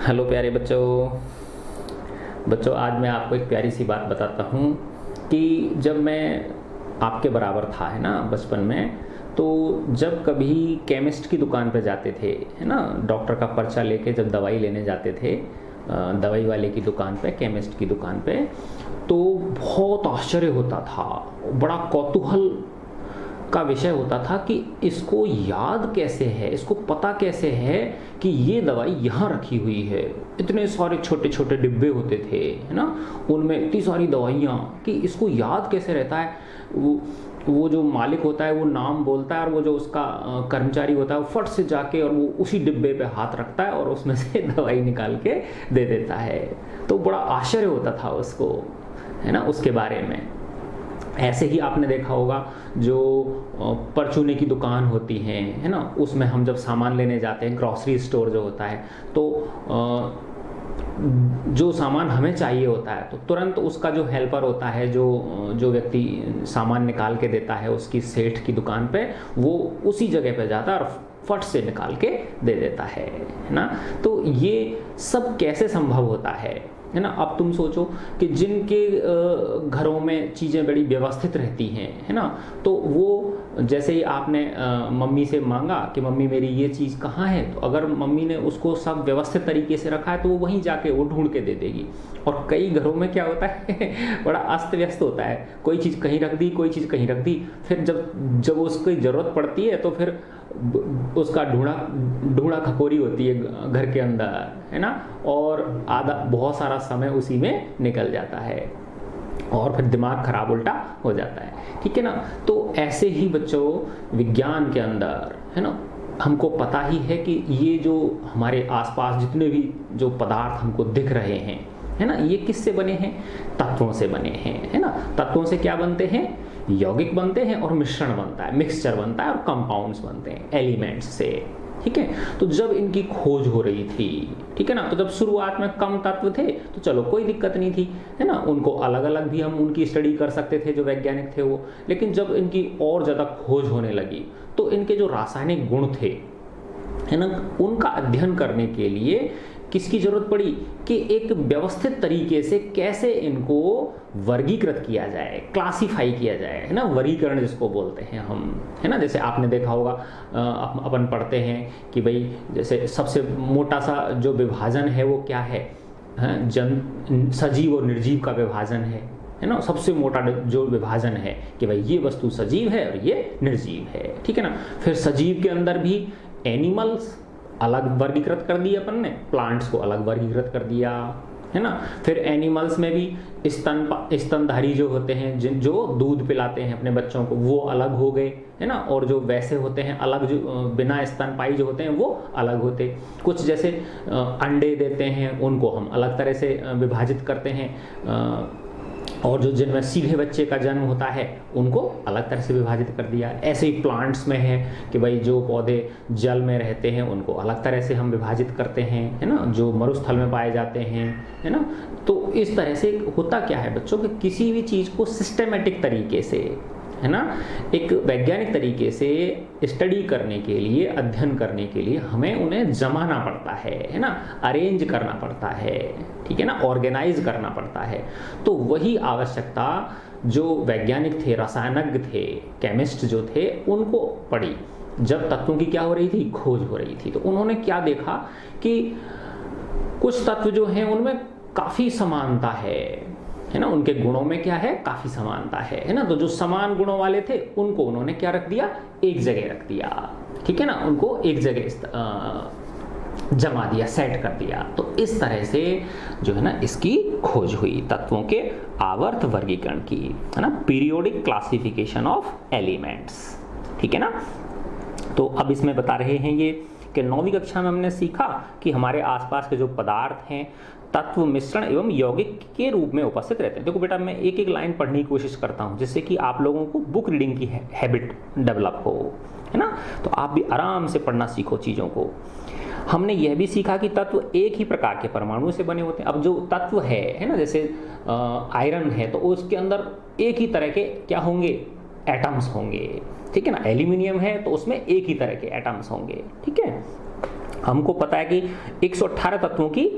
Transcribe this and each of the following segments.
Hello प्यारे बच्चों। आज मैं आपको एक प्यारी सी बात बताता हूँ कि जब मैं आपके बराबर था, है ना, बचपन में, तो जब कभी केमिस्ट की दुकान पे जाते थे, है ना, डॉक्टर का पर्चा लेके जब दवाई लेने जाते थे, दवाई वाले की दुकान पे, केमिस्ट की दुकान पे, तो बहुत आश्चर्य होता था, बड़ा कौतूहल का विषय होता था कि इसको याद कैसे है, इसको पता कैसे है कि ये दवाई यहाँ रखी हुई है। इतने सारे छोटे छोटे डिब्बे होते थे, है ना, उनमें इतनी सारी दवाइयाँ कि इसको याद कैसे रहता है। वो जो मालिक होता है वो नाम बोलता है और वो जो उसका कर्मचारी होता है वो फट से जाके और वो उसी डिब्बे पे हाथ रखता है और उसमें से दवाई निकाल के दे देता है। तो बड़ा आश्चर्य होता था उसको, है ना, उसके बारे में। ऐसे ही आपने देखा होगा जो परचूने की दुकान होती हैं, है ना, उसमें हम जब सामान लेने जाते हैं, ग्रॉसरी स्टोर जो होता है, तो जो सामान हमें चाहिए होता है तो तुरंत उसका जो हेल्पर होता है, जो जो व्यक्ति सामान निकाल के देता है उसकी सेठ की दुकान पे, वो उसी जगह पे जाता है और फट से निकाल के दे देता है ना। तो ये सब कैसे संभव होता है ना। अब तुम सोचो कि जिनके घरों में चीज़ें बड़ी व्यवस्थित रहती हैं, है ना, तो वो जैसे ही आपने मम्मी से मांगा कि मम्मी मेरी ये चीज़ कहाँ है, तो अगर मम्मी ने उसको सब व्यवस्थित तरीके से रखा है तो वो वहीं जाके वो ढूंढ के दे देगी। और कई घरों में क्या होता है बड़ा अस्त व्यस्त होता है, कोई चीज़ कहीं रख दी, कोई चीज़ कहीं रख दी, फिर जब जब उसकी ज़रूरत पड़ती है तो फिर उसका ढूंढा खपोरी होती है घर के अंदर, है ना, और आधा बहुत सारा समय उसी में निकल जाता है और फिर दिमाग खराब उल्टा हो जाता है, ठीक है ना। तो ऐसे ही बच्चों विज्ञान के अंदर, है ना, हमको पता ही है कि ये जो हमारे आसपास जितने भी जो पदार्थ हमको दिख रहे हैं, है ना, ये किससे बने हैं? तत्वों से बने हैं, है ना। तत्वों से क्या बनते हैं? यौगिक बनते हैं और मिश्रण बनता है, मिक्सचर बनता है और कंपाउंड्स बनते हैं एलिमेंट्स से, ठीक है। तो जब इनकी खोज हो रही थी, ठीक है ना, तो जब शुरुआत में कम तत्व थे तो चलो कोई दिक्कत नहीं थी, है ना, उनको अलग अलग भी हम उनकी स्टडी कर सकते थे जो वैज्ञानिक थे वो। लेकिन जब इनकी और ज़्यादा खोज होने लगी तो इनके जो रासायनिक गुण थे, है ना, उनका अध्ययन करने के लिए किसकी जरूरत पड़ी कि एक व्यवस्थित तरीके से कैसे इनको वर्गीकृत किया जाए, क्लासिफाई किया जाए, है ना, वर्गीकरण जिसको बोलते हैं हम, है ना। जैसे आपने देखा होगा अपन पढ़ते हैं कि भाई जैसे सबसे मोटा सा जो विभाजन है वो क्या है, सजीव और निर्जीव का विभाजन है ना। सबसे मोटा जो विभाजन है कि भाई ये वस्तु सजीव है और ये निर्जीव है, ठीक है ना। फिर सजीव के अंदर भी एनिमल्स अलग वर्गीकृत कर दिए अपन ने, प्लांट्स को अलग वर्गीकृत कर दिया, है ना। फिर एनिमल्स में भी स्तनधारी जो होते हैं, जो दूध पिलाते हैं अपने बच्चों को, वो अलग हो गए, है ना। और जो वैसे होते हैं अलग, जो बिना स्तनपाई जो होते हैं वो अलग होते। कुछ जैसे अंडे देते हैं उनको हम अलग तरह से विभाजित करते हैं, और जो जिनमें सीधे बच्चे का जन्म होता है उनको अलग तरह से विभाजित कर दिया। ऐसे ही प्लांट्स में है कि भाई जो पौधे जल में रहते हैं उनको अलग तरह से हम विभाजित करते हैं, है ना, जो मरुस्थल में पाए जाते हैं, है ना। तो इस तरह से होता क्या है बच्चों कि किसी भी चीज़ को सिस्टेमेटिक तरीके से, है ना, एक वैज्ञानिक तरीके से स्टडी करने के लिए, अध्ययन करने के लिए हमें उन्हें जमाना पड़ता है ना, अरेंज करना पड़ता है, ठीक है ना, ऑर्गेनाइज करना पड़ता है। तो वही आवश्यकता जो वैज्ञानिक थे, रसायनज्ञ थे, केमिस्ट जो थे, उनको पड़ी जब तत्वों की क्या हो रही थी, खोज हो रही थी। तो उन्होंने क्या देखा कि कुछ तत्व जो हैं उनमें काफ़ी समानता है ना, उनके गुणों में क्या है, काफी समानता है ना। तो जो समान गुणों वाले थे उनको उन्होंने क्या रख दिया, एक जगह रख दिया, ठीक है ना, उनको एक जगह जमा दिया, सेट कर दिया। तो इस तरह से जो है ना इसकी खोज हुई, तत्वों के आवर्त वर्गीकरण की, है ना, पीरियोडिक क्लासिफिकेशन ऑफ एलिमेंट्स, ठीक है ना। तो अब इसमें बता रहे हैं ये कि 9वीं कक्षा में हमने सीखा कि हमारे आसपास के जो पदार्थ हैं तत्व, मिश्रण एवं यौगिक के रूप में उपस्थित रहते हैं। देखो बेटा, मैं एक एक लाइन पढ़ने की कोशिश करता हूँ जिससे कि आप लोगों को बुक रीडिंग की हैबिट डेवलप हो, है ना, तो आप भी आराम से पढ़ना सीखो चीज़ों को। हमने यह भी सीखा कि तत्व एक ही प्रकार के परमाणुओं से बने होते हैं। अब जो तत्व है ना, जैसे आयरन है तो उसके अंदर एक ही तरह के क्या होंगे, एटम्स होंगे, ठीक है ना। एल्यूमिनियम है तो उसमें एक ही तरह के एटम्स होंगे, ठीक है। हमको पता है कि 118 तत्वों की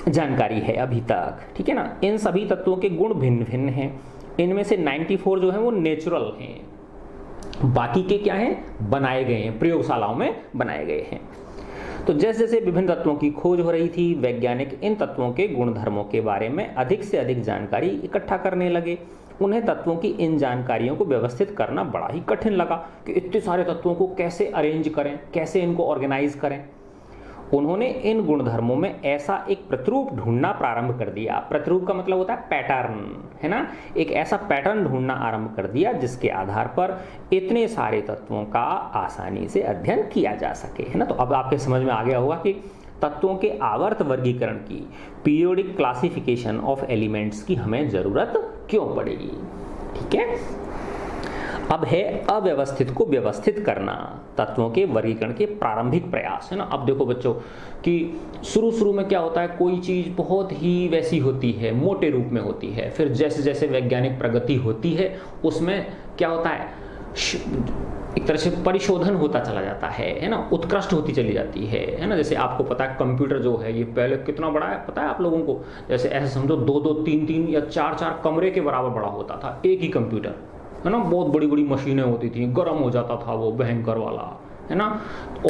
जानकारी है अभी तक, ठीक है ना। इन सभी तत्वों के गुण भिन्न भिन्न हैं। इनमें से 94 जो है वो नेचुरल हैं, बाकी के क्या हैं, बनाए गए हैं, प्रयोगशालाओं में बनाए गए हैं। तो जैसे जैसे विभिन्न तत्वों की खोज हो रही थी, वैज्ञानिक इन तत्वों के गुणधर्मों के बारे में अधिक से अधिक जानकारी इकट्ठा करने लगे। उन्हें तत्वों की इन जानकारियों को व्यवस्थित करना बड़ा ही कठिन लगा कि इतने सारे तत्वों को कैसे अरेंज करें, कैसे इनको ऑर्गेनाइज करें। उन्होंने इन गुणधर्मों में ऐसा एक प्रतिरूप ढूंढना प्रारंभ कर दिया। प्रतिरूप का मतलब होता है पैटर्न, है ना। एक ऐसा पैटर्न ढूंढना आरंभ कर दिया जिसके आधार पर इतने सारे तत्वों का आसानी से अध्ययन किया जा सके, है ना। तो अब आपके समझ में आ गया होगा कि तत्वों के आवर्त वर्गीकरण की, पीरियोडिक क्लासिफिकेशन ऑफ एलिमेंट्स की हमें जरूरत क्यों पड़ेगी, ठीक है। अब है अव्यवस्थित को व्यवस्थित करना, तत्वों के वर्गीकरण के प्रारंभिक प्रयास, है ना। अब देखो बच्चों कि शुरू में क्या होता है, कोई चीज़ बहुत ही वैसी होती है, मोटे रूप में होती है, फिर जैसे जैसे वैज्ञानिक प्रगति होती है उसमें क्या होता है, एक तरह से परिशोधन होता चला जाता है ना, उत्कृष्ट होती चली जाती है ना। जैसे आपको पता है कंप्यूटर जो है ये पहले कितना बड़ा है पता है आप लोगों को, जैसे ऐसे समझो 2-2, 3-3 या 4-4 कमरे के बराबर बड़ा होता था एक ही कंप्यूटर, है ना। बहुत बड़ी बड़ी मशीनें होती थी, गर्म हो जाता था वो भयंकर वाला, है ना।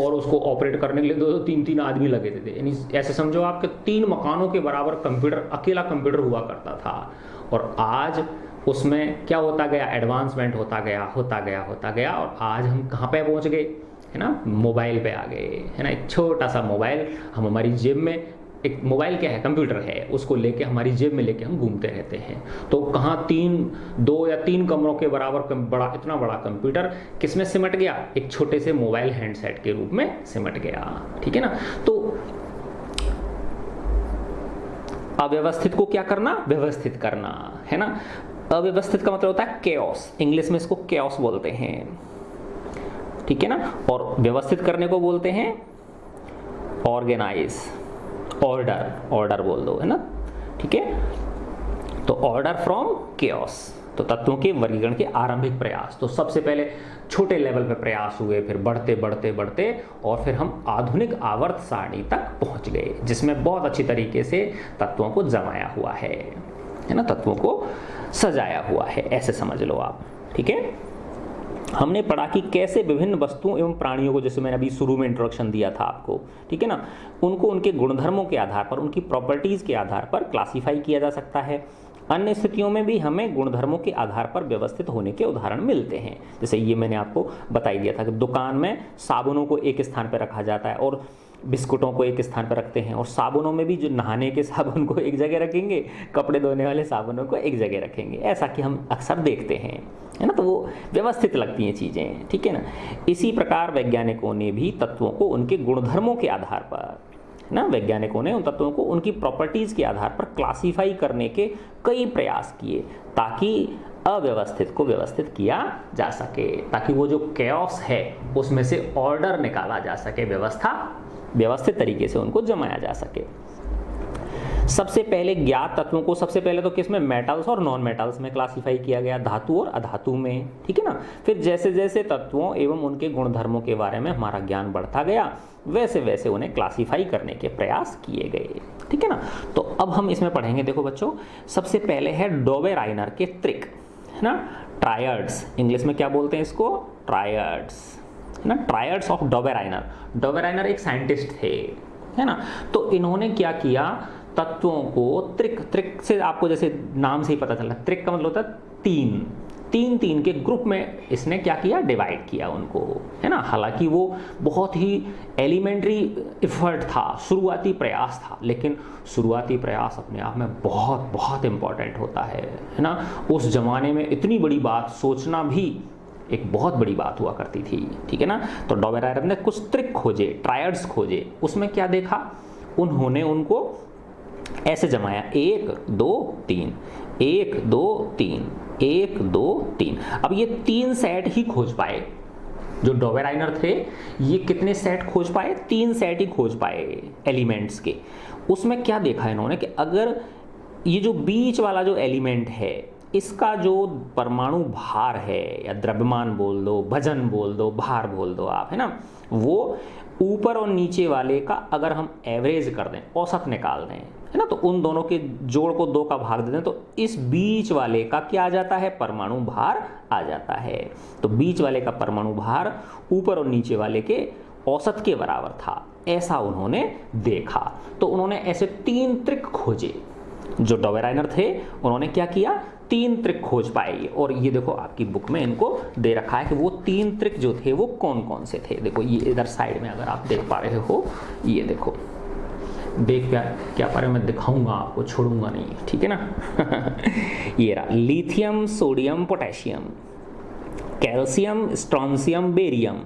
और उसको ऑपरेट करने के लिए 2-2, 3-3 आदमी लगे थे। यानी ऐसे समझो आपके 3 मकानों के बराबर कंप्यूटर, अकेला कंप्यूटर हुआ करता था। और आज उसमें क्या होता गया, एडवांसमेंट होता गया और आज हम कहाँ पे पहुँच गए, है ना, मोबाइल पे आ गए, है ना। एक छोटा सा मोबाइल हम हमारी जेब में, एक मोबाइल क्या है, कंप्यूटर है, उसको लेके हमारी जेब में लेके हम घूमते रहते हैं। तो कहाँ 2 या 3 कमरों के बराबर बड़ा, इतना बड़ा कंप्यूटर किस में सिमट गया, एक छोटे से मोबाइल हैंडसेट के रूप में सिमट गया, ठीक है ना। तो अव्यवस्थित को क्या करना, व्यवस्थित करना, है ना। अव्यवस्थित का मतलब होता है केओस, इंग्लिश में इसको केओस बोलते हैं, ठीक है ना। और व्यवस्थित करने को बोलते हैं ऑर्गेनाइज, ऑर्डर बोल दो, है ना, ठीक है। तो ऑर्डर फ्रॉम केओस, तो तत्वों के वर्गीकरण के आरंभिक प्रयास। तो सबसे पहले छोटे लेवल पे प्रयास हुए, फिर बढ़ते और फिर हम आधुनिक आवर्त सारणी तक पहुंच गए, जिसमें बहुत अच्छी तरीके से तत्वों को जमाया हुआ है ना, तत्वों को सजाया हुआ है, ऐसे समझ लो आप, ठीक है। हमने पढ़ा कि कैसे विभिन्न वस्तुओं एवं प्राणियों को, जैसे मैंने अभी शुरू में इंट्रोडक्शन दिया था आपको, ठीक है ना, उनको उनके गुणधर्मों के आधार पर, उनकी प्रॉपर्टीज के आधार पर क्लासिफाई किया जा सकता है। अन्य स्थितियों में भी हमें गुणधर्मों के आधार पर व्यवस्थित होने के उदाहरण मिलते हैं। जैसे ये मैंने आपको बता ही दिया था कि दुकान में साबुनों को एक स्थान पर रखा जाता है और बिस्कुटों को एक स्थान पर रखते हैं, और साबुनों में भी जो नहाने के साबुन को एक जगह रखेंगे, कपड़े धोने वाले साबुनों को एक जगह रखेंगे, ऐसा कि हम अक्सर देखते हैं, है ना। तो वो व्यवस्थित लगती हैं चीज़ें, ठीक है ना। इसी प्रकार वैज्ञानिकों ने भी तत्वों को उनके गुणधर्मों के आधार पर, है ना, वैज्ञानिकों ने उन तत्वों को उनकी प्रॉपर्टीज़ के आधार पर क्लासीफाई करने के कई प्रयास किए, ताकि अव्यवस्थित को व्यवस्थित किया जा सके, ताकि वो जो कैओस है उसमें से ऑर्डर निकाला जा सके, व्यवस्थित तरीके से उनको जमाया जा सके। सबसे पहले ज्ञात तत्वों को सबसे पहले तो किसमें, मेटल्स और नॉन मेटल्स में क्लासिफाई किया गया, धातु और अधातु में, ठीक है ना। फिर जैसे जैसे तत्वों एवं उनके गुणधर्मों के बारे में हमारा ज्ञान बढ़ता गया, वैसे वैसे उन्हें क्लासिफाई करने के प्रयास किए गए, ठीक है ना। तो अब हम इसमें पढ़ेंगे, देखो बच्चों, सबसे पहले है डोबेराइनर के त्रिक, है ना, ट्रायड्स, इंग्लिश में क्या बोलते हैं इसको, ट्रायड्स, है ना, ट्रायड्स ऑफ डोबेराइनर। डोबेराइनर एक साइंटिस्ट थे, है ना। तो इन्होंने क्या किया, तत्वों को त्रिक से आपको जैसे नाम से ही पता चला, त्रिक का मतलब होता है तीन के ग्रुप में इसने क्या किया, डिवाइड किया उनको, है ना। हालांकि वो बहुत ही एलिमेंट्री एफर्ट था, शुरुआती प्रयास था, लेकिन शुरुआती प्रयास अपने आप में बहुत बहुत इंपॉर्टेंट होता है ना। उस जमाने में इतनी बड़ी बात सोचना भी एक बहुत बड़ी बात हुआ करती थी, ठीक है ना। तो डोबेराइनर ने कुछ त्रिक खोजे, ट्रायड्स खोजे, उसमें क्या देखा, उन्होंने उनको ऐसे जमाया, 1 2 3, 1 2 3, 1 2 3। अब ये 3 सेट ही खोज पाए, जो डोबेराइनर थे ये कितने सेट खोज पाए, 3 सेट ही खोज पाए एलिमेंट्स के। उसमें क्या देखा इन्होंने कि अगर ये जो बीच वाला जो एलिमेंट है, इसका जो परमाणु भार है, या द्रव्यमान बोल दो, वजन बोल दो, भार बोल दो आप, है ना, वो ऊपर और नीचे वाले का अगर हम एवरेज कर दें, औसत निकाल दें, है ना, तो उन दोनों के जोड़ को 2 का भाग दे दें, तो इस बीच वाले का क्या आ जाता है, परमाणु भार आ जाता है। तो बीच वाले का परमाणु भार ऊपर और नीचे वाले के औसत के बराबर था, ऐसा उन्होंने देखा। तो उन्होंने ऐसे 3 ट्रिक खोजे। जो डॉवेराइनर थे उन्होंने क्या किया, 3 ट्रिक खोज पाए। और ये देखो आपकी बुक में इनको दे रखा है कि वो 3 ट्रिक जो थे वो कौन कौन से थे। देखो ये इधर साइड में अगर आप देख पा रहे हो, ये देखो, देख क्या पा रहे हो, मैं दिखाऊंगा आपको, छोड़ूंगा नहीं, ठीक है ना। ये रहा lithium, sodium, potassium, calcium, strontium, barium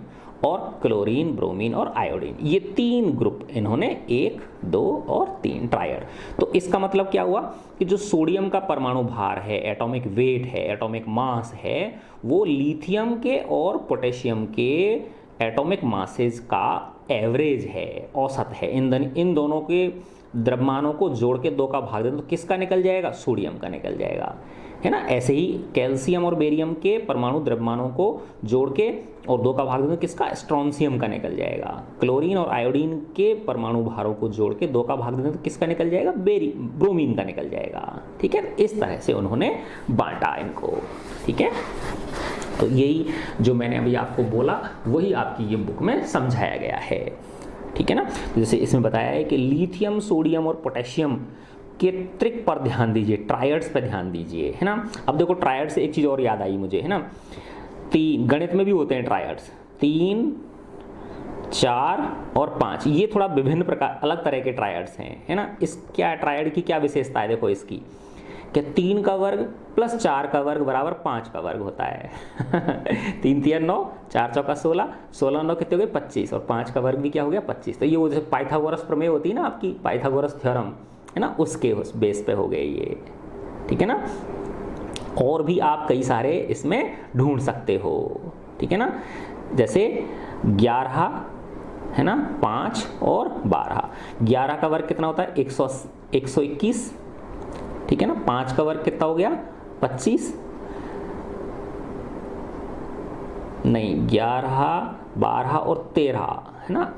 और क्लोरीन, ब्रोमीन और आयोडीन। ये 3 ग्रुप इन्होंने 1, 2 और 3 ट्रायड। तो इसका मतलब क्या हुआ कि जो सोडियम का परमाणु भार है, एटॉमिक वेट है, एटॉमिक मास है, वो लिथियम के और पोटेशियम के एटॉमिक मासेज का एवरेज है, औसत है। इन दोनों के द्रव्यमानों को जोड़ के 2 का भाग दें तो किसका निकल जाएगा, सोडियम का निकल जाएगा, है ना। ऐसे ही कैल्शियम और बेरियम के परमाणु द्रव्यमानों को जोड़ के और 2 का भाग दें तो किसका, स्ट्रोंशियम का निकल जाएगा। क्लोरीन और आयोडीन के परमाणु भारों को जोड़ के 2 का भाग दें तो किसका निकल जाएगा, ब्रोमीन का निकल जाएगा, ठीक है। इस तरह से उन्होंने बांटा इनको, ठीक है। तो यही जो मैंने अभी आपको बोला वही आपकी ये बुक में समझाया गया है, ठीक है ना। जैसे इसमें बताया है कि लिथियम, सोडियम और पोटेशियम के ट्रिक पर ध्यान दीजिए, ट्रायड्स पर ध्यान दीजिए, है ना। अब देखो ट्रायड से एक चीज़ और याद आई मुझे, है ना, 3 गणित में भी होते हैं ट्रायड्स, 3, 4 और 5। ये थोड़ा विभिन्न प्रकार, अलग तरह के ट्रायड्स हैं, है ना। इस क्या ट्रायड की क्या विशेषता है, देखो इसकी, कि 3 का वर्ग प्लस 4 का वर्ग बराबर 5 का वर्ग होता है। 3 3 9, 4 चौका 16, 16 9 कितने हो गए 25, और 5 का वर्ग भी क्या हो गया 25। तो ये वो जैसे पाइथागोरस प्रमेय होती है ना आपकी, पाइथागोरस थ्योरम, है ना, उसके उस बेस पे हो गए ये, ठीक है ना। और भी आप कई सारे इसमें ढूंढ सकते हो, ठीक है ना। जैसे 11, है ना, 5 और 12। 11 का वर्ग कितना होता है, 121, ठीक है ना। 5 का वर्ग कितना हो गया 25, नहीं 11, 12 और 13, है ना।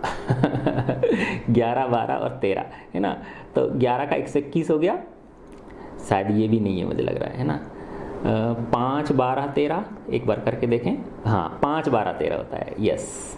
11, 12 और 13, है ना। तो 11 का 121 हो गया, शायद ये भी नहीं है मुझे लग रहा है ना। 5, 12, 13 एक बार करके देखें, हाँ 5, 12, 13 होता है, यस।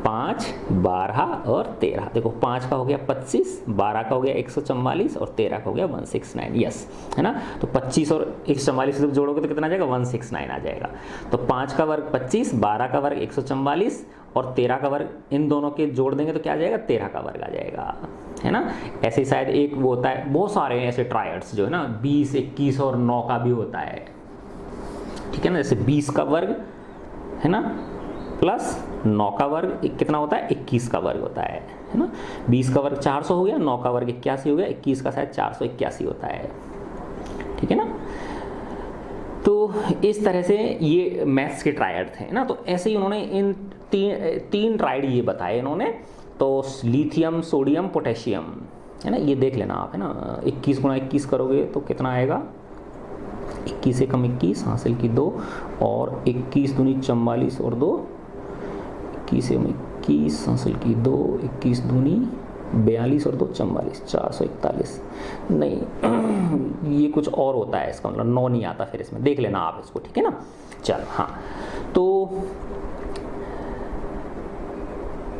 5, 12 और 13, देखो 5 का हो गया 25, 12 का हो गया 144 और 13 का हो गया 169, यस, है ना। तो 25 और 144 जब जोड़ोगे तो कितना आ जाएगा, 169 आ जाएगा। तो 5 का वर्ग 25, 12 का वर्ग 144 और 13 का वर्ग, इन दोनों के जोड़ देंगे तो क्या आ जाएगा, 13 का वर्ग आ जाएगा, है ना। ऐसे ही शायद एक वो होता है, बहुत सारे ऐसे ट्रायड्स जो है ना, 20, 21 और 9 का भी होता है, ठीक है ना। जैसे 20 का वर्ग, है ना, प्लस 9 का वर्ग कितना होता है, 21 का वर्ग होता है ना। 20 का वर्ग 400 हो गया, 9 का वर्ग 81 हो गया, 21 का शायद 481 होता है, ठीक है ना। तो इस तरह से ये मैथ्स के ट्रायड थे ना। तो ऐसे ही उन्होंने इन तीन ट्रायड ये बताए इन्होंने। तो लिथियम, सोडियम, पोटेशियम, है ना, ये देख लेना आप, है ना। 21 गुणा 21 करोगे तो कितना आएगा, 21 से कम 21 हासिल की 2 और 21 दूनी 44 और 2, 21 से 21 हासिल की 2, 21 दूनी 42 और 2 44, 441, नहीं ये कुछ और होता है, इसका मतलब 9 नहीं आता, फिर इसमें देख लेना आप इसको, ठीक है ना। चलो हाँ, तो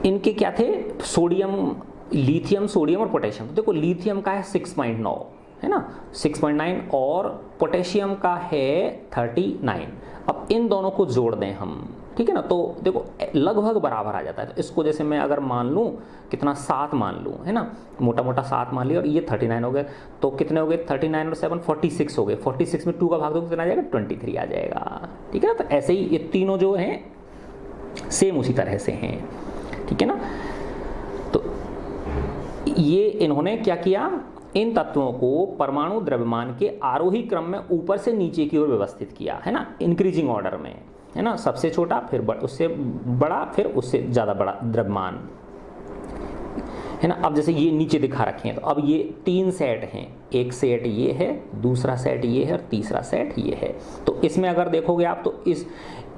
इनके क्या थे, सोडियम, लिथियम, सोडियम और पोटेशियम। तो देखो लिथियम का है 6.9, है ना, 6.9 और पोटेशियम का है 39। अब इन दोनों को जोड़ दें हम, ठीक है ना, तो देखो लगभग बराबर आ जाता है। तो इसको जैसे मैं अगर मान लूँ कितना 7 मान लूँ, है ना, मोटा मोटा 7 मान लिया, और ये 39 हो गए, तो कितने हो गए 39 और 7 46 हो गए। 46 में 2 का भाग दो कितना आ जाएगा, 23 आ जाएगा, ठीक है ना। तो ऐसे ही ये तीनों जो हैं सेम उसी तरह से हैं, ठीक है ना। तो ये इन्होंने क्या किया, इन तत्वों को परमाणु द्रव्यमान के आरोही क्रम में ऊपर से नीचे की ओर व्यवस्थित किया, है ना, इंक्रीजिंग ऑर्डर में, है ना। सबसे छोटा, फिर उससे बड़ा, फिर उससे ज़्यादा बड़ा द्रव्यमान, है ना। अब जैसे ये नीचे दिखा रखे हैं, तो अब ये 3 सेट हैं, एक सेट ये है, दूसरा सेट ये है और तीसरा सेट ये है। तो इसमें अगर देखोगे आप तो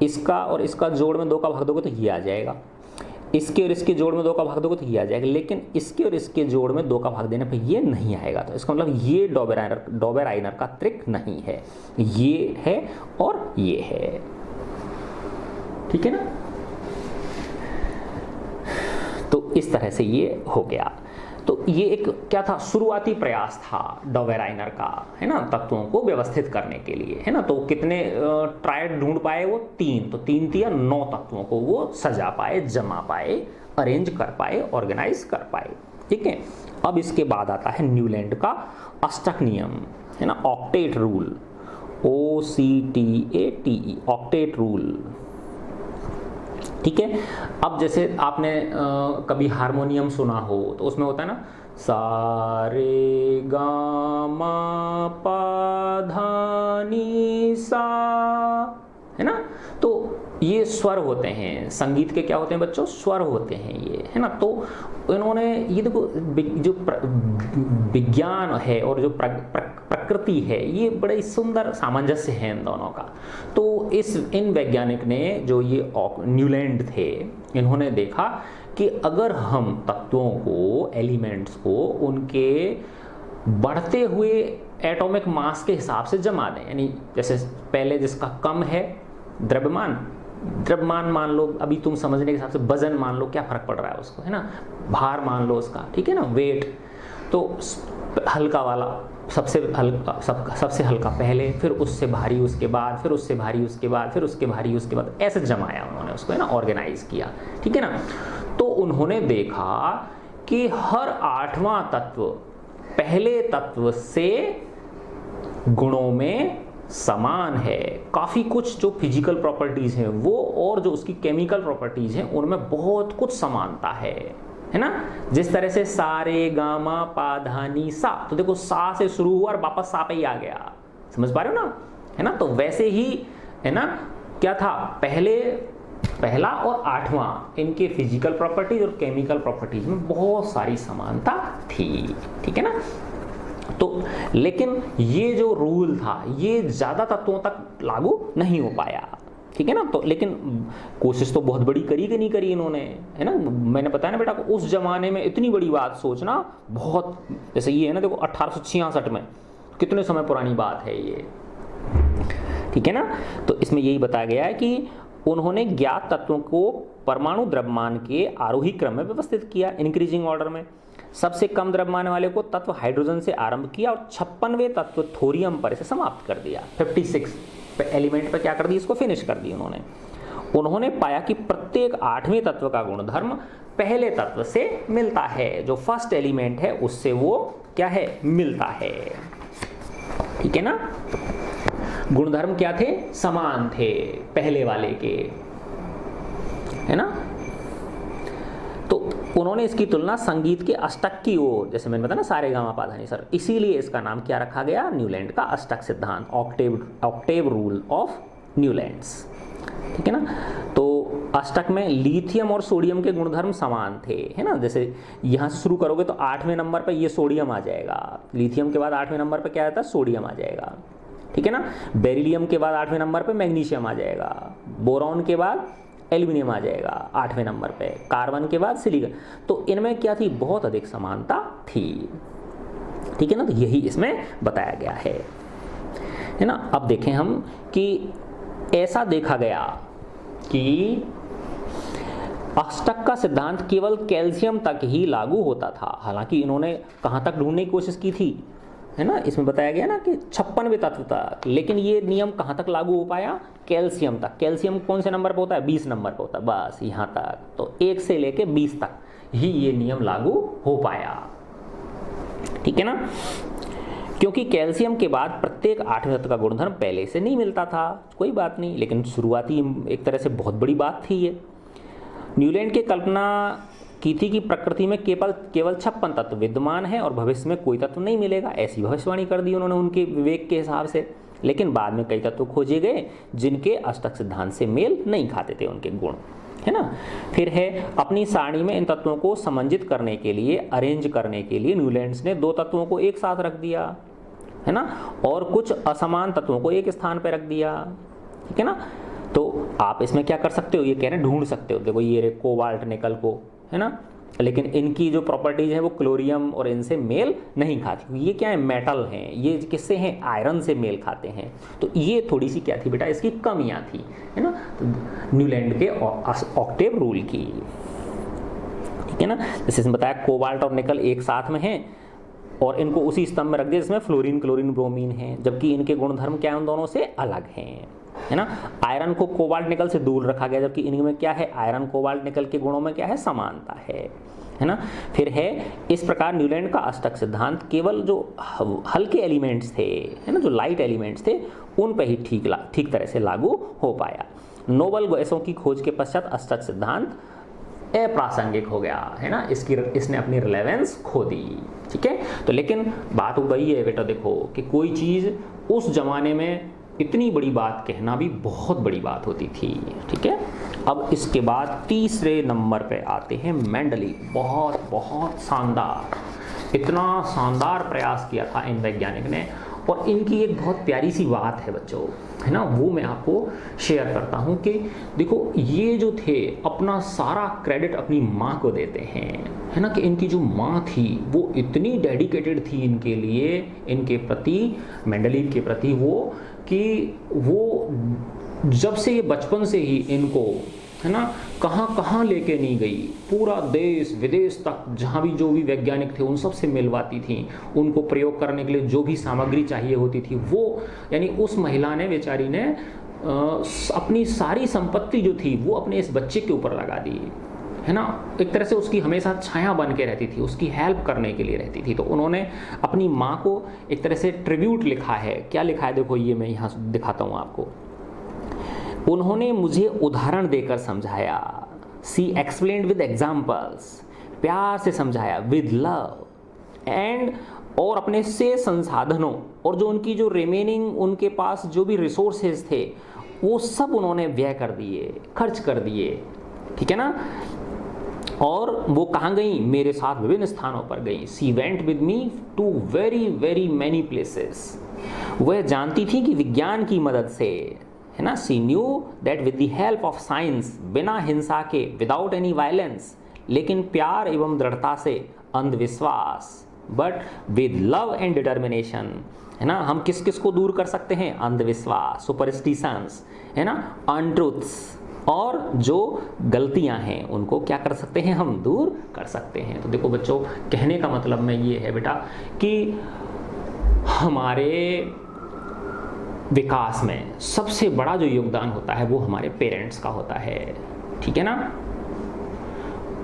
इसका और इसका जोड़ में 2 का भाग दोगे तो ये आ जाएगा। इसके और इसके जोड़ में 2 का भाग दोगे तो ये आ जाएगा, लेकिन इसके और इसके जोड़ में 2 का भाग देने पे ये नहीं आएगा। तो इसका मतलब ये डॉबेराइनर का त्रिक नहीं है, ये है और ये है, ठीक है ना। तो इस तरह से ये हो गया। तो ये एक क्या था, शुरुआती प्रयास था डॉबेराइनर का, है ना, तत्वों को व्यवस्थित करने के लिए, है ना। तो कितने ट्रायड ढूंढ पाए वो 3, तो 3 या 9 तत्वों को वो सजा पाए, जमा पाए, अरेंज कर पाए, ऑर्गेनाइज कर पाए, ठीक है। अब इसके बाद आता है न्यूलैंड का अष्टक नियम, है ना, octet rule, OCTATE, octet rule, ठीक है। अब जैसे आपने कभी हारमोनियम सुना हो तो उसमें होता है ना, सा रे गा मा पा धा नी सा, है ना। तो ये स्वर होते हैं, संगीत के क्या होते हैं बच्चों, स्वर होते हैं ये, है ना। तो इन्होंने ये देखो, जो विज्ञान है और जो प्रकृति है, ये बड़ा ही सुंदर सामंजस्य है इन दोनों का। तो इन वैज्ञानिक ने, जो ये न्यूलैंड थे, इन्होंने देखा कि अगर हम तत्वों को, एलिमेंट्स को उनके बढ़ते हुए एटॉमिक मास के हिसाब से जमा दें, यानी जैसे पहले जिसका कम है द्रव्यमान मान लो, अभी तुम समझने के हिसाब से वजन मान लो, क्या फर्क पड़ रहा है उसको, है ना, भार मान लो उसका, ठीक है ना, वेट। तो हल्का वाला सबसे हल्का पहले, फिर उससे भारी उसके बाद, फिर उससे भारी उसके बाद, फिर उसके भारी उसके बाद, ऐसे जमाया उन्होंने उसको, है ना, ऑर्गेनाइज किया, ठीक है ना। तो उन्होंने देखा कि हर 8वां तत्व पहले तत्व से गुणों में समान है। काफी कुछ जो फिजिकल प्रॉपर्टीज हैं वो, और जो उसकी केमिकल प्रॉपर्टीज हैं उनमें बहुत कुछ समानता है ना। जिस तरह से सा रे गा मा पा धा नी सा, तो देखो सा से शुरू हुआ और वापस सा पे ही आ गया, समझ पा रहे हो ना, है ना। तो वैसे ही, है ना, क्या था, पहला और 8वां, इनके फिजिकल प्रॉपर्टीज और केमिकल प्रॉपर्टीज में बहुत सारी समानता थी, ठीक है ना। तो लेकिन ये जो रूल था ये ज्यादा तत्वों तक लागू नहीं हो पाया, ठीक है ना। तो लेकिन कोशिश तो बहुत बड़ी करी कि नहीं करी इन्होंने, है ना। मैंने बताया ना बेटा, उस जमाने में इतनी बड़ी बात सोचना बहुत, जैसे ये है ना, देखो 1866 में, कितने समय पुरानी बात है ये, ठीक है ना। तो इसमें यही बताया गया है कि उन्होंने ज्ञात तत्वों को परमाणु द्रव्यमान के आरोही क्रम में व्यवस्थित किया, इंक्रीजिंग ऑर्डर में। सबसे कम द्रव्यमान वाले को तत्व हाइड्रोजन से आरंभ किया और 56वें तत्व थोरियम पर इसे समाप्त कर दिया। 56 एलिमेंट पर क्या कर दी, इसको फिनिश कर दी उन्होंने पाया कि प्रत्येक 8वें तत्व का गुणधर्म पहले तत्व से मिलता है, जो फर्स्ट एलिमेंट है उससे वो क्या है, मिलता है, ठीक है ना। गुणधर्म क्या थे, समान थे पहले वाले के, है ना। तो उन्होंने इसकी तुलना संगीत के अष्टक की ओर, जैसे मैंने बताया ना, सारे गामा पा धा नी सा, इसीलिए इसका नाम क्या रखा गया, न्यूलैंड का अष्टक सिद्धांत, ऑक्टेव रूल ऑफ न्यूलैंड्स, ठीक है ना। तो अष्टक में लिथियम और सोडियम के गुणधर्म समान थे, है ना। जैसे यहां से शुरू करोगे तो 8वें नंबर पर ये सोडियम आ जाएगा, लिथियम के बाद 8वें नंबर पर क्या आता है, सोडियम आ जाएगा, ठीक है ना। बेरिलियम के बाद 8वें नंबर पर मैग्नीशियम आ जाएगा, बोरॉन के बाद एल्यूमिनियम आ जाएगा 8वें नंबर पे, कार्बन के बाद सिलिकॉन। तो इनमें क्या थी, बहुत अधिक समानता थी, ठीक है ना। तो यही इसमें बताया गया है ना। अब देखें हम कि ऐसा देखा गया कि अष्टक का सिद्धांत केवल कैल्शियम तक ही लागू होता था। हालांकि इन्होंने कहां तक ढूंढने की कोशिश की थी, है ना, इसमें बताया गया ना कि 56वें तत्व तक, लेकिन ये नियम कहां तक लागू हो पाया, कैल्शियम तक। कैल्शियम कौन से नंबर पर होता है, 20 नंबर पर होता है, बस यहां तक। तो 1 से लेके 20 तक ही ये नियम लागू हो पाया, ठीक है ना। क्योंकि कैल्शियम के बाद प्रत्येक 8वें तत्व का गुणधर्म पहले से नहीं मिलता था, कोई बात नहीं, लेकिन शुरुआती एक तरह से बहुत बड़ी बात थी ये। न्यूलैंड की कल्पना की थी कि प्रकृति में केवल 56 तत्व विद्यमान है और भविष्य में कोई तत्व नहीं मिलेगा, ऐसी भविष्यवाणी कर दी उन्होंने उनके विवेक के हिसाब से। लेकिन बाद में कई तत्व खोजे गए जिनके अष्टक सिद्धांत से मेल नहीं खाते थे उनके गुण, है ना। फिर है, अपनी सारणी में इन तत्वों को समंजित करने के लिए, अरेंज करने के लिए न्यूलैंड्स ने 2 तत्वों को एक साथ रख दिया, है ना, और कुछ असमान तत्वों को एक स्थान पर रख दिया, ठीक है ना। तो आप इसमें क्या कर सकते हो, ये कह रहे हैं ढूंढ सकते हो, देखो ये कोबाल्ट निकल को, है ना, लेकिन इनकी जो प्रॉपर्टीज है वो क्लोरीरियम और इनसे मेल नहीं खाती। ये क्या है, मेटल हैं, ये किससे हैं, आयरन से मेल खाते हैं। तो ये थोड़ी सी क्या थी बेटा, इसकी कमियां थी, है ना, तो न्यूलैंड के ऑक्टेव रूल की, ठीक है ना। जैसे इसमें बताया कोबाल्ट और निकल एक साथ में हैं और इनको उसी स्तंभ में रख दिया जिसमें फ्लोरीन, क्लोरीन, ब्रोमीन है, जबकि इनके गुणधर्म क्या है उन दोनों से अलग हैं, है ना। आयरन को कोबाल्ट निकल से दूर रखा गया, जबकि इनमें क्या है, आयरन कोबाल्ट निकल के गुणों में क्या है, समानता है ना। फिर है इस प्रकार न्यूलैंड का अष्टक सिद्धांत केवल जो हल्के एलिमेंट्स थे, है ना, जो लाइट एलिमेंट्स थे, उन पर ही ठीक तरह से लागू हो पाया। नोबल गैसों की खोज के पश्चात अष्टक सिद्धांत अप्रासंगिक हो गया, है ना, इसने अपनी रिलेवेंस खो दी, ठीक है। तो लेकिन बात वही है बेटा, देखो कि कोई चीज़ उस जमाने में इतनी बड़ी बात कहना भी बहुत बड़ी बात होती थी, ठीक है। अब इसके बाद तीसरे नंबर पे आते हैं मेंडली। बहुत बहुत शानदार, इतना शानदार प्रयास किया था इन वैज्ञानिक ने, और इनकी एक बहुत प्यारी सी बात है बच्चों, है ना, वो मैं आपको शेयर करता हूँ कि देखो ये जो थे अपना सारा क्रेडिट अपनी माँ को देते हैं, है ना, कि इनकी जो माँ थी वो इतनी डेडिकेटेड थी इनके लिए, इनके प्रति, मेंडलीव के प्रति, वो कि वो जब से ये बचपन से ही इनको, है ना, कहाँ कहाँ लेके नहीं गई, पूरा देश विदेश तक जहाँ भी जो भी वैज्ञानिक थे उन सब से मिलवाती थी, उनको प्रयोग करने के लिए जो भी सामग्री चाहिए होती थी वो, यानी उस महिला ने, बेचारी ने अपनी सारी संपत्ति जो थी वो अपने इस बच्चे के ऊपर लगा दी, है ना। एक तरह से उसकी हमेशा छाया बन के रहती थी, उसकी हेल्प करने के लिए रहती थी। तो उन्होंने अपनी माँ को एक तरह से ट्रिब्यूट लिखा है। क्या लिखा है, देखो ये मैं यहाँ दिखाता हूँ आपको। उन्होंने मुझे उदाहरण देकर समझाया, सी एक्सप्लेन्ड विद एग्जाम्पल्स, प्यार से समझाया, विद लव एंड, और अपने से संसाधनों और जो उनकी जो रिमेनिंग उनके पास जो भी रिसोर्सेज थे वो सब उन्होंने व्यय कर दिए, खर्च कर दिए, ठीक है ना। और वो कहाँ गई, मेरे साथ विभिन्न स्थानों पर गई। She went with me to very very many places. वह जानती थी कि विज्ञान की मदद से, है ना, she knew that with the help of science, बिना हिंसा के, विदाउट एनी वायलेंस, लेकिन प्यार एवं दृढ़ता से, अंधविश्वास, but with love and determination, है ना, हम किस किस को दूर कर सकते हैं, अंधविश्वास, सुपरस्टिशंस, है ना, अनट्रूथ्स, और जो गलतियां हैं उनको क्या कर सकते हैं, हम दूर कर सकते हैं। तो देखो बच्चों, कहने का मतलब में ये है बेटा कि हमारे विकास में सबसे बड़ा जो योगदान होता है वो हमारे पेरेंट्स का होता है, ठीक है ना।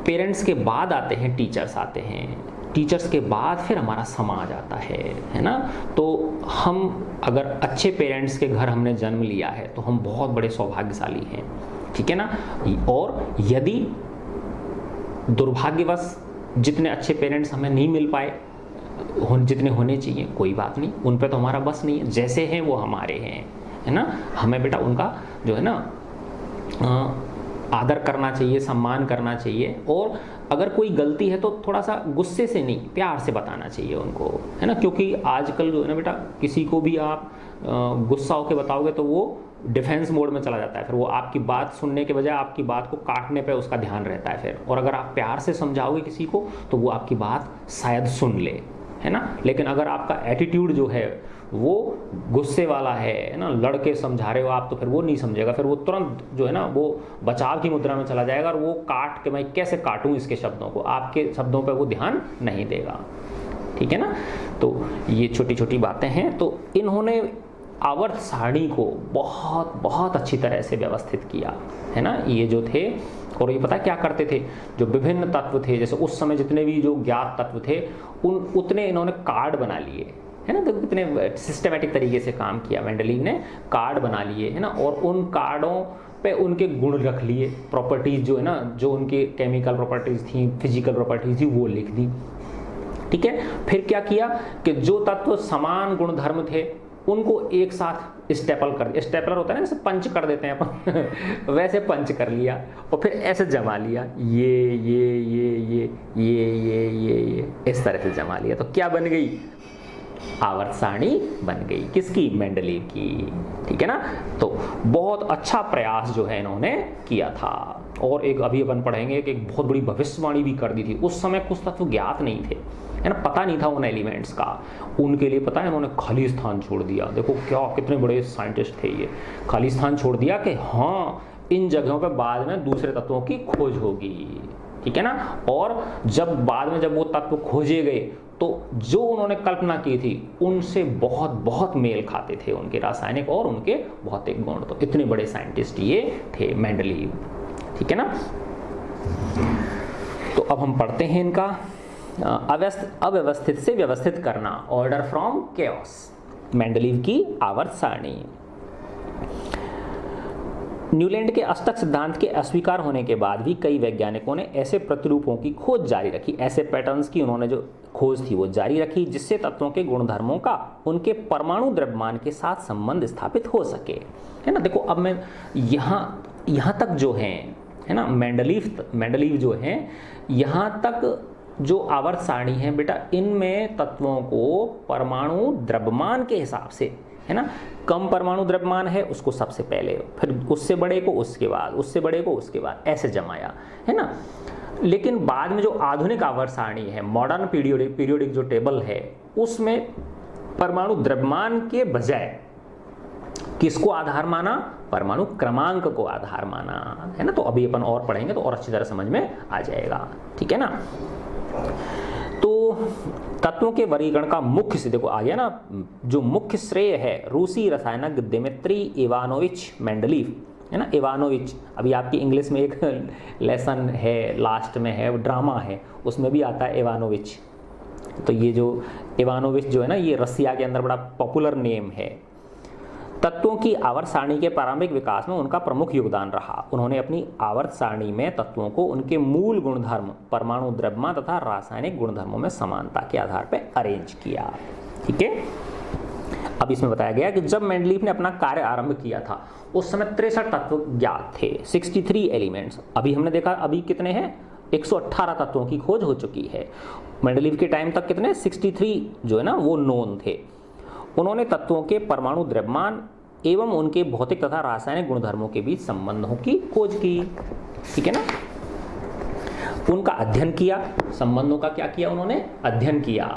पेरेंट्स के बाद आते हैं टीचर्स, आते हैं टीचर्स के बाद फिर हमारा समाज आता है ना। तो हम अगर अच्छे पेरेंट्स के घर हमने जन्म लिया है तो हम बहुत बड़े सौभाग्यशाली हैं, ठीक है ना। और यदि दुर्भाग्यवश जितने अच्छे पेरेंट्स हमें नहीं मिल पाए, जितने होने चाहिए, कोई बात नहीं, उन पे तो हमारा बस नहीं है, जैसे हैं वो हमारे हैं, है ना। हमें बेटा उनका जो है ना आदर करना चाहिए, सम्मान करना चाहिए, और अगर कोई गलती है तो थोड़ा सा गुस्से से नहीं, प्यार से बताना चाहिए उनको, है ना। क्योंकि आजकल जो है ना बेटा, किसी को भी आप गुस्सा होकर बताओगे तो वो डिफेंस मोड में चला जाता है, फिर वो आपकी बात सुनने के बजाय आपकी बात को काटने पे उसका ध्यान रहता है फिर। और अगर आप प्यार से समझाओगे किसी को तो वो आपकी बात शायद सुन ले, है ना। लेकिन अगर आपका एटीट्यूड जो है वो गुस्से वाला है ना, लड़के समझा रहे हो आप, तो फिर वो नहीं समझेगा, फिर वो तुरंत जो है ना वो बचाव की मुद्रा में चला जाएगा और वो काट के मैं कैसे काटूं इसके शब्दों को, आपके शब्दों पे वो ध्यान नहीं देगा, ठीक है ना। तो ये छोटी छोटी बातें हैं। तो इन्होंने आवर्त सारणी को बहुत बहुत अच्छी तरह से व्यवस्थित किया, है ना, ये जो थे। और ये पता क्या करते थे, जो विभिन्न तत्व थे, जैसे उस समय जितने भी जो ज्ञात तत्व थे उतने इन्होंने कार्ड बना लिए, है ना। देखो कितने सिस्टमेटिक तरीके से काम किया मेंडलीव ने, कार्ड बना लिए, है ना। और उन कार्डों पे उनके गुण रख लिए, प्रॉपर्टीज जो है ना, जो उनके केमिकल प्रॉपर्टीज थी, फिजिकल प्रॉपर्टीज थी, वो लिख दी, ठीक है। फिर क्या किया कि जो तत्व समान गुणधर्म थे उनको एक साथ स्टेपल कर दिया। स्टेपलर होता है ना, जैसे पंच कर देते हैं अपन वैसे पंच कर लिया, और फिर ऐसे जमा लिया, ये इस तरह से जमा लिया। तो क्या बन गई, आवर्त सारणी बन गई। किसकी? मेंडलीव की। ठीक है ना। तो बहुत अच्छा प्रयास जो है इन्होंने किया था। और एक अभी अपन पढ़ेंगे कि एक बहुत बड़ी भविष्यवाणी भी कर दी थी। उस समय कुछ तत्व ज्ञात नहीं थे, है ना, पता नहीं था उन एलिमेंट्स का। उनके लिए पता है इन्होंने खाली स्थान छोड़ दिया। देखो क्या कितने बड़े साइंटिस्ट थे ये। खाली स्थान छोड़ दिया कि हाँ इन जगहों पे बाद में दूसरे तत्वों की खोज होगी। ठीक है ना। और जब बाद में जब वो तत्व खोजे गए तो जो उन्होंने कल्पना की थी उनसे बहुत बहुत मेल खाते थे उनके रासायनिक और उनके भौतिक गुण। तो इतने बड़े साइंटिस्ट ये थे मेंडलीव। ठीक है ना। तो अब हम पढ़ते हैं इनका अव्यवस्थित से व्यवस्थित करना, ऑर्डर फ्रॉम केओस, मेंडलीव की आवर्त सारणी। न्यूलैंड के अष्टक सिद्धांत के अस्वीकार होने के बाद भी कई वैज्ञानिकों ने ऐसे प्रतिरूपों की खोज जारी रखी, ऐसे पैटर्न्स की उन्होंने जो खोज थी वो जारी रखी जिससे तत्वों के गुणधर्मों का उनके परमाणु द्रव्यमान के साथ संबंध स्थापित हो सके। है ना। देखो अब मैं यहाँ तक जो है ना, मेंडलीव जो है यहाँ तक जो आवर्त सारणी है बेटा, इनमें तत्वों को परमाणु द्रव्यमान के हिसाब से, है ना, कम परमाणु द्रव्यमान है उसको सबसे पहले, फिर उससे बड़े को उसके बाद, उससे बड़े को उसके बाद, ऐसे जमाया, है ना। लेकिन बाद में जो आधुनिक आवर्त सारणी है, मॉडर्न पीरियोडिक जो टेबल है, उसमें परमाणु द्रव्यमान के बजाय किसको आधार माना? परमाणु क्रमांक को आधार माना, है ना। तो अभी अपन और पढ़ेंगे तो और अच्छी तरह समझ में आ जाएगा। ठीक है ना। तो तत्वों के वर्गीकरण का मुख्य से देखो आ गया ना, जो मुख्य श्रेय है रूसी रसायनज्ञ दिमित्री इवानोविच मेंडलीव, है ना। इवानोविच, अभी आपकी इंग्लिश में एक लेसन है, लास्ट में है, ड्रामा है, उसमें भी आता है इवानोविच। तो ये जो इवानोविच जो है ना, ये रसिया के अंदर बड़ा पॉपुलर नेम है। तत्वों की आवर्त सारणी के प्रारंभिक विकास में उनका प्रमुख योगदान रहा। उन्होंने अपनी आवर्त सारणी में तत्वों को उनके मूल गुणधर्म, परमाणु द्रव्यमान तथा रासायनिक गुणधर्मों में समानता के आधार पर अरेंज किया। ठीक है। अब इसमें बताया गया कि जब मेंडलीव ने अपना कार्य आरंभ किया था उस समय 63 तत्व ज्ञात थे, 63 एलिमेंट्स। अभी हमने देखा अभी कितने हैं, 118 तत्वों की खोज हो चुकी है। मेंडलीव के टाइम तक कितने 63 जो है ना वो नोन थे। उन्होंने तत्वों के परमाणु द्रव्यमान एवं उनके भौतिक तथा रासायनिक गुणधर्मों के बीच संबंधों की खोज की। ठीक है ना। उनका अध्ययन किया, संबंधों का क्या किया उन्होंने? अध्ययन किया।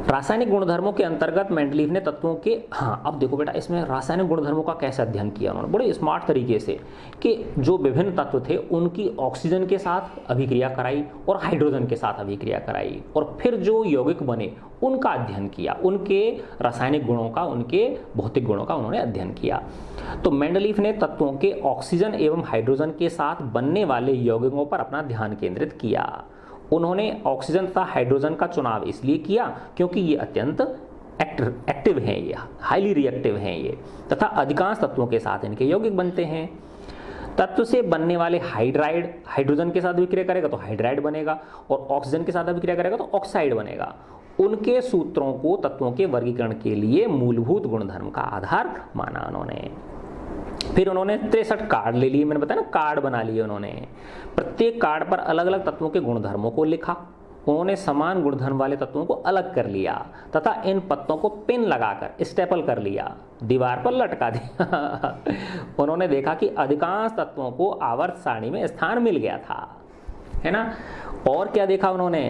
रासायनिक गुणधर्मों के अंतर्गत मेंडलीव ने तत्वों के, हाँ अब देखो बेटा इसमें रासायनिक गुणधर्मों का कैसे अध्ययन किया उन्होंने, बड़े स्मार्ट तरीके से, कि जो विभिन्न तत्व थे उनकी ऑक्सीजन के साथ अभिक्रिया कराई और हाइड्रोजन के साथ अभिक्रिया कराई, और फिर जो यौगिक बने उनका अध्ययन किया, उनके रासायनिक गुणों का, उनके भौतिक गुणों का उन्होंने अध्ययन किया। तो मेंडलीव ने तत्वों के ऑक्सीजन एवं हाइड्रोजन के साथ बनने वाले यौगिकों पर अपना ध्यान केंद्रित किया। उन्होंने ऑक्सीजन तथा हाइड्रोजन का चुनाव इसलिए किया क्योंकि ये अत्यंत एक्टिव हैं, ये हाईली रिएक्टिव हैं ये, तथा अधिकांश तत्वों के साथ इनके यौगिक बनते हैं। तत्व से बनने वाले हाइड्राइड हाइड्रोजन के साथ अभिक्रिया करेगा तो हाइड्राइड बनेगा, और ऑक्सीजन के साथ अभिक्रिया करेगा तो ऑक्साइड बनेगा। उनके सूत्रों को तत्वों के वर्गीकरण के लिए मूलभूत गुणधर्म का आधार माना उन्होंने। फिर उन्होंने 63 कार्ड ले लिए, मैंने बताया ना, कार्ड बना लिए उन्होंने। प्रत्येक कार्ड पर अलग अलग तत्वों के गुणधर्मों को लिखा। उन्होंने समान गुणधर्म वाले तत्वों को अलग कर लिया तथा इन पत्तों को पिन लगाकर स्टेपल कर लिया, दीवार पर लटका दिया। उन्होंने देखा कि अधिकांश तत्वों को आवर्त सारणी में स्थान मिल गया था, है ना। और क्या देखा उन्होंने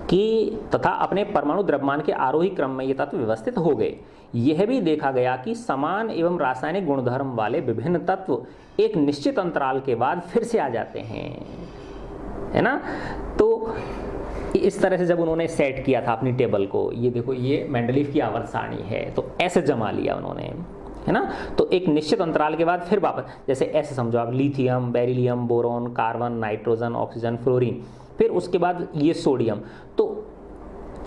कि तथा अपने परमाणु द्रव्यमान के आरोही क्रम में ये तत्व व्यवस्थित हो गए। यह भी देखा गया कि समान एवं रासायनिक गुणधर्म वाले विभिन्न तत्व एक निश्चित अंतराल के बाद फिर से आ जाते हैं, है ना। तो इस तरह से जब उन्होंने सेट किया था अपनी टेबल को, ये देखो ये मेंडलीव की आवर्त सारणी है, तो ऐसे जमा लिया उन्होंने, है ना। तो एक निश्चित अंतराल के बाद फिर वापस, जैसे ऐसे समझो आप, lithium, beryllium, boron, carbon, nitrogen, oxygen, fluorine, फिर उसके बाद ये सोडियम। तो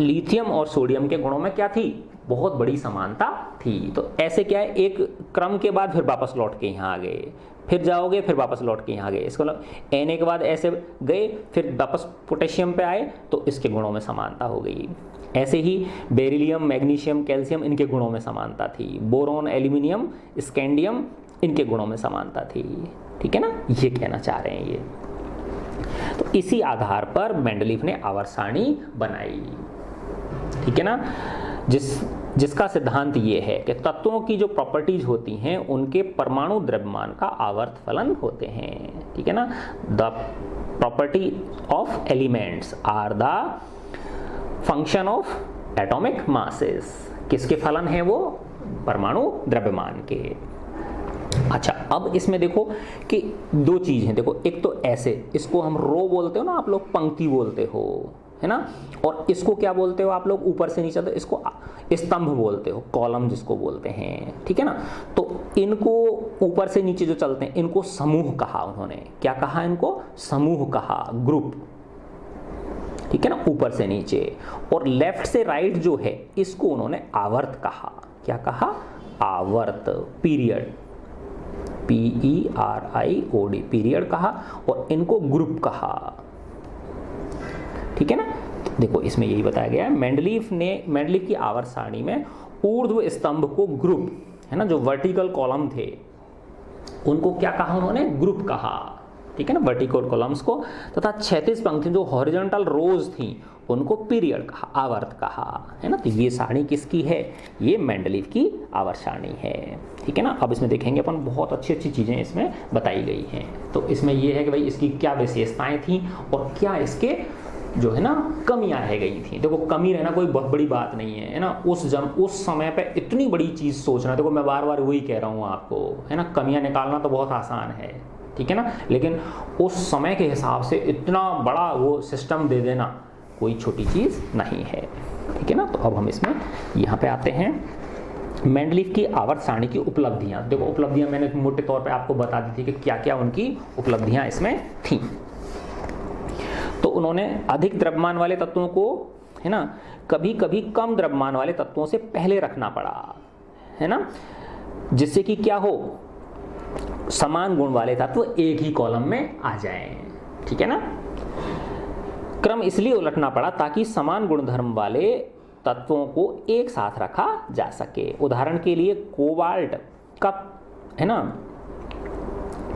लिथियम और सोडियम के गुणों में क्या थी? बहुत बड़ी समानता थी। तो ऐसे क्या है, एक क्रम के बाद फिर वापस लौट के यहाँ आ गए, फिर जाओगे फिर वापस लौट के यहाँ गए। इसको Na के बाद ऐसे गए, फिर वापस पोटेशियम पे आए, तो इसके गुणों में समानता हो गई। ऐसे ही बेरिलियम, मैग्नीशियम, कैल्शियम, इनके गुणों में समानता थी। बोरॉन, एल्यूमिनियम, स्कैंडियम, इनके गुणों में समानता थी। ठीक है ना, ये कहना चाह रहे हैं ये। तो इसी आधार पर मेंडलीव ने आवर्त सारणी बनाई। ठीक है ना, जिसका सिद्धांत ये है कि तत्वों की जो प्रॉपर्टीज होती हैं उनके परमाणु द्रव्यमान का आवर्त फलन होते हैं। ठीक है ना, the property of elements are the function of atomic masses. किसके फलन है वो? परमाणु द्रव्यमान के। अच्छा, अब इसमें देखो कि दो चीज हैं। देखो, एक तो ऐसे, इसको हम रो बोलते हो ना आप लोग, पंक्ति बोलते हो, है ना, और इसको क्या बोलते हो आप लोग ऊपर से नीचे, तो इसको स्तंभ बोलते हो, कॉलम जिसको बोलते हैं। ठीक है ना, तो इनको ऊपर से नीचे जो चलते हैं इनको समूह कहा उन्होंने। क्या कहा इनको? समूह कहा, ग्रुप। ठीक है ना, ऊपर से नीचे। और लेफ्ट से राइट जो है इसको उन्होंने आवर्त कहा। क्या कहा? आवर्त, पीरियड, PERIOD, पीरियड कहा, और इनको ग्रुप कहा। ठीक है ना, देखो इसमें यही बताया गया है। मेंडलीफ की आवर्त सारणी में ऊर्ध्व स्तंभ को ग्रुप, है ना, जो वर्टिकल कॉलम थे उनको क्या कहा उन्होंने? ग्रुप कहा। ठीक है ना, वर्टिकल कॉलम्स को, तथा क्षैतिज पंक्ति जो हॉरिजॉन्टल रोज थी उनको पीरियड कहा, आवर्त कहा, है ना। तो ये सारणी किसकी है? ये मेंडलीफ की आवर्त सारणी है। ठीक है ना, अब इसमें देखेंगे अपन बहुत अच्छी अच्छी चीजें इसमें बताई गई हैं। तो इसमें ये है कि भाई इसकी क्या विशेषताएं थी और क्या इसके जो है ना कमियां रह गई थी। देखो, कमी रहना कोई बहुत बड़ी बात नहीं है ना। उस समय पे इतनी बड़ी चीज सोचना, देखो मैं बार बार वही कह रहा हूँ आपको, है ना, कमियां निकालना तो बहुत आसान है, ठीक है ना, लेकिन उस समय के हिसाब से इतना बड़ा वो सिस्टम दे देना कोई छोटी चीज नहीं है। ठीक है ना, तो अब हम इसमें यहाँ पे आते हैं, मेंडलीफ की आवर्त सारणी की उपलब्धियां। देखो, उपलब्धियां मैंने मोटे तौर पे आपको बता दी थी कि क्या क्या उनकी उपलब्धियां इसमें थी। तो उन्होंने अधिक द्रव्यमान वाले तत्वों को, है ना, कभी कभी कम द्रव्यमान वाले तत्वों से पहले रखना पड़ा, है ना, जिससे कि क्या हो, समान गुण वाले तत्व एक ही कॉलम में आ जाएं। ठीक है ना, क्रम इसलिए उलटना पड़ा ताकि समान गुणधर्म वाले तत्वों को एक साथ रखा जा सके। उदाहरण के लिए कोबाल्ट का, है ना,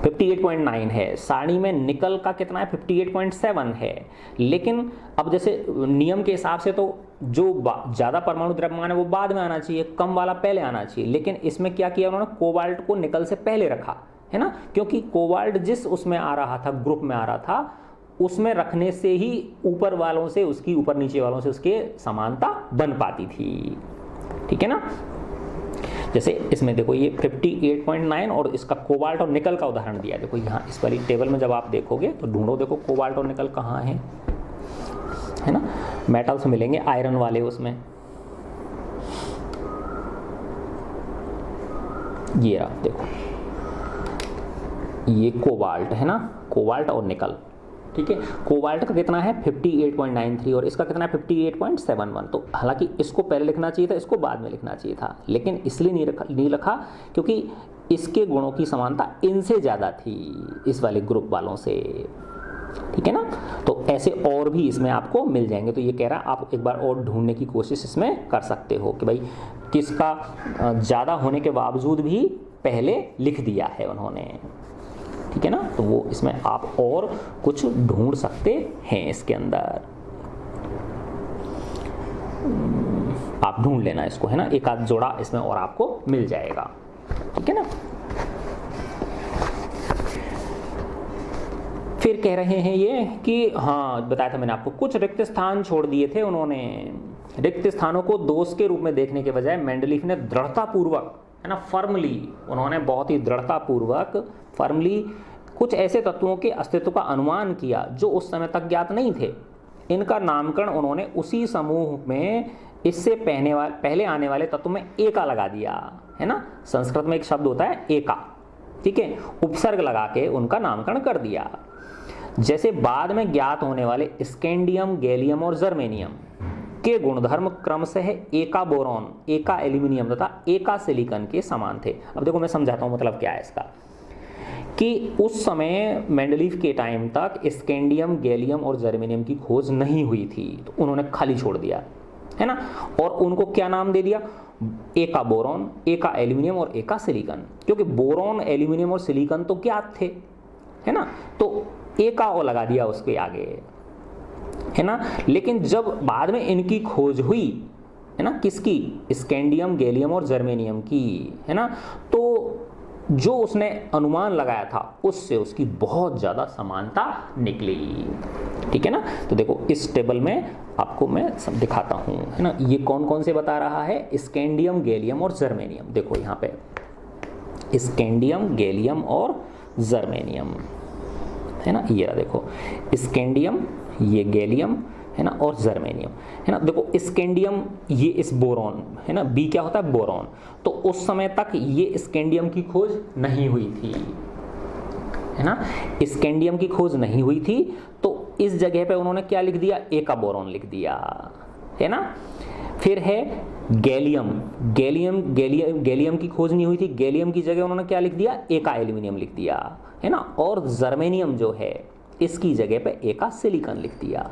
58.9 है, सारणी में निकल का कितना है? 58.7 है। लेकिन अब जैसे नियम के हिसाब से तो जो ज़्यादा परमाणु द्रव्यमान है वो बाद में आना चाहिए, कम वाला पहले आना चाहिए, लेकिन इसमें क्या किया उन्होंने? कोबाल्ट को निकल से पहले रखा, है ना, क्योंकि कोबाल्ट जिस उसमें आ रहा था, ग्रुप में आ रहा था, उसमें रखने से ही ऊपर वालों से उसकी, ऊपर नीचे वालों से उसके समानता बन पाती थी। ठीक है ना, जैसे इसमें देखो ये 58.9 और इसका कोबाल्ट और निकल का उदाहरण दिया है। देखो यहाँ इस वाली टेबल में जब आप देखोगे तो ढूंढो, देखो कोबाल्ट और निकल कहाँ है ना, मेटल्स मिलेंगे आयरन वाले उसमें। ये रहा, देखो ये कोबाल्ट है ना, कोबाल्ट और निकल। ठीक है, कोबाल्ट का कितना है? 58.93 और इसका कितना है? 58.71। तो हालांकि इसको पहले लिखना चाहिए था, इसको बाद में लिखना चाहिए था, लेकिन इसलिए नहीं लिखा क्योंकि इसके गुणों की समानता इनसे ज़्यादा थी, इस वाले ग्रुप वालों से। ठीक है ना, तो ऐसे और भी इसमें आपको मिल जाएंगे। तो ये कह रहा है आप एक बार और ढूंढने की कोशिश इसमें कर सकते हो कि भाई किसका ज़्यादा होने के बावजूद भी पहले लिख दिया है उन्होंने। ठीक है ना, तो वो इसमें आप और कुछ ढूंढ सकते हैं इसके अंदर, आप ढूंढ लेना इसको, है ना, एक आध जोड़ा इसमें और आपको मिल जाएगा। ठीक है ना, फिर कह रहे हैं ये कि हाँ, बताया था मैंने आपको, कुछ रिक्त स्थान छोड़ दिए थे उन्होंने। रिक्त स्थानों को दोष के रूप में देखने के बजाय मेंडलीफ ने दृढ़तापूर्वक, है ना, फर्मली, उन्होंने बहुत ही दृढ़तापूर्वक, फर्मली कुछ ऐसे तत्वों के अस्तित्व का अनुमान किया जो उस समय तक ज्ञात नहीं थे। इनका नामकरण उन्होंने उसी समूह में इससे पहले आने वाले तत्व में एका लगा दिया, है ना, संस्कृत में एक शब्द होता है एका, ठीक है, उपसर्ग लगा के उनका नामकरण कर दिया। जैसे बाद में ज्ञात होने वाले स्कैंडियम, गैलियम और जर्मेनियम के गुणधर्म क्रमशः एका बोरॉन, एका एल्यूमिनियम तथा एका सिलिकॉन के समान थे। अब देखो मैं समझाता हूँ मतलब क्या है इसका, कि उस समय मेंडलीफ के टाइम तक स्कैंडियम, गैलियम और जर्मेनियम की खोज नहीं हुई थी, तो उन्होंने खाली छोड़ दिया, है ना, और उनको क्या नाम दे दिया? एका बोरॉन, एका एल्यूमिनियम और एका सिलिकॉन, क्योंकि बोरॉन, एल्यूमिनियम और सिलिकॉन तो ज्ञात थे, है ना, तो एका ओ लगा दिया उसके आगे। है ना। लेकिन जब बाद में इनकी खोज हुई, है ना, किसकी, स्कैंडियम, गैलियम और जर्मेनियम की, है ना, तो जो उसने अनुमान लगाया था उससे उसकी बहुत ज़्यादा समानता निकली, ठीक है ना। तो देखो इस टेबल में आपको मैं सब दिखाता हूँ, है ना, ये कौन कौन से बता रहा है, स्कैंडियम, गैलियम और जर्मेनियम। देखो यहाँ पे स्कैंडियम, गैलियम और जर्मेनियम, है ना, ये रहा देखो, स्कैंडियम, ये गैलियम, है ना, और जर्मेनियम, है ना। देखो स्कैंडियम ये इस बोरॉन, है ना, बी क्या होता है, बोरॉन, तो उस समय तक ये स्कैंडियम की खोज नहीं हुई थी, है ना, स्कैंडियम की खोज नहीं हुई थी, तो इस जगह पे उन्होंने क्या लिख दिया, एका बोरॉन लिख दिया, है ना। फिर है गैलियम, गैलियम की खोज नहीं हुई थी, गैलियम की जगह उन्होंने क्या लिख दिया, एका एल्यूमिनियम लिख दिया, है ना। और जर्मेनियम जो है इसकी जगह पे एका सिलिकॉन लिख दिया,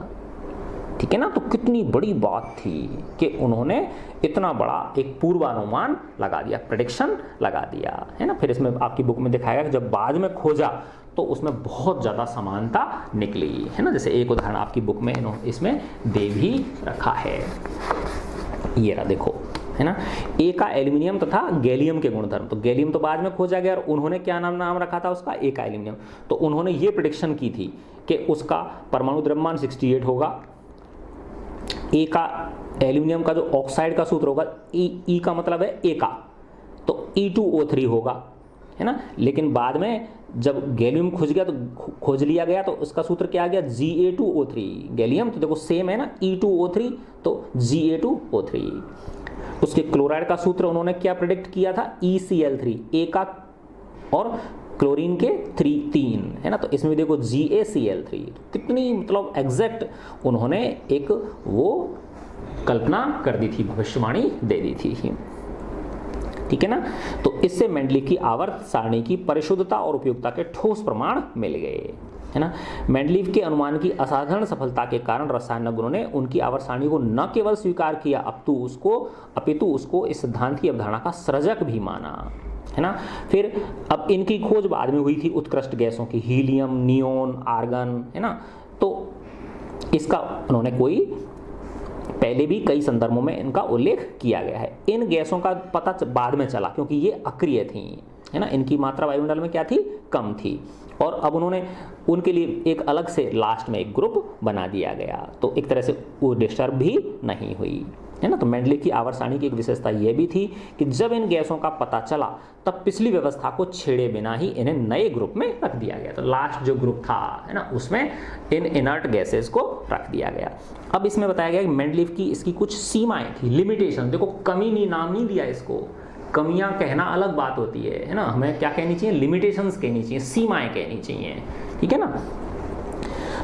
ठीक है ना। तो कितनी बड़ी बात थी कि उन्होंने इतना बड़ा एक पूर्वानुमान लगा दिया, प्रेडिक्शन लगा दिया, है ना। फिर इसमें आपकी बुक में दिखाएगा कि जब बाद में खोजा तो उसमें बहुत ज़्यादा समानता निकली, है ना। जैसे एक उदाहरण आपकी बुक में इसमें दे भी रखा है, ये रहा देखो, है ना, एका एल्यूमिनियम तथा गैलियम के गुणधर्म। तो गैलियम तो बाद में खोजा गया और उन्होंने क्या नाम रखा था उसका, एका एल्यूमिनियम। तो उन्होंने ये प्रेडिक्शन की थी कि उसका परमाणु द्रव्यमान 68 होगा, एका एल्यूमिनियम का जो ऑक्साइड का सूत्र होगा, ई का मतलब है एका, तो E2O3 होगा, है ना। लेकिन बाद में जब गैलियम खोज लिया गया तो उसका सूत्र क्या आ गया, Ga2O3, गैलियम तो देखो सेम है ना, E2O3 तो Ga2O3। उसके क्लोराइड का सूत्र उन्होंने क्या प्रेडिक्ट किया था, ECl3, एका और क्लोरीन के 3, है ना। तो इसमें देखो GaCl3, कितनी मतलब एग्जैक्ट उन्होंने एक वो कल्पना कर दी थी, भविष्यवाणी दे दी थी, ठीक है ना। तो इससे मेंडलीव की आवर्त सारणी की परिशुद्धता और उपयुक्तता के ठोस प्रमाण मिल गए, है ना। मेंडलीव के अनुमान की असाधारण सफलता के कारण रसायनज्ञों ने उनकी आवर्त सारणी को न केवल स्वीकार किया अपितु उसको इस सिद्धांत की अवधारणा का सृजक भी माना, है ना। फिर अब इनकी खोज बाद में हुई थी उत्कृष्ट गैसों की, हीलियम, नियोन, आर्गन, है ना। तो इसका उन्होंने कोई पहले भी कई संदर्भों में इनका उल्लेख किया गया है। इन गैसों का पता बाद में चला क्योंकि ये अक्रिय थी, है ना, इनकी मात्रा वायुमंडल में क्या थी, कम थी, और अब उन्होंने उनके लिए एक अलग से लास्ट में एक ग्रुप बना दिया गया, तो एक तरह से वो डिस्टर्ब भी नहीं हुई, है ना। तो मेंडलीव की आवर्त सारणी की एक विशेषता यह भी थी कि जब इन गैसों का पता चला तब पिछली व्यवस्था को छेड़े बिना ही इन्हें नए ग्रुप में रख दिया गया। तो लास्ट जो ग्रुप था, है ना, उसमें इन इनर्ट गैसेस को रख दिया गया। अब इसमें बताया गया कि मेंडलीव की इसकी कुछ सीमाएं थी, लिमिटेशन। देखो कमी नहीं, नाम नहीं दिया इसको, कमियां कहना अलग बात होती है ना, हमें क्या कहनी चाहिए, लिमिटेशंस कहनी चाहिए, सीमाएं कहनी चाहिए, ठीक है ना।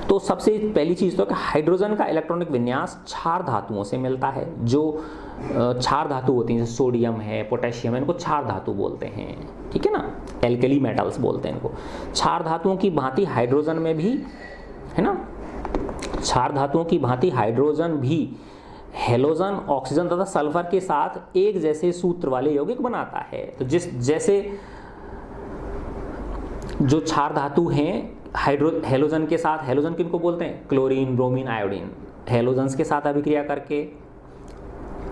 तो सबसे पहली चीज़ तो कि हाइड्रोजन का इलेक्ट्रॉनिक विन्यास क्षार धातुओं से मिलता है। जो क्षार धातु होती हैं जैसे सोडियम है, पोटेशियम है, इनको क्षार धातु बोलते हैं, ठीक है ना, एल्कली मेटल्स बोलते हैं इनको। क्षार धातुओं की भांति हाइड्रोजन में भी, है ना, क्षार धातुओं की भांति हाइड्रोजन भी हेलोजन, ऑक्सीजन तथा सल्फर के साथ एक जैसे सूत्र वाले यौगिक बनाता है। तो जैसे जो क्षार धातु हैं हेलोजन के साथ, हेलोजन किनको बोलते हैं, क्लोरीन, ब्रोमीन, आयोडीन, हेलोजन्स के साथ अभिक्रिया करके,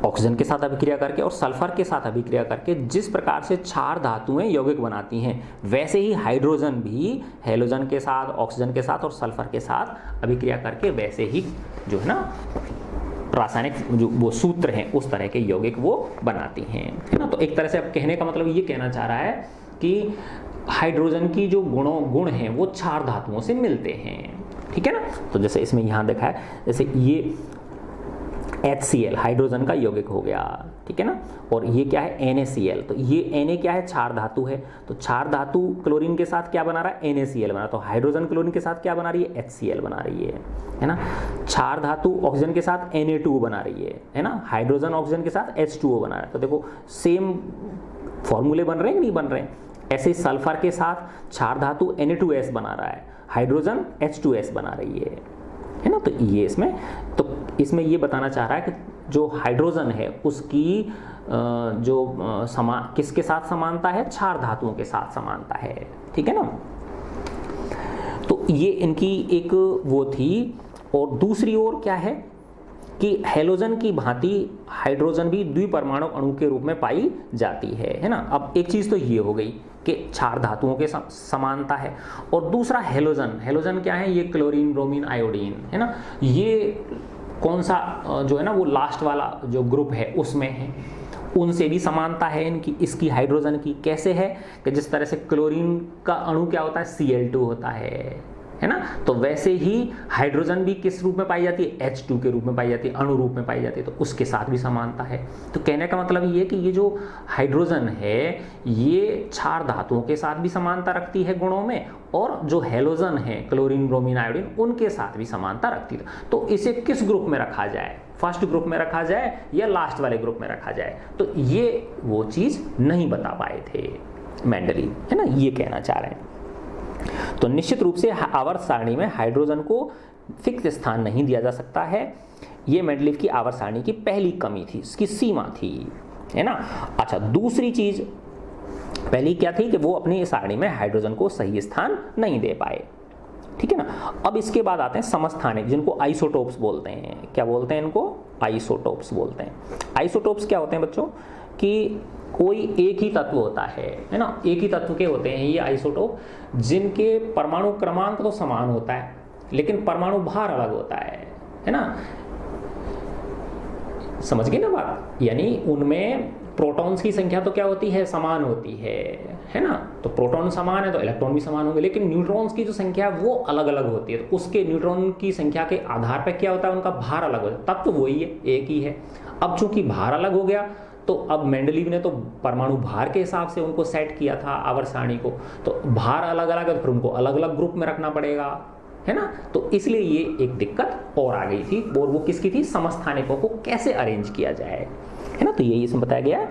ऑक्सीजन के साथ अभिक्रिया करके और सल्फर के साथ अभिक्रिया करके जिस प्रकार से क्षार धातुएं यौगिक बनाती हैं, वैसे ही हाइड्रोजन भी हेलोजन के साथ, ऑक्सीजन के साथ और सल्फर के साथ अभिक्रिया करके वैसे ही जो है ना रासायनिक जो वो सूत्र हैं उस तरह के यौगिक वो बनाती हैं, है ना। तो एक तरह से अब कहने का मतलब ये कहना चाह रहा है कि हाइड्रोजन की जो गुण हैं वो क्षार धातुओं से मिलते हैं, ठीक है ना। तो जैसे इसमें यहाँ देखा है, जैसे ये HCl हाइड्रोजन का यौगिक हो गया, ठीक है ना, और ये क्या है NaCl, तो ये Na क्या है, क्षार धातु है, तो क्षार धातु क्लोरीन के साथ क्या बना रहा है, NaCl बना, तो हाइड्रोजन क्लोरीन के साथ क्या बना रही है, HCl बना रही है ना। क्षार धातु ऑक्सीजन के साथ Na2 बना रही है ना, हाइड्रोजन ऑक्सीजन के साथ H2O बना रहा है। तो देखो सेम फॉर्मूले बन रहे हैं कि नहीं बन रहे हैं। ऐसे ही सल्फर के साथ क्षार धातु Na2S बना रहा है, हाइड्रोजन H2S बना रही है ना। तो ये इसमें ये बताना चाह रहा है कि जो हाइड्रोजन है उसकी किसके साथ समानता है, क्षार धातुओं के साथ समानता है, ठीक है ना। तो ये इनकी एक वो थी और दूसरी ओर क्या है कि हैलोजन की भांति हाइड्रोजन भी द्विपरमाणु अणु के रूप में पाई जाती है ना। अब एक चीज़ तो ये हो गई कि क्षार धातुओं के समानता है, और दूसरा हैलोजन, हैलोजन क्या है, ये क्लोरीन ब्रोमीन आयोडीन है ना, ये कौन सा जो है ना वो लास्ट वाला जो ग्रुप है उसमें है, उनसे भी समानता है इनकी, इसकी हाइड्रोजन की। कैसे है कि जिस तरह से क्लोरीन का अणु क्या होता है, Cl2 होता है ना, तो वैसे ही हाइड्रोजन भी किस रूप में पाई जाती है, H2 के रूप में पाई जाती है, अणु रूप में पाई जाती है, तो उसके साथ भी समानता है। तो कहने का मतलब ये कि ये जो हाइड्रोजन है ये क्षार धातुओं के साथ भी समानता रखती है गुणों में, और जो हैलोजन है क्लोरीन ब्रोमीन आयोडीन उनके साथ भी समानता रखती है। तो इसे किस ग्रुप में रखा जाए, फर्स्ट ग्रुप में रखा जाए या लास्ट वाले ग्रुप में रखा जाए, तो ये वो चीज़ नहीं बता पाए थे मेंडलीव, है ना, ये कहना चाह रहे हैं। तो निश्चित रूप से आवर्त सारणी में हाइड्रोजन को फिक्स स्थान नहीं दिया जा सकता है, ये मेंडलीव की आवर्त सारणी की पहली कमी थी, इसकी सीमा थी, है ना। अच्छा, दूसरी चीज पहली क्या थी कि वो अपनी सारणी में हाइड्रोजन को सही स्थान नहीं दे पाए, ठीक है ना। अब इसके बाद आते हैं समस्थानिक, जिनको आइसोटोप्स बोलते हैं। क्या बोलते हैं इनको, आइसोटोप्स बोलते हैं। आइसोटोप्स क्या होते हैं बच्चों, कि कोई एक ही तत्व होता है ना, एक ही तत्व के होते हैं ये आइसोटोप, जिनके परमाणु क्रमांक तो समान होता है लेकिन परमाणु भार अलग होता है ना। समझ गए ना बात, यानी उनमें प्रोटॉन्स की संख्या तो क्या होती है, समान होती है ना। तो प्रोटॉन समान है तो इलेक्ट्रॉन भी समान होंगे, लेकिन न्यूट्रॉन्स की जो संख्या है वो अलग अलग होती है, तो उसके न्यूट्रॉन की संख्या के आधार पर क्या होता है, उनका भार अलग होता है। तत्व वही है, एक ही है। अब चूंकि भार अलग हो गया तो अब मेंडलीव ने तो परमाणु भार के हिसाब से उनको सेट किया था आवर्त सारणी को, तो भार अलग अलग है तो फिर उनको अलग अलग ग्रुप में रखना पड़ेगा, है ना। तो इसलिए ये एक दिक्कत और आ गई थी, और वो किसकी थी, समस्थानिकों को कैसे अरेंज किया जाए, है ना। तो यही इसमें बताया गया है।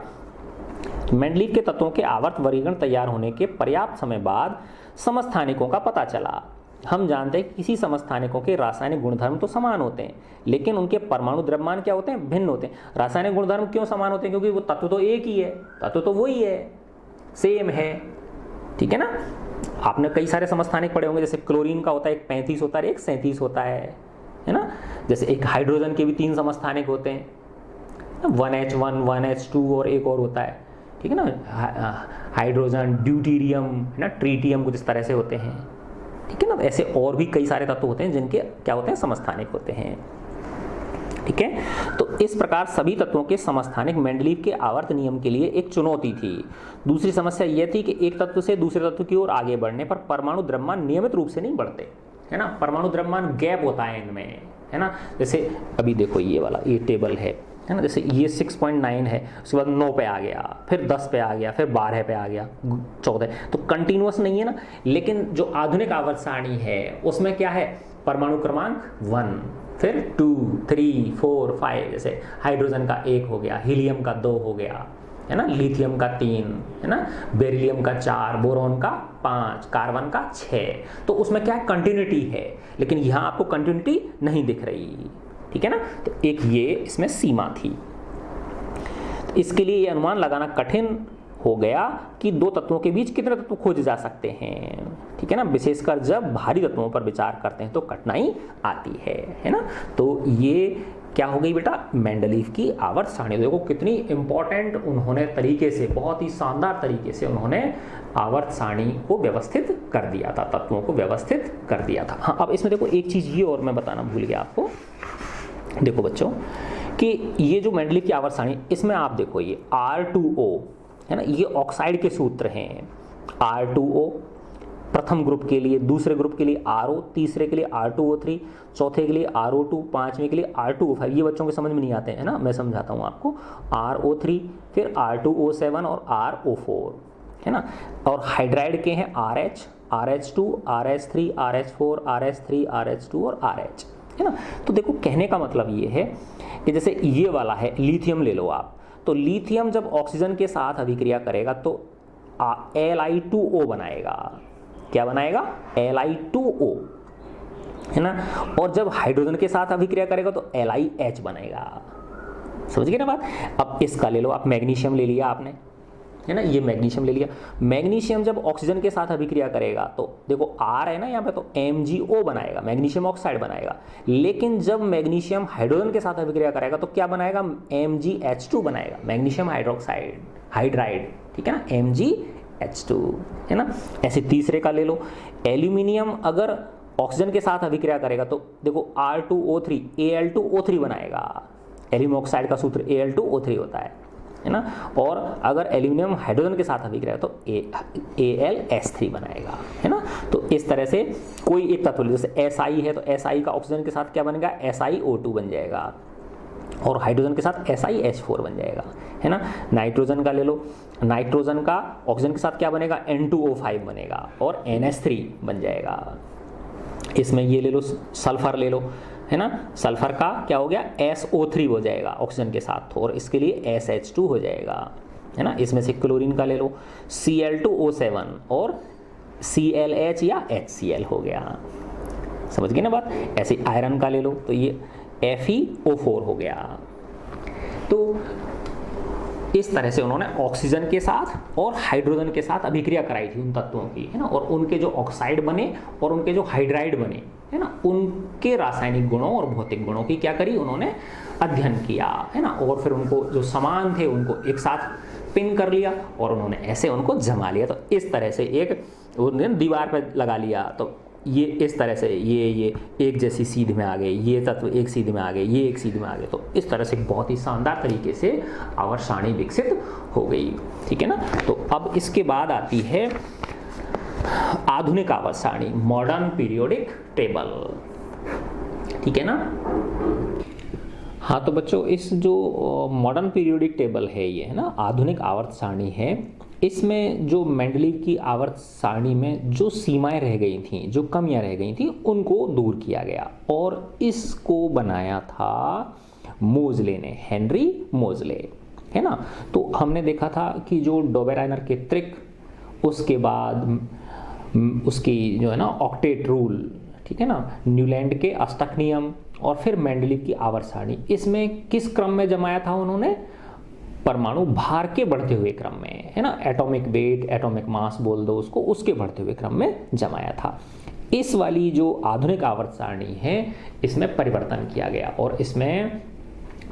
मेंडलीव के तत्वों के आवर्त वर्गीकरण तैयार होने के पर्याप्त समय बाद समस्थानिकों का पता चला। हम जानते हैं कि किसी समस्थानिकों के रासायनिक गुणधर्म तो समान होते हैं, लेकिन उनके परमाणु द्रव्यमान क्या होते हैं, भिन्न होते हैं। रासायनिक गुणधर्म क्यों समान होते हैं, क्योंकि वो तत्व तो एक ही है, तत्व तो वही है, सेम है, ठीक है ना। आपने कई सारे समस्थानिक पढ़े होंगे, जैसे क्लोरीन का होता है एक 35 होता है, एक 37 होता है ना। जैसे एक हाइड्रोजन के भी 3 समस्थानिक होते हैं, 1H1 1H2 और एक और होता है, ठीक है ना। हाइड्रोजन, ड्यूटीरियम, है ना, ट्रीटियम, कुछ इस तरह से होते हैं, ठीक है ना। ऐसे और भी कई सारे तत्व होते हैं जिनके क्या होते हैं, समस्थानिक होते हैं, ठीक है। तो इस प्रकार सभी तत्वों के समस्थानिक मेंडलीव के आवर्त नियम के लिए एक चुनौती थी। दूसरी समस्या यह थी कि एक तत्व से दूसरे तत्व की ओर आगे बढ़ने पर परमाणु द्रव्यमान नियमित रूप से नहीं बढ़ते, है ना। परमाणु द्रव्यमान गैप होता है इनमें, है ना। जैसे अभी देखो ये वाला ये टेबल है ना, जैसे ये 6.9 है, उसके बाद 9 पे आ गया, फिर 10 पे आ गया, फिर 12 पे आ गया, 14, तो कंटिन्यूअस नहीं है ना। लेकिन जो आधुनिक आवर्त सारणी है उसमें क्या है, परमाणु क्रमांक 1, फिर 2 3 4 5, जैसे हाइड्रोजन का 1 हो गया, हीलियम का 2 हो गया, है ना, लिथियम का 3, है ना, बेरिलियम का 4, बोरॉन का 5, कार्बन का 6। तो उसमें क्या है, कंटिन्यूटी है, लेकिन यहाँ आपको कंटिन्यूटी नहीं दिख रही, ठीक है ना। तो एक ये इसमें सीमा थी। तो इसके लिए ये अनुमान लगाना कठिन हो गया कि दो तत्वों के बीच कितने तत्व खोजे जा सकते हैं, ठीक है ना। विशेषकर जब भारी तत्वों पर विचार करते हैं तो कठिनाई आती है ना। तो ये क्या हो गई बेटा, मेंडलीव की आवर्त सारणी। देखो कितनी इंपॉर्टेंट उन्होंने तरीके से, बहुत ही शानदार तरीके से उन्होंने आवर्त सारणी को व्यवस्थित कर दिया था, तत्वों को व्यवस्थित कर दिया था। हाँ, अब इसमें देखो एक चीज ये और मैं बताना भूल गया आपको। देखो बच्चों कि ये जो मेंडलीव की आवर्त सारणी, इसमें आप देखो ये R2O है ना, ये ऑक्साइड के सूत्र हैं। R2O प्रथम ग्रुप के लिए, दूसरे ग्रुप के लिए RO, तीसरे के लिए R2O3, चौथे के लिए RO2, पांचवें के लिए R2O5। ये बच्चों के समझ में नहीं आते हैं ना, मैं समझाता हूँ आपको। RO3, फिर R2O7 और RO4, है ना। और हाइड्राइड के हैं RH, RH2, RH3, RH4, RH3, RH2 और RH, है ना। तो देखो कहने का मतलब ये है कि जैसे ये वाला है लिथियम, ले लो आप, तो लिथियम जब ऑक्सीजन के साथ अभिक्रिया करेगा तो Li2O बनाएगा। क्या बनाएगा, Li2O, है ना। और जब हाइड्रोजन के साथ अभिक्रिया करेगा तो LiH बनेगा। समझ गए ना बात। अब इसका ले लो आप, मैग्नीशियम ले लिया आपने, है ना, ये मैग्नीशियम ले लिया। मैग्नीशियम जब ऑक्सीजन के साथ अभिक्रिया करेगा तो देखो R है ना यहाँ पे, तो MgO बनाएगा, मैग्नीशियम ऑक्साइड बनाएगा। लेकिन जब मैग्नीशियम हाइड्रोजन के साथ अभिक्रिया करेगा तो क्या बनाएगा, MgH2 बनाएगा, मैग्नीशियम हाइड्रोक्साइड हाइड्राइड, ठीक है ना, MgH2, है ना। ऐसे तीसरे का ले लो, एल्यूमिनियम अगर ऑक्सीजन के साथ अभिक्रिया करेगा तो देखो R2O3 Al2O3 बनाएगा, एल्यूमिनियम ऑक्साइड का सूत्र Al2O3 होता है ना। और अगर एल्यूमिनियम हाइड्रोजन के साथ अभिक्रिया तो AlS3 बनाएगा, है ना। तो इस तरह से कोई एक तत्व जैसे Si है तो Si का ऑक्सीजन के साथ क्या बनेगा, SiO2 बन जाएगा, और हाइड्रोजन के साथ SiH4 बन जाएगा, है ना। नाइट्रोजन का ले लो, नाइट्रोजन का ऑक्सीजन के साथ क्या बनेगा, N2O5 बनेगा और NH3 बन जाएगा। इसमें ये ले लो, सल्फर ले लो, है ना, सल्फर का क्या हो गया, SO3 हो जाएगा ऑक्सीजन के साथ, और इसके लिए SH2 हो जाएगा, है ना। इसमें से क्लोरीन का ले लो, Cl2O7 और ClH या HCl हो गया, समझ गए ना बात। ऐसे आयरन का ले लो तो ये FeO4 हो गया। तो इस तरह से उन्होंने ऑक्सीजन के साथ और हाइड्रोजन के साथ अभिक्रिया कराई थी उन तत्वों की, है ना, और उनके जो ऑक्साइड बने और उनके जो हाइड्राइड बने, है ना, उनके रासायनिक गुणों और भौतिक गुणों की क्या करी, उन्होंने अध्ययन किया, है ना। और फिर उनको जो समान थे उनको एक साथ पिन कर लिया और उन्होंने ऐसे उनको जमा लिया। तो इस तरह से एक उन्होंने दीवार पर लगा लिया, तो ये इस तरह से ये एक जैसी सीध में आ गए, ये तत्व एक सीध में आ गए, ये एक सीध में आ गए। तो इस तरह से बहुत ही शानदार तरीके से आवर्त सारणी विकसित हो गई, ठीक है ना। तो अब इसके बाद आती है आधुनिक आवर्त सारणी, मॉडर्न पीरियोडिक टेबल, ठीक है ना। हाँ तो बच्चों, इस जो मॉडर्न पीरियोडिक टेबल है ये, है ना, आधुनिक आवर्त सारणी है, इसमें जो मेंडलीव की आवर्त सारणी में जो सीमाएं रह गई थी, जो कमियां रह गई थी, उनको दूर किया गया और इसको बनाया था मोजले ने, हेनरी मोजले, है ना। तो हमने देखा था कि जो डोबेराइनर के त्रिक, उसके बाद उसकी जो है ना ऑक्टेट रूल, ठीक है ना, न्यूलैंड के अष्टक नियम, और फिर मेंडलीव की आवर्त सारणी, इसमें किस क्रम में जमाया था उन्होंने, परमाणु भार के बढ़ते हुए क्रम में, है ना, एटॉमिक वेट, एटॉमिक मास बोल दो उसको, उसके बढ़ते हुए क्रम में जमाया था। इस वाली जो आधुनिक आवर्त सारणी है इसमें परिवर्तन किया गया और इसमें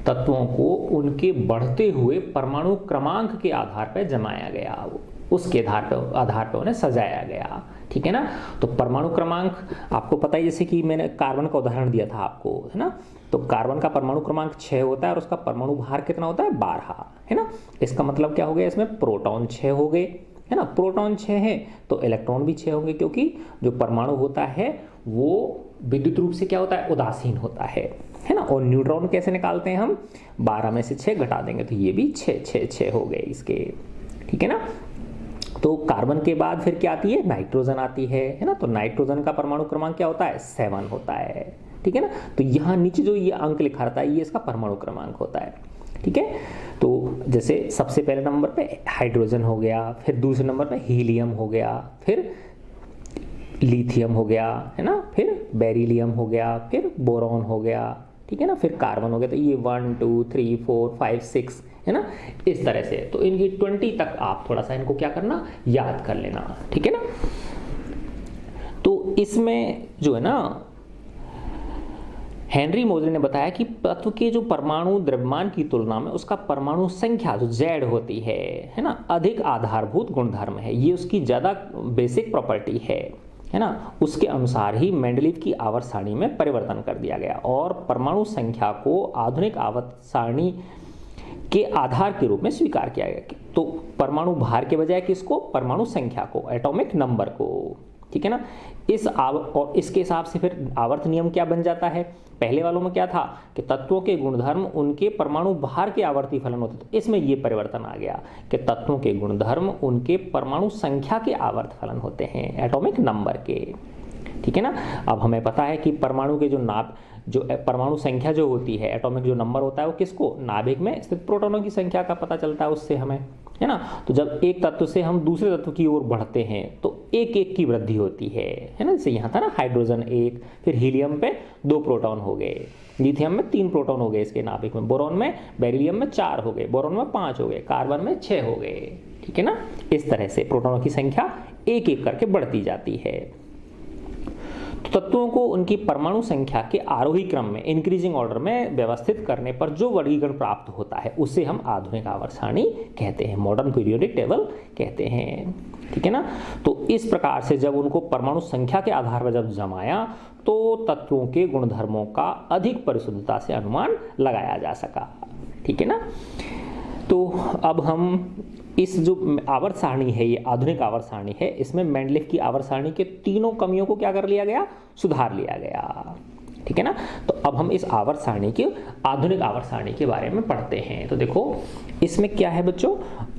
तत्वों को उनके बढ़ते हुए परमाणु क्रमांक के आधार पर जमाया गया, उसके आधार पर उन्हें सजाया गया, ठीक है ना। तो परमाणु क्रमांक आपको पता है, जैसे कि मैंने कार्बन का उदाहरण दिया था आपको, है ना। तो कार्बन का परमाणु क्रमांक 6 होता है और उसका परमाणु भार कितना होता है, 12, है ना। इसका मतलब क्या हो गया, इसमें प्रोटॉन 6 हो गए, है ना। प्रोटॉन 6 है तो इलेक्ट्रॉन भी 6 होंगे, क्योंकि जो परमाणु होता है वो विद्युत रूप से क्या होता है, उदासीन होता है ना। और न्यूट्रॉन कैसे निकालते हैं हम, 12 में से 6 घटा देंगे तो ये भी 6 हो गए इसके, ठीक है ना। तो कार्बन के बाद फिर क्या आती है, नाइट्रोजन आती है ना। तो नाइट्रोजन का परमाणु क्रमांक क्या होता है, 7 होता है, ठीक है ना। तो यहाँ नीचे जो ये अंक लिखा रहता है ये इसका परमाणु क्रमांक होता है, ठीक है। तो जैसे सबसे पहले नंबर पे हाइड्रोजन हो गया, फिर दूसरे नंबर पे हीलियम हो गया, फिर लिथियम हो गया, है ना, फिर बेरिलियम हो गया, फिर बोरॉन हो गया, ठीक है ना, फिर कार्बन हो गया। तो ये 1 2 3 4 5 6, है ना, इस तरह से। तो इनकी 20 तक आप थोड़ा सा इनको क्या करना, याद कर लेना, ठीक है ना। तो इसमें जो है ना हेनरी मोजले ने बताया कि तत्व के जो परमाणु द्रव्यमान की तुलना में उसका परमाणु संख्या जो Z होती है ना, अधिक आधारभूत गुणधर्म है, ये उसकी ज़्यादा बेसिक प्रॉपर्टी है ना। उसके अनुसार ही मेंडलीव की आवर्त सारणी में परिवर्तन कर दिया गया और परमाणु संख्या को आधुनिक आवर्त सारणी के आधार के रूप में स्वीकार किया गया। तो परमाणु भार के बजाय किसको, परमाणु संख्या को, एटॉमिक नंबर को, ठीक है ना। और इसके हिसाब से फिर आवर्त नियम क्या बन जाता है, पहले वालों में क्या था कि तत्वों के गुणधर्म उनके परमाणु भार के आवर्ती फलन होते, तो इसमें ये परिवर्तन आ गया कि तत्वों के गुणधर्म उनके परमाणु संख्या के आवर्त फलन होते हैं, एटॉमिक नंबर के, ठीक है ना। अब हमें पता है कि परमाणु के जो परमाणु संख्या जो होती है, एटॉमिक जो नंबर होता है वो किसको, नाभिक में स्थित प्रोटॉनों की संख्या का पता चलता है उससे हमें, है ना। तो जब एक तत्व से हम दूसरे तत्व की ओर बढ़ते हैं तो एक एक की वृद्धि होती है ना। जैसे यहाँ था ना हाइड्रोजन 1, फिर हीलियम पे 2 प्रोटॉन हो गए, लिथियम में 3 प्रोटॉन हो गए इसके नाभिक में, बोरॉन में बेरिलियम में 4 हो गए, बोरॉन में 5 हो गए, कार्बन में 6 हो गए, ठीक है ना। इस तरह से प्रोटॉनों की संख्या एक एक करके बढ़ती जाती है। तो तत्वों को उनकी परमाणु संख्या के आरोही क्रम में इंक्रीजिंग ऑर्डर में व्यवस्थित करने पर जो वर्गीकरण प्राप्त होता है उसे हम आधुनिक आवर्त सारणी कहते हैं, मॉडर्न पीरियोडिक टेबल कहते हैं, ठीक है ना। तो इस प्रकार से जब उनको परमाणु संख्या के आधार पर जब जमाया तो तत्वों के गुणधर्मों का अधिक परिशुद्धता से अनुमान लगाया जा सका, ठीक है ना। तो अब हम इस जो आवर्त सारणी है, ये आधुनिक आवर्त सारणी है, इसमें मेंडलीफ की आवर्त सारणी के तीनों कमियों को क्या कर लिया गया, सुधार लिया गया, ठीक है ना। तो अब हम इस आवर्त सारणी के आधुनिक आवर्त सारणी के बारे में पढ़ते हैं। तो देखो इसमें क्या है बच्चों,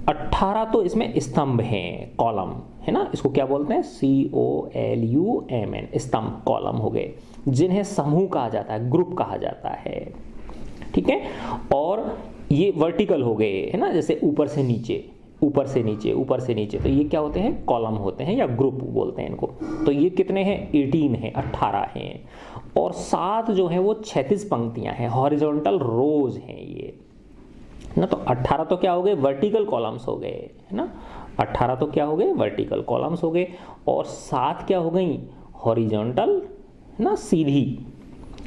18 तो इसमें स्तंभ हैं, कॉलम है ना, इसको क्या बोलते हैं, COLUMN, स्तंभ कॉलम हो गए, जिन्हें समूह कहा जाता है, ग्रुप कहा जाता है, ठीक है। और ये वर्टिकल हो गए है ना, जैसे ऊपर से नीचे, ऊपर से नीचे, ऊपर से नीचे, तो ये क्या होते हैं, कॉलम होते हैं या ग्रुप बोलते हैं इनको। तो ये कितने हैं, 18 हैं, 18 हैं। और 7 जो हैं वो क्षैतिज पंक्तियां हैं, हॉरिजॉन्टल रोज हैं ये ना। तो 18 तो क्या हो गए, वर्टिकल कॉलम्स हो गए है ना, 18 तो क्या हो गए, वर्टिकल कॉलम्स हो गए। और 7 क्या हो गई, हॉरिजॉन्टल ना, सीधी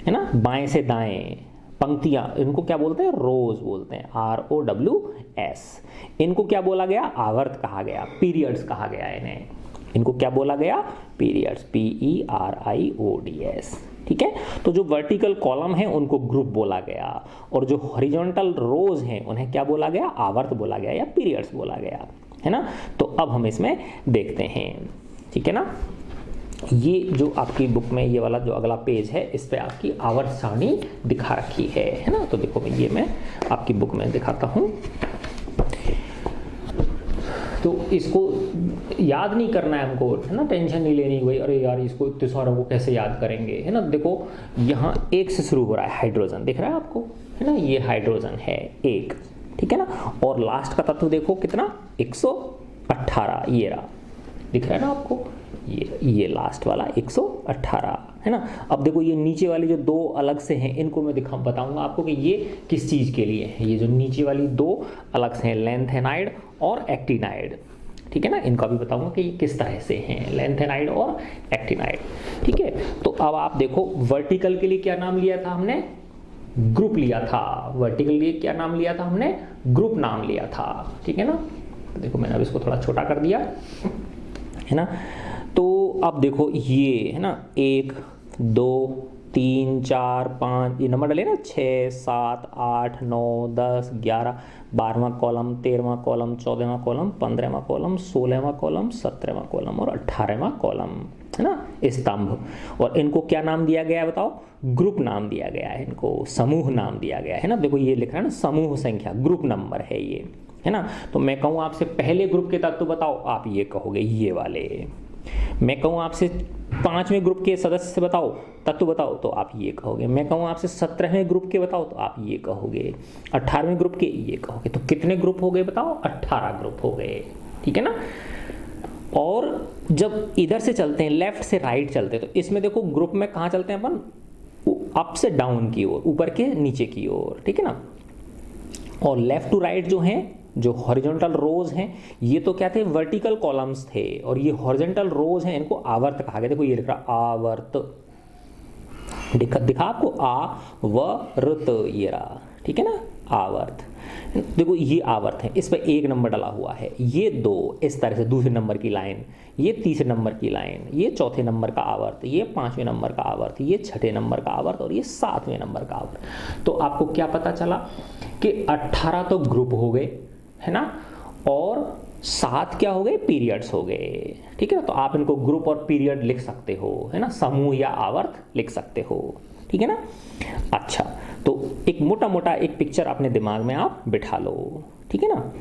है ना, बाएं से दाएं पंक्तियां, इनको क्या बोलते हैं, रोज बोलते हैं, ROWS। इनको क्या बोला गया, आवर्त कहा गया, पीरियड्स कहा गया इन्हें, इनको क्या बोला गया, पीरियड्स, PERIODS, ठीक है। तो जो वर्टिकल कॉलम है उनको ग्रुप बोला गया, और जो हॉरिजॉन्टल रोज हैं उन्हें क्या बोला गया, आवर्त बोला गया या पीरियड्स बोला गया, है ना। तो अब हम इसमें देखते हैं, ठीक है ना। ये जो आपकी बुक में ये वाला जो अगला पेज है, इस पे आपकी आवर्त सारणी दिखा रखी है ना। तो देखो मैं आपकी बुक में दिखाता हूँ। तो इसको याद नहीं करना है हमको, है ना, टेंशन नहीं लेनी भाई, अरे यार इसको इतने सारों को कैसे याद करेंगे, है ना। देखो यहाँ 1 से शुरू हो रहा है, हाइड्रोजन दिख रहा है आपको, है ना, ये हाइड्रोजन है 1, ठीक है ना। और लास्ट का तत्व देखो कितना, 118, ये रहा, दिख रहा है ना आपको, ये लास्ट वाला 118 है ना। अब देखो ये नीचे वाली जो 2 अलग से हैं, इनको मैं बताऊंगा आपको कि ये किस चीज़ के लिए है। ये जो नीचे वाली 2 अलग से हैं, लेंथेनाइड और एक्टिनाइड, ठीक है ना, इनका भी बताऊंगा कि ये किस तरह से हैं, लेंथेनाइड और एक्टिनाइड, ठीक है। तो अब आप देखो वर्टिकल के लिए क्या नाम लिया था हमने, ग्रुप लिया था, वर्टिकल के लिए क्या नाम लिया था हमने, ग्रुप नाम लिया था, ठीक है ना। देखो मैंने अब इसको थोड़ा छोटा कर दिया, है ना। तो अब देखो ये है ना, 1 2 3 4 5, ये नंबर डले ना, 6 7 8 9 10 11, 12वां कॉलम, 13वां कॉलम, 14वां कॉलम, 15वां कॉलम, 16वां कॉलम, 17वां कॉलम और 18वां कॉलम, है ना, स्तंभ। और इनको क्या नाम दिया गया है बताओ, ग्रुप नाम दिया गया है, इनको समूह नाम दिया गया है ना। देखो ये लिख रहा है ना, समूह संख्या, ग्रुप नंबर है ये, है ना। तो मैं कहूँ आपसे पहले ग्रुप के तत्व बताओ, आप ये कहोगे ये वाले। मैं कहूँ आपसे 5वें ग्रुप के सदस्य से बताओ, तत्व बताओ, तो आप ये कहोगे। मैं कहूँ आपसे 17वें ग्रुप के बताओ, तो आप ये कहोगे। 18वें ग्रुप के ये कहोगे। तो कितने ग्रुप हो गए बताओ, 18 ग्रुप हो गए, ठीक है ना। और जब इधर से चलते हैं, लेफ्ट से राइट चलते हैं, तो इसमें देखो ग्रुप में कहाँ चलते हैं अपन, अप से डाउन की ओर, ऊपर के नीचे की ओर, ठीक है ना। और लेफ्ट टू राइट जो हैं, जो हॉरिजॉन्टल रोज हैं, ये तो क्या थे, वर्टिकल कॉलम्स थे, और ये हॉरिजॉन्टल रोज हैं, इनको आवर्त कहा गया। देखो ये लिख रहा आवर्त, दिखा आपको, आवर्त, ये रहा, ठीक है ना, आवर्त। देखो ये आवर्त है, इस पर 1 नंबर डला हुआ है, ये 2 इस तरह से दूसरे नंबर की लाइन, ये तीसरे नंबर की लाइन, ये चौथे नंबर का आवर्त, ये 5वें नंबर का आवर्त, ये 6ठे नंबर का आवर्त और ये 7वें नंबर का आवर्त। तो आपको क्या पता चला कि 18 तो ग्रुप हो गए, है ना, और 7 क्या हो गए, पीरियड्स हो गए, ठीक है ना। तो आप इनको ग्रुप और पीरियड लिख सकते हो, है ना, समूह या आवर्त लिख सकते हो, ठीक है ना। अच्छा, तो एक मोटा मोटा एक पिक्चर अपने दिमाग में आप बिठा लो, ठीक है ना।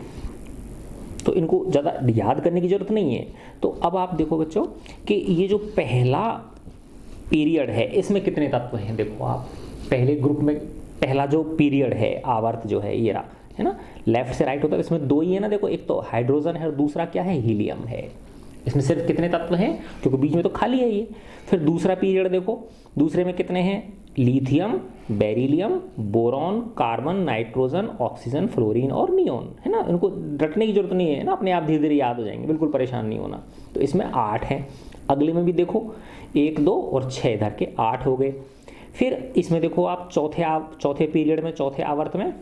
तो इनको ज़्यादा याद करने की जरूरत नहीं है। तो अब आप देखो बच्चों कि ये जो पहला पीरियड है, इसमें कितने तत्व हैं, देखो आप पहले ग्रुप में पहला जो पीरियड है, आवर्त जो है ये रहा, है ना, लेफ्ट से राइट होता है, इसमें दो ही है ना, देखो एक तो हाइड्रोजन है और दूसरा क्या है, हीलियम है। इसमें सिर्फ कितने तत्व हैं, क्योंकि बीच में तो खाली है ये। फिर दूसरा पीरियड देखो, दूसरे में कितने हैं, lithium, beryllium, boron, carbon, nitrogen, oxygen, fluorine और नियोन, है ना। इनको रटने की जरूरत नहीं है ना, अपने आप धीरे धीरे याद हो जाएंगे, बिल्कुल परेशान नहीं होना। तो इसमें 8 हैं। अगले में भी देखो 1, 2 और 6 इधर के 8 हो गए। फिर इसमें देखो आप चौथे पीरियड में, चौथे आवर्त में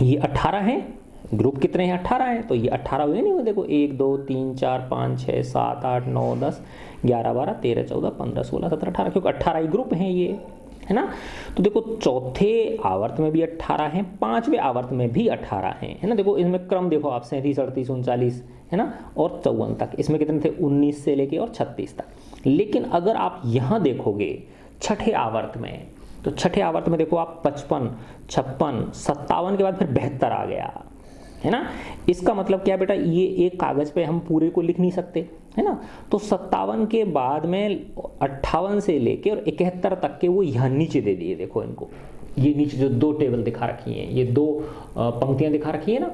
ये 18 हैं। ग्रुप कितने हैं, 18 हैं, तो ये 18 हुए नहीं हुए, देखो 1, 2, 3, 4, 5, 6, 7, 8, 9, 10, 11, 12, 13, 14, 15, 16, 17, 18, क्योंकि 18 ही ग्रुप हैं ये, है ना। तो देखो चौथे आवर्त में भी 18 हैं, पांचवें आवर्त में भी 18 हैं, है ना। देखो इसमें क्रम देखो आप, 37, 38, 39, है ना, और 54 तक। इसमें कितने थे, 19 से लेके और 36 तक। लेकिन अगर आप यहाँ देखोगे छठे आवर्त में, तो छठे आवर्त में देखो आप 55, 56, 57 के बाद फिर 72 आ गया, है ना। इसका मतलब क्या बेटा, ये एक कागज पे हम पूरे को लिख नहीं सकते, है ना। तो 57 के बाद में 58 से लेके और 71 तक के वो यहाँ नीचे दे दिए, देखो इनको, ये नीचे जो 2 टेबल दिखा रखी हैं, ये 2 पंक्तियां दिखा रखी है ना,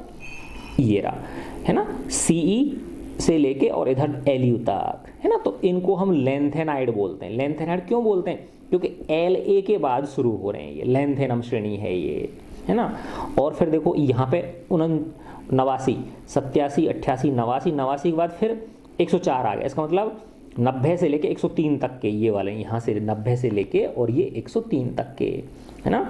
ये रहा, है ना, CE से लेके और इधर LU तक, है ना। तो इनको हम लेंथेनाइड बोलते हैं। लेंथेनाइड क्यों बोलते हैं, क्योंकि LA के बाद शुरू हो रहे हैं, ये लेंथेनम श्रेणी है ये, है ना। और फिर देखो यहाँ पे 89, 87, 88, 89, 89 के बाद फिर 104 आ गया। इसका मतलब 90 से लेके 103 तक के ये वाले, यहाँ से 90 से लेके और ये 103 तक के, है ना।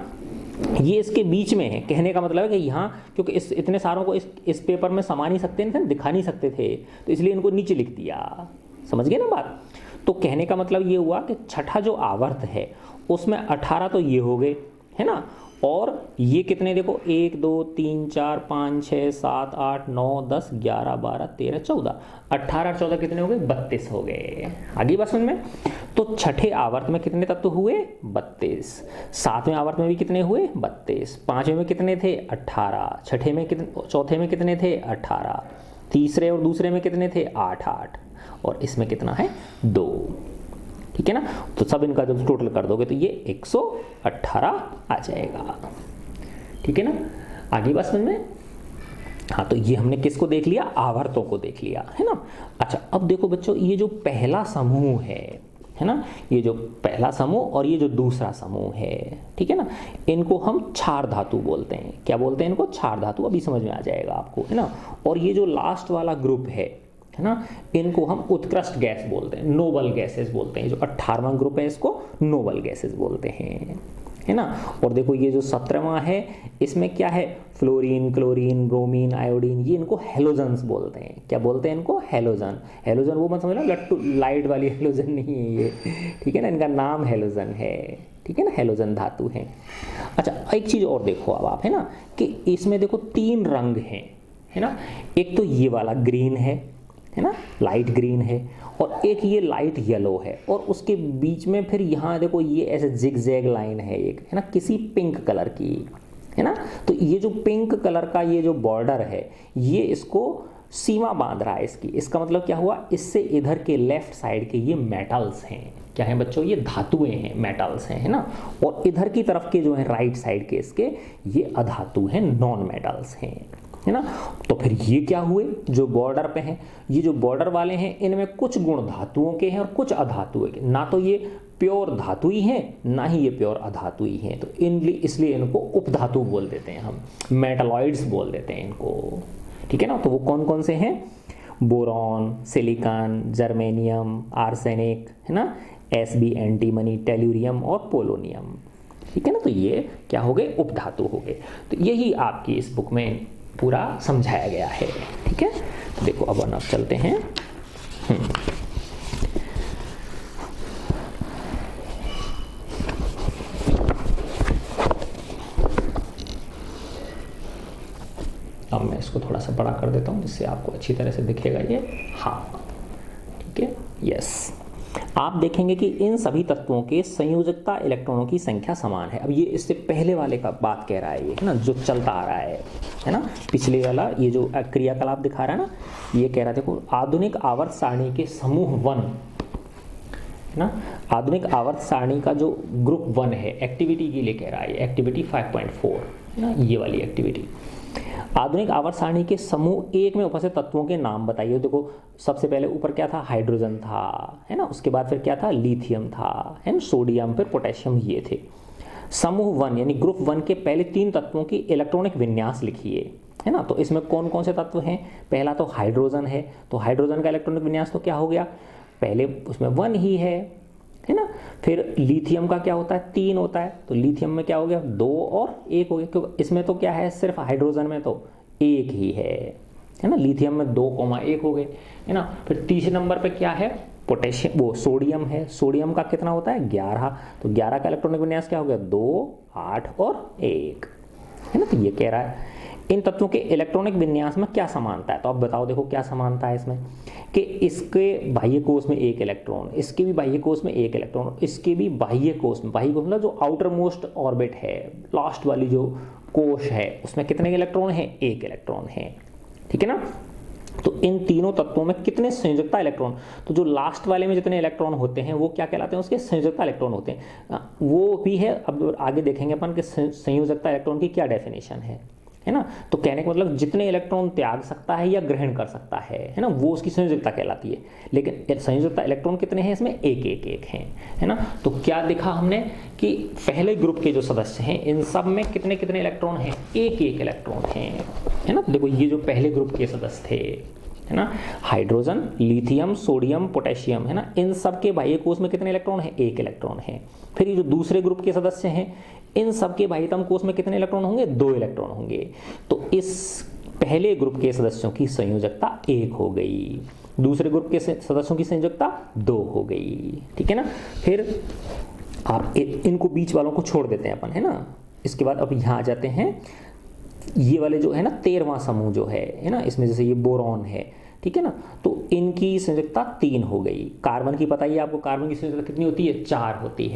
ये इसके बीच में है। कहने का मतलब है कि यहाँ, क्योंकि इतने सारों को इस पेपर में समा नहीं सकते थे, दिखा नहीं सकते थे, तो इसलिए इनको नीचे लिख दिया। समझ गए ना बात। तो कहने का मतलब ये हुआ कि छठा जो आवर्त है उसमें 18 तो ये हो गए, है ना। और ये कितने देखो, 1, 2, 3, 4, 5, 6, 7, 8, 9, 10, 11, 12, 13, 14, 18, 14 कितने हो गए, 32 हो गए। आगे बात समझ में। तो छठे आवर्त में कितने तत्व हुए, 32। सातवें आवर्त में भी कितने हुए, 32। पांचवें में कितने थे, 18। छठे में कितने, चौथे में कितने थे, 18। तीसरे और दूसरे में कितने थे, 8, 8। और इसमें कितना है, 2। ठीक है ना। तो सब इनका जब टोटल कर दोगे तो ये 118 आ जाएगा। ठीक है ना। आगे बात समझ में। हाँ, तो ये हमने किसको देख लिया, आवर्तों को देख लिया, है ना। अच्छा, अब देखो बच्चों, ये जो पहला समूह है ना, ये जो पहला समूह और ये जो दूसरा समूह है, ठीक है ना, इनको हम क्षार धातु बोलते हैं। क्या बोलते हैं इनको, क्षार धातु। अभी समझ में आ जाएगा आपको, है ना। और ये जो लास्ट वाला ग्रुप है ना, इनको हम उत्कृष्ट गैस बोलते हैं, नोबल गैसेस बोलते हैं। जो 18वां ग्रुप है इसको नोबल गैसेस बोलते हैं, है ना। और देखो ये जो 17वां है, इसमें क्या है, फ्लोरीन, क्लोरीन, ब्रोमीन, आयोडीन, ये इनको हेलोजन्स बोलते हैं। क्या बोलते हैं इनको, हेलोजन। हेलोजन वो मत समझना लट्टू लाइट वाली हेलोजन नहीं है ये, ठीक है ना, इनका नाम हेलोजन है, ठीक है ना, हेलोजन धातु है। अच्छा, एक चीज और देखो अब आप, है ना, कि इसमें देखो 3 रंग हैं, है ना। एक तो ये वाला ग्रीन है ना, लाइट ग्रीन है, और एक ये लाइट येलो है, और उसके बीच में फिर यहाँ देखो ये ऐसे जिगजैग लाइन है एक, है ना, किसी पिंक कलर की, है ना। तो ये जो पिंक कलर का ये जो बॉर्डर है, ये इसको सीमा बांध रहा है इसकी। इसका मतलब क्या हुआ, इससे इधर के लेफ्ट साइड के ये मेटल्स हैं। क्या है बच्चों, ये धातुएं हैं, मेटल्स हैं, है ना। और इधर की तरफ के जो है राइट साइड के इसके, ये अधातु हैं, नॉन मेटल्स हैं, है ना। तो फिर ये क्या हुए, जो बॉर्डर पे हैं, ये जो बॉर्डर वाले हैं, इनमें कुछ गुण धातुओं के हैं और कुछ अधातुओं के। ना तो ये प्योर धातु ही हैं, ना ही ये प्योर अधातु ही हैं। तो इसलिए इनको उपधातु बोल देते हैं हम, मेटलॉइड्स बोल देते हैं इनको, ठीक है ना। तो वो कौन कौन से हैं, बोरॉन, सिलिकॉन, जर्मेनियम, आर्सेनिक, है ना, Sb, एंटीमनी, टेल्यूरियम और पोलोनियम, ठीक है ना। तो ये क्या हो गए, उपधातु हो गए। तो यही आपकी इस बुक में पूरा समझाया गया है, ठीक है। तो देखो अब हम चलते हैं। अब मैं इसको थोड़ा सा बड़ा कर देता हूँ जिससे आपको अच्छी तरह से दिखेगा ये। हाँ, ठीक है, यस। आप देखेंगे कि इन सभी तत्वों के संयोजकता इलेक्ट्रॉनों की संख्या समान है। अब ये इससे पहले वाले का बात कह रहा है ये, है ना, जो चलता आ रहा है ना। पिछले वाला ये जो क्रियाकलाप दिखा रहा है ना, ये कह रहा है, देखो आधुनिक आवर्त सारणी के समूह 1, है ना, आधुनिक आवर्त सारणी का जो ग्रुप 1 है, एक्टिविटी के लिए कह रहा है, एक्टिविटी 5.4, ना, ये वाली एक्टिविटी। आधुनिक आवर्त सारणी के समूह एक में उपस्थित तत्वों के नाम बताइए। देखो सबसे पहले ऊपर क्या था, हाइड्रोजन था, है ना, उसके बाद फिर क्या था, लिथियम था, है ना, सोडियम, फिर पोटेशियम, ये थे। समूह 1 यानी ग्रुप 1 के पहले 3 तत्वों की इलेक्ट्रॉनिक विन्यास लिखिए, है ना। तो इसमें कौन कौन से तत्व हैं, पहला तो हाइड्रोजन है, तो हाइड्रोजन का इलेक्ट्रॉनिक विन्यास तो क्या हो गया, पहले उसमें 1 ही है ना। फिर लिथियम का क्या होता है, 3 होता है, तो लिथियम में क्या हो गया, 2 और 1 हो गया, क्योंकि इसमें तो क्या है, सिर्फ हाइड्रोजन में तो 1 ही है ना, लिथियम में 2,1 हो गए, है ना। फिर तीसरे नंबर पे क्या है, पोटेशियम, वो सोडियम है, सोडियम का कितना होता है, 11, तो 11 का इलेक्ट्रॉनिक विन्यास क्या हो गया, 2, 8 और 1, है ना। तो ये कह रहा है इन तत्वों के इलेक्ट्रॉनिक विन्यास में क्या समानता है, तो अब बताओ, देखो क्या समानता है इसमें, कि इसके बाह्य कोश में 1 इलेक्ट्रॉन, इसके भी बाह्य कोश में 1 इलेक्ट्रॉन, इसके भी बाह्य कोश में, बाह्य कोश मतलब जो आउटर मोस्ट ऑर्बिट है, लास्ट वाली जो कोश है, उसमें कितने इलेक्ट्रॉन है, 1 इलेक्ट्रॉन है, ठीक है ना। तो इन तीनों तत्वों में कितने संयोजकता इलेक्ट्रॉन, तो जो लास्ट वाले में जितने इलेक्ट्रॉन होते हैं वो क्या कहलाते हैं, उसके संयोजकता इलेक्ट्रॉन होते हैं, वो भी है। अब आगे देखेंगे अपन कि संयोजकता इलेक्ट्रॉन की क्या डेफिनेशन है ना। तो कहने का मतलब जितने इलेक्ट्रॉन त्याग सकता है या ग्रहण कर सकता है ना, वो उसकी संयोजकता कहलाती है। लेकिन संयोजकता इलेक्ट्रॉन कितने हैं इसमें, एक है ना। तो क्या देखा हमने कि पहले ग्रुप के जो सदस्य हैं इन सब में कितने कितने इलेक्ट्रॉन हैं, एक इलेक्ट्रॉन है ना। देखो ये जो पहले ग्रुप के सदस्य थे, है ना, हाइड्रोजन, लिथियम, सोडियम, पोटेशियम, है ना, इन सब के बाह्य कोश में कितने इलेक्ट्रॉन है, 1 इलेक्ट्रॉन है। फिर ये जो दूसरे ग्रुप के सदस्य हैं इन सब के बाह्यतम कोश में कितने इलेक्ट्रॉन होंगे, 2 इलेक्ट्रॉन होंगे। तो इस पहले ग्रुप के सदस्यों की संयोजकता 1 हो गई, दूसरे ग्रुप के सदस्यों की संयोजकता 2 हो गई, ठीक है ना। फिर आप इनको बीच वालों को छोड़ देते हैं अपन, है ना। इसके बाद अब यहाँ आ जाते हैं, ये वाले जो है ना 13वां समूह जो है ना, इसमें जैसे ये बोरॉन है, ठीक है ना, तो इनकी संयोजकता 3 हो गई। कार्बन की पता ही आपको, कार्बन की संयोजकता कितनी होती है, 4 होती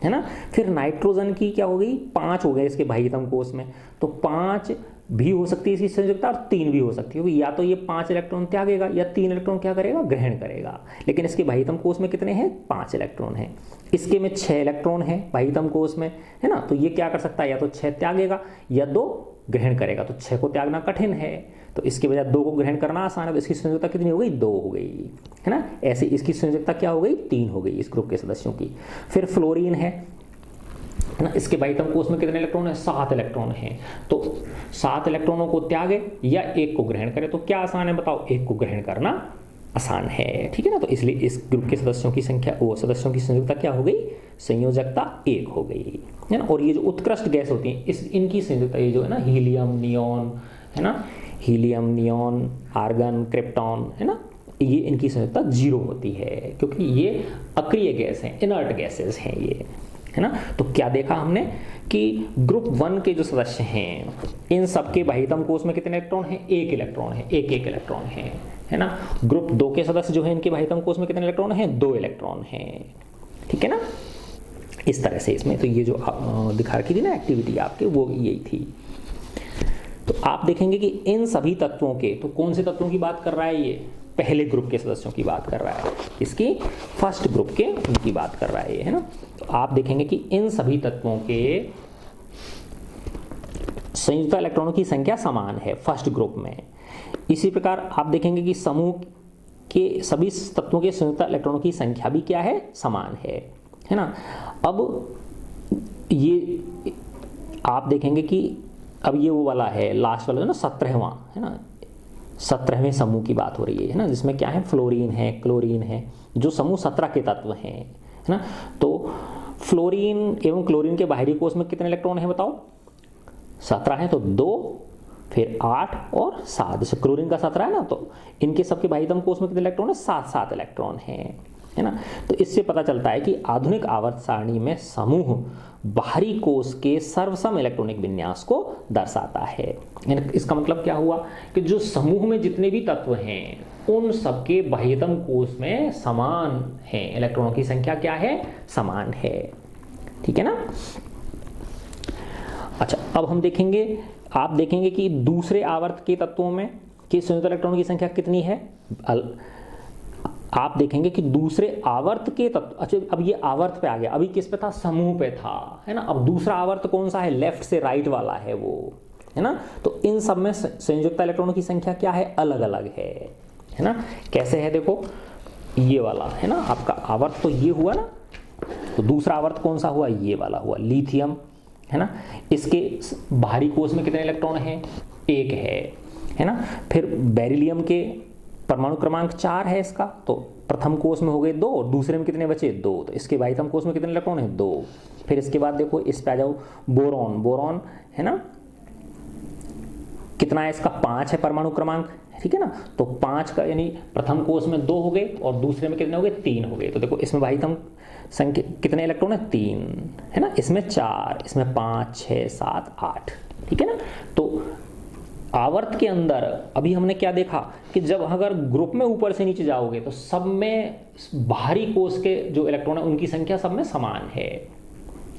है ना। फिर नाइट्रोजन की क्या हो गई, 5 हो गए इसके बाह्यतम कोश में, तो 5 भी हो सकती है इसकी संयोजकता और 3 भी हो सकती है, या तो ये 5 इलेक्ट्रॉन त्यागेगा या 3 इलेक्ट्रॉन क्या करेगा, ग्रहण करेगा। लेकिन इसके बाह्यतम कोश में कितने हैं, 5 इलेक्ट्रॉन हैं। इसके में 6 इलेक्ट्रॉन है बाह्यतम कोश में, है ना। तो ये क्या कर सकता है, या तो 6 त्यागेगा या 2 ग्रहण करेगा। तो 6 को त्यागना कठिन है, तो इसके बजाय 2 को ग्रहण करना आसान है, तो इसकी संयोजकता कितनी हो गई, 2 हो गई, है ना। ऐसे इसकी संयोजकता क्या हो गई, 3 हो गई इस ग्रुप के सदस्यों की। फिर फ्लोरीन है ना, इसके बाह्यतम कोश में कितने इलेक्ट्रॉन है, 7 इलेक्ट्रॉन हैं। तो 7 इलेक्ट्रॉनों को त्यागे या 1 को ग्रहण करे, तो क्या आसान है बताओ, 1 को ग्रहण करना आसान है, ठीक है ना। तो इसलिए इस ग्रुप के सदस्यों की संख्या, वो सदस्यों की संयोजकता क्या हो गई, संयोजकता 1 हो गई, है ना। और ये जो उत्कृष्ट गैस होती है इनकी संयोजकता, ये जो है ना, हीलियम, नियॉन, है ना, हीलियम, नियॉन, आर्गन, क्रिप्टॉन, है ना, ये इनकी संयोजकता 0 होती है, क्योंकि ये अक्रिय गैस हैं, इनर्ट गैसेस हैं ये, है ना। तो क्या देखा हमने कि ग्रुप 1 के जो सदस्य हैं इन सबके बाह्यतम कोश में कितने इलेक्ट्रॉन हैं, 1 इलेक्ट्रॉन है, एक इलेक्ट्रॉन है ना। ग्रुप 2 के सदस्य जो है इनके बाह्यतम कोश में कितने इलेक्ट्रॉन हैं, 2 इलेक्ट्रॉन हैं, ठीक है ना। इस तरह से इसमें तो ये जो दिखा रखी थी ना एक्टिविटी आपके, वो यही थी। तो आप देखेंगे कि इन सभी तत्वों के, तो कौन से तत्वों की बात कर रहा है, ये पहले ग्रुप के सदस्यों की बात कर रहा है, इसकी फर्स्ट ग्रुप के उनकी बात कर रहा है ये, है ना। तो आप देखेंगे कि इन सभी तत्वों के संयुक्त इलेक्ट्रॉनों की संख्या समान है फर्स्ट ग्रुप में। इसी प्रकार आप देखेंगे कि समूह के सभी तत्वों के संयुक्त इलेक्ट्रॉनों की संख्या भी क्या है, समान है ना। अब ये आप देखेंगे कि अब ये वो वाला है लास्ट वाला ना, 17वां, है ना, 17वें समूह की बात हो रही है ना, जिसमें क्या है, फ्लोरीन है, क्लोरीन है, जो समूह 17 के तत्व हैं, है ना। तो फ्लोरीन एवं क्लोरीन के बाहरी कोश में कितने इलेक्ट्रॉन हैं बताओ, 17 हैं, तो 2, फिर 8 और 7। जैसे क्लोरीन का 17 है ना, तो इनके सबके बाह्यतम कोश में कितने इलेक्ट्रॉन है, 7 इलेक्ट्रॉन हैं, है ना। तो इससे पता चलता है कि आधुनिक आवर्त सारणी में समूह बाहरी कोश के सर्वसम इलेक्ट्रॉनिक विन्यास को दर्शाता है। इसका मतलब क्या हुआ कि जो समूह में जितने भी तत्व हैं उन सबके बाह्यतम कोश में समान है, इलेक्ट्रॉनों की संख्या क्या है, समान है, ठीक है ना। अच्छा, अब हम देखेंगे, आप देखेंगे कि दूसरे आवर्त के तत्वों में कि संयुक्त इलेक्ट्रॉनों की संख्या कितनी है, आप देखेंगे कि दूसरे आवर्त के तत्व, अच्छा अब ये आवर्त पे आ गया, अभी किस पे था, समूह पे था, है ना। अब दूसरा आवर्त कौन सा है, लेफ्ट से राइट वाला है वो, है ना। तो इन सब में संयुक्त इलेक्ट्रॉनों की संख्या क्या है, अलग अलग है ना। कैसे है देखो, ये वाला है ना आपका आवर्त, तो ये हुआ ना, तो दूसरा आवर्त कौन सा हुआ, ये वाला हुआ, लिथियम, है ना। इसके बाहरी कोष में कितने इलेक्ट्रॉन हैं, एक है ना। फिर बेरिलियम के परमाणु क्रमांक 4 है इसका, तो प्रथम कोष में हो गए 2 और दूसरे में कितने बचे, 2, तो इसके बाह्यतम कोष में कितने इलेक्ट्रॉन है, 2। फिर इसके बाद देखो इस पे आ जाओ, बोरॉन है ना, कितना है इसका, 5 है परमाणु क्रमांक, ठीक है ना। तो 5 का यानी प्रथम कोष में 2 हो गए और दूसरे में कितने हो गए, 3 हो गए। तो देखो इसमें बाह्यतम संख्या कितने इलेक्ट्रॉन है, 3, है ना। इसमें 4, इसमें 5, 6, 7, 8, ठीक है ना। तो आवर्त के अंदर अभी हमने क्या देखा कि जब अगर ग्रुप में ऊपर से नीचे जाओगे तो सब में बाहरी कोष के जो इलेक्ट्रॉन है उनकी संख्या सब में समान है,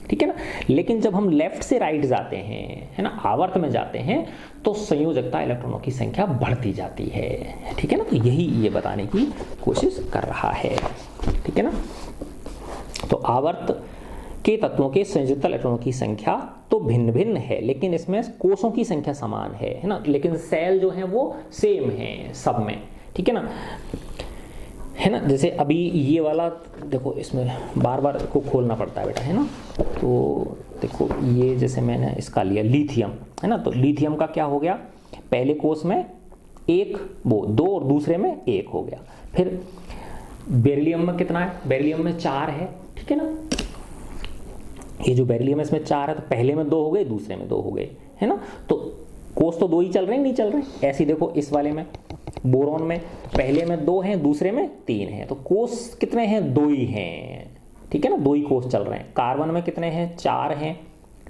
ठीक है ना। लेकिन जब हम लेफ्ट से राइट जाते हैं, है ना, आवर्त में जाते हैं, तो संयोजकता इलेक्ट्रॉनों की संख्या बढ़ती जाती है, ठीक है ना। तो यही ये बताने की कोशिश कर रहा है, ठीक है ना। तो आवर्त के तत्वों के संयुक्त इलेक्ट्रॉनों की संख्या तो भिन्न भिन्न है, लेकिन इसमें कोषों की संख्या समान है ना। लेकिन सेल जो है वो सेम है सब में, ठीक है ना, है ना। जैसे अभी ये वाला देखो, इसमें बार बार को खोलना पड़ता है बेटा, है ना। तो देखो ये जैसे मैंने इसका लिया लिथियम, है ना। तो लिथियम का क्या हो गया, पहले कोष में 1 वो 2 और दूसरे में 1 हो गया। फिर बेरिलियम में कितना है, बेरिलियम में 4 है, ठीक है ना। ये जो बेरिलियम है इसमें 4 है, तो पहले में 2 हो गए, दूसरे में 2 हो गए, है ना। तो कोष तो 2 ही चल रहे हैं, नहीं चल रहे। ऐसे देखो इस वाले में बोरॉन में पहले में 2 हैं, दूसरे में 3 हैं, तो कोष कितने हैं, 2 ही हैं, ठीक है ना, 2 ही कोष चल रहे हैं। कार्बन में कितने हैं, 4 हैं,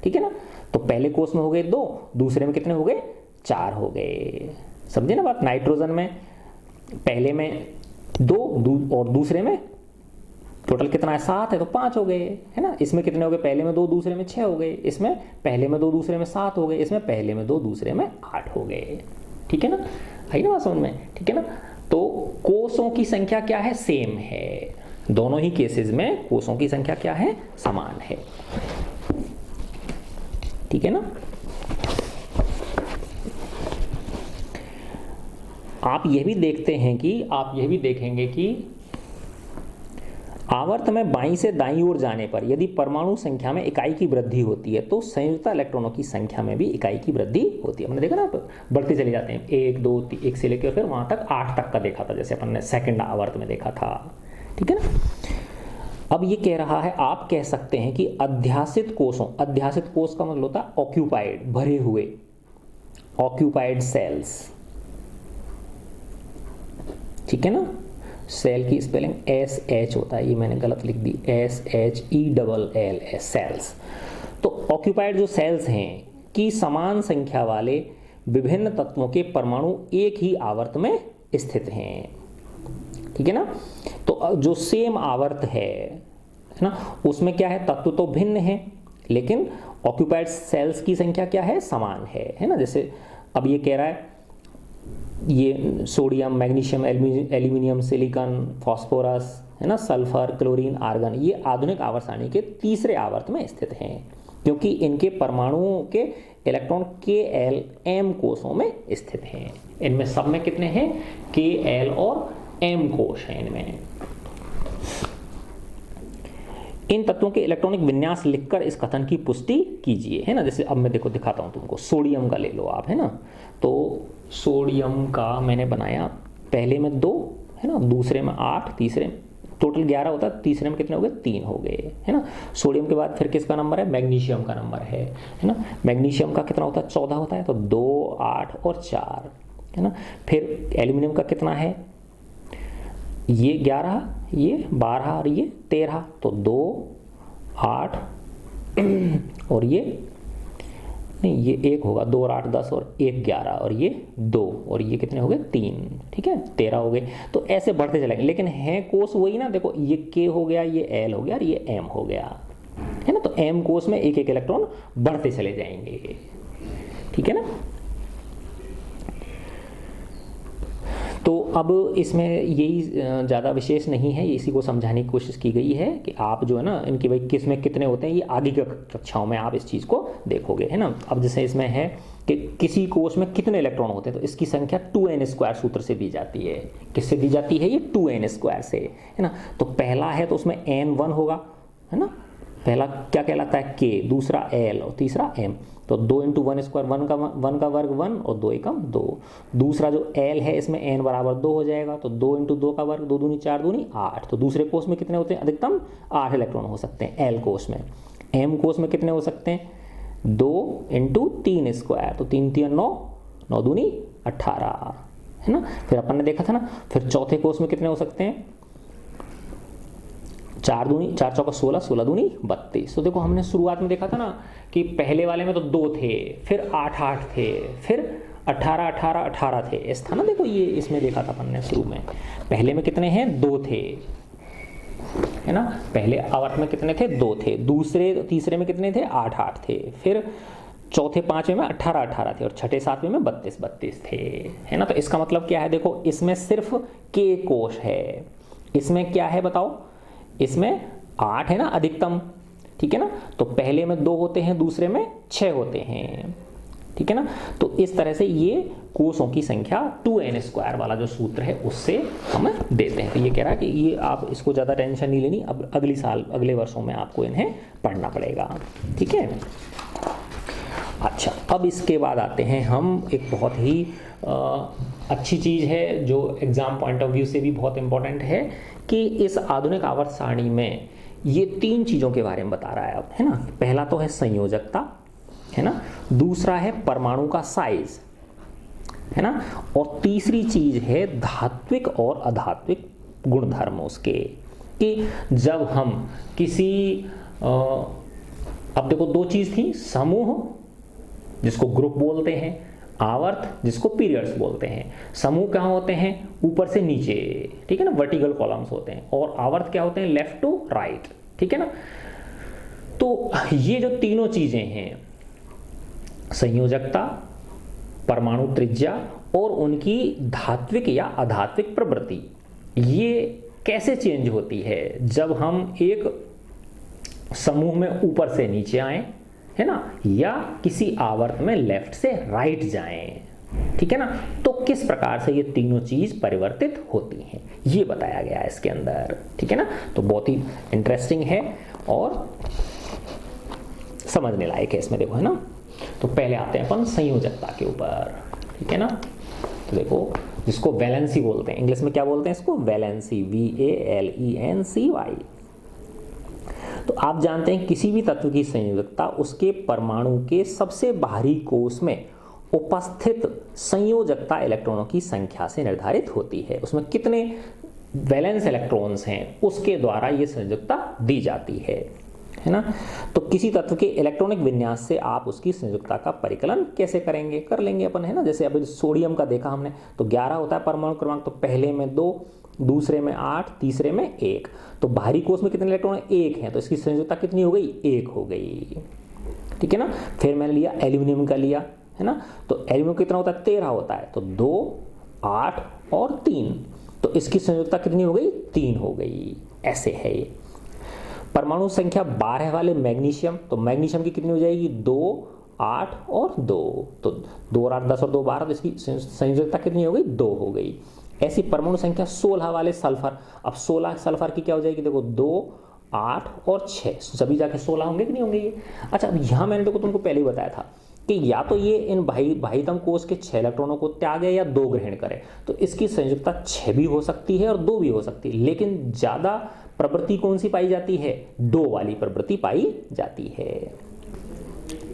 ठीक है ना। तो पहले कोष में हो गए 2, दूसरे में कितने हो गए, 4 हो गए, समझे ना बात। नाइट्रोजन में पहले में 2 और दूसरे में टोटल कितना है, 7 है, तो 5 हो गए, है ना। इसमें कितने हो गए, पहले में 2 दूसरे में 6 हो गए, इसमें पहले में 2 दूसरे में 7 हो गए, इसमें पहले में 2 दूसरे में 8 हो गए, ठीक है ना। आई ना बात समझ में, ठीक है ना। तो कोषों की संख्या क्या है, सेम है, दोनों ही केसेस में कोषों की संख्या क्या है, समान है, ठीक है ना। आप यह भी देखते हैं कि आप यह भी देखेंगे कि आवर्त में बाईं से दाईं ओर जाने पर यदि परमाणु संख्या में इकाई की वृद्धि होती है तो संयुक्त इलेक्ट्रॉनों की संख्या में भी इकाई की वृद्धि होती है। हमने देखा ना, बढ़ते चले जाते हैं, 1 2 3 1 से लेकर फिर वहां तक 8 तक का देखा था, जैसे अपन ने सेकंड आवर्त में देखा था, ठीक है ना। अब ये कह रहा है, आप कह सकते हैं कि अध्यासित कोषों, अध्यासित कोष का मतलब होता है ऑक्यूपाइड, भरे हुए, ऑक्यूपाइड सेल्स, ठीक है ना। सेल की स्पेलिंग SH होता है, ये मैंने गलत लिख दी, SHELL सेल्स। तो ऑक्यूपाइड जो सेल्स हैं की समान संख्या वाले विभिन्न तत्वों के परमाणु एक ही आवर्त में स्थित हैं, ठीक है ना। तो जो सेम आवर्त है ना, उसमें क्या है, तत्व तो भिन्न है लेकिन ऑक्यूपाइड सेल्स की संख्या क्या है, समान है ना। जैसे अब ये कह रहा है, ये sodium, magnesium, aluminium, silicon, phosphorus, है ना, सल्फर, क्लोरीन, आर्गन, ये आधुनिक आवर्त सारणी के तीसरे आवर्त में स्थित हैं क्योंकि इनके परमाणुओं के इलेक्ट्रॉन KL-M कोषों में स्थित हैं। इनमें सब में कितने हैं, KL और M कोष हैं इनमें। इन तत्वों के इलेक्ट्रॉनिक विन्यास लिखकर इस कथन की पुष्टि कीजिए, है ना। जैसे अब मैं देखो दिखाता हूं तुमको, सोडियम का ले लो आप, है ना। तो सोडियम का मैंने बनाया, पहले में 2 है ना, दूसरे में 8, तीसरे टोटल 11 होता है, तीसरे में कितने हो गए, 3 हो गए, है ना। सोडियम के बाद फिर किसका नंबर है, मैग्नीशियम का नंबर है ना। मैग्नीशियम का कितना होता है, 14 होता है, तो 2, 8 और 4, है ना। फिर एल्यूमिनियम का कितना है, ये 11, ये 12 और ये 13, तो 2, 8 और ये नहीं, ये 1 होगा, 2 और 8 10 और 1 11 और ये 2 और ये कितने हो गए, 3, ठीक है, 13 हो गए। तो ऐसे बढ़ते चलेंगे, लेकिन है कोष वही ना। देखो ये K हो गया, ये L हो गया और ये M हो गया, है ना। तो M कोष में एक एक इलेक्ट्रॉन बढ़ते चले जाएंगे, ठीक है ना। तो अब इसमें यही ज़्यादा विशेष नहीं है, इसी को समझाने की कोशिश की गई है कि आप जो है ना इनके भाई किस में कितने होते हैं, ये आगे की कक्षाओं में आप इस चीज़ को देखोगे, है ना। अब जैसे इसमें है कि किसी कोष में कितने इलेक्ट्रॉन होते हैं, तो इसकी संख्या 2n² सूत्र से दी जाती है। किससे दी जाती है? ये 2n² से, है ना। तो पहला है तो उसमें n1 होगा, है ना। पहला क्या कहलाता है? k, दूसरा l और तीसरा m। तो 2 × 1² 1 का वर्ग 1 और 2 एकम 2। दूसरा जो l है इसमें n बराबर 2 हो जाएगा, तो 2 × 2 का वर्ग 2 दूनी 4 दूनी 8। तो दूसरे कोष में कितने होते हैं? अधिकतम 8 इलेक्ट्रॉन हो सकते हैं l कोष में। m कोष में कितने हो सकते हैं? 2 × 3², तो 3 3 9, 9 दूनी 18, है ना। फिर अपन ने देखा था ना, फिर चौथे कोष में कितने हो सकते हैं? 4 चौका 16, 16 दूनी 32। तो देखो हमने शुरुआत में देखा था ना कि पहले वाले में तो 2 थे, फिर 8 8 थे, फिर 18 18 18 थे, ऐसा था ना। देखो ये इसमें देखा था अपन ने शुरू में, पहले में कितने हैं? 2 थे, है ना। पहले आवर्त में कितने थे? 2 थे। दूसरे तीसरे में कितने थे? 8 8 थे। फिर चौथे पांचवें में 18 18 थे और छठे सातवें में 32 32 थे, है ना। तो इसका मतलब क्या है? देखो इसमें सिर्फ k कोष है, इसमें क्या है बताओ? इसमें 8 है ना अधिकतम, ठीक है ना। तो पहले में 2 होते हैं, दूसरे में 6 होते हैं, ठीक है ना। तो इस तरह से ये कोषों की संख्या 2n² वाला जो सूत्र है उससे हम देते हैं। तो ये कह रहा है कि ये आप इसको ज़्यादा टेंशन नहीं लेनी, अब अगले वर्षों में आपको इन्हें पढ़ना पड़ेगा, ठीक है। अच्छा, अब इसके बाद आते हैं हम एक बहुत ही अच्छी चीज़ है जो एग्ज़ाम पॉइंट ऑफ व्यू से भी बहुत इंपॉर्टेंट है कि इस आधुनिक आवर्त सारणी में ये 3 चीज़ों के बारे में बता रहा है अब, है ना। पहला तो है संयोजकता, है ना। दूसरा है परमाणु का साइज, है ना। और तीसरी चीज़ है धात्विक और अधात्विक गुणधर्म उसके, कि जब हम किसी अब देखो 2 चीज़ थी, समूह जिसको ग्रुप बोलते हैं, आवर्त जिसको पीरियड्स बोलते हैं। समूह कहाँ होते हैं? ऊपर से नीचे, ठीक है ना, वर्टिकल कॉलम्स होते हैं। और आवर्त क्या होते हैं? लेफ्ट टू राइट, ठीक है ना। तो ये जो तीनों चीजें हैं, संयोजकता, परमाणु त्रिज्या और उनकी धात्विक या अधात्विक प्रवृत्ति, ये कैसे चेंज होती है जब हम एक समूह में ऊपर से नीचे आए, है ना, या किसी आवर्त में लेफ्ट से राइट जाएं, ठीक है ना। तो किस प्रकार से ये तीनों चीज परिवर्तित होती हैं ये बताया गया है इसके अंदर, ठीक है ना। तो बहुत ही इंटरेस्टिंग है और समझने लायक है इसमें, देखो, है ना। तो पहले आते हैं अपन संयोजकता के ऊपर, ठीक है ना। तो देखो जिसको वैलेंसी बोलते हैं, इंग्लिश में क्या बोलते हैं इसको? Valency, VALENCY। तो आप जानते हैं किसी भी तत्व की संयोजकता उसके परमाणु के सबसे बाहरी कोष में उपस्थित संयोजकता इलेक्ट्रॉनों की संख्या से निर्धारित होती है। उसमें कितने वैलेंस इलेक्ट्रॉन्स हैं उसके द्वारा ये संयोजकता दी जाती है ना। तो किसी तत्व के इलेक्ट्रॉनिक विन्यास से आप उसकी संयोजकता का परिकलन कैसे करेंगे? कर लेंगे अपन, है ना। जैसे अभी सोडियम का देखा हमने, तो 11 होता है परमाणु क्रमांक, तो पहले में 2, दूसरे में 8, तीसरे में 1। तो बाहरी कोष में कितने इलेक्ट्रॉन है? 1 है, तो इसकी संयोजकता कितनी हो गई? 1 हो गई, ठीक है ना। फिर मैंने लिया एल्यूमिनियम का लिया, है ना। तो एल्यूमिनियम कितना होता है? 13 होता है, तो 2, 8 और 3, तो इसकी संयोजकता कितनी हो गई? 3 हो गई। ऐसे है ये। परमाणु संख्या 12 वाले मैग्नीशियम, तो मैग्नीशियम की कितनी हो जाएगी? 2, 8 और 2, तो 2 और 8 10 और 2 12, तो इसकी संयोजकता कितनी हो गई? 2 हो गई। ऐसी परमाणु संख्या 16 वाले सल्फर, अब 16 सल्फर की क्या हो जाएगी? देखो 2, 8 और 6, सभी जाके 16 होंगे कि नहीं होंगे ये? अच्छा, अब यहाँ मैंने देखो तुमको पहले ही बताया था कि या तो ये इन बाह्यतम कोष के 6 इलेक्ट्रॉनों को त्यागे या 2 ग्रहण करे, तो इसकी संयोजकता 6 भी हो सकती है और 2 भी हो सकती है। लेकिन ज्यादा प्रवृत्ति कौन सी पाई जाती है? 2 वाली प्रवृत्ति पाई जाती है।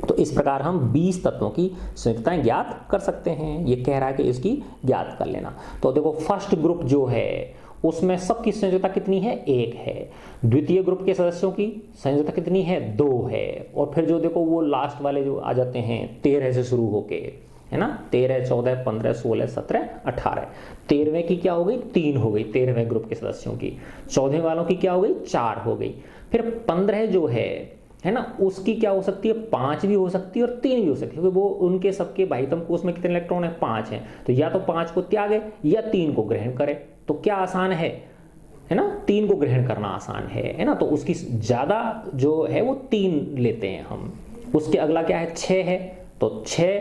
तो इस प्रकार हम 20 तत्वों की संयोजकताएं ज्ञात कर सकते हैं। ये कह रहा है कि इसकी ज्ञात कर लेना। तो देखो फर्स्ट ग्रुप जो है उसमें सबकी संयोजकता कितनी है? 1 है। द्वितीय ग्रुप के सदस्यों की संयोजकता कितनी है? 2 है। और फिर जो देखो वो लास्ट वाले जो आ जाते हैं 13 से शुरू होके, है ना, 13, 14, 15, 16, 17, 18। 13वें की क्या हो गई? 3 हो गई 13वें ग्रुप के सदस्यों की। 14वें वालों की क्या हो गई? 4 हो गई। फिर 15 जो है है ना, उसकी क्या हो सकती है, 5 भी हो सकती है और 3 भी हो सकती है, क्योंकि वो उनके सबके भाइतम कोष में कितने इलेक्ट्रॉन है, 5 हैं। तो या तो 5 को त्यागे या 3 को ग्रहण करे। तो क्या आसान है ना, 3 को ग्रहण करना आसान है ना। तो उसकी ज्यादा जो है वो 3 लेते हैं हम। उसके अगला क्या है, 6 है, तो 6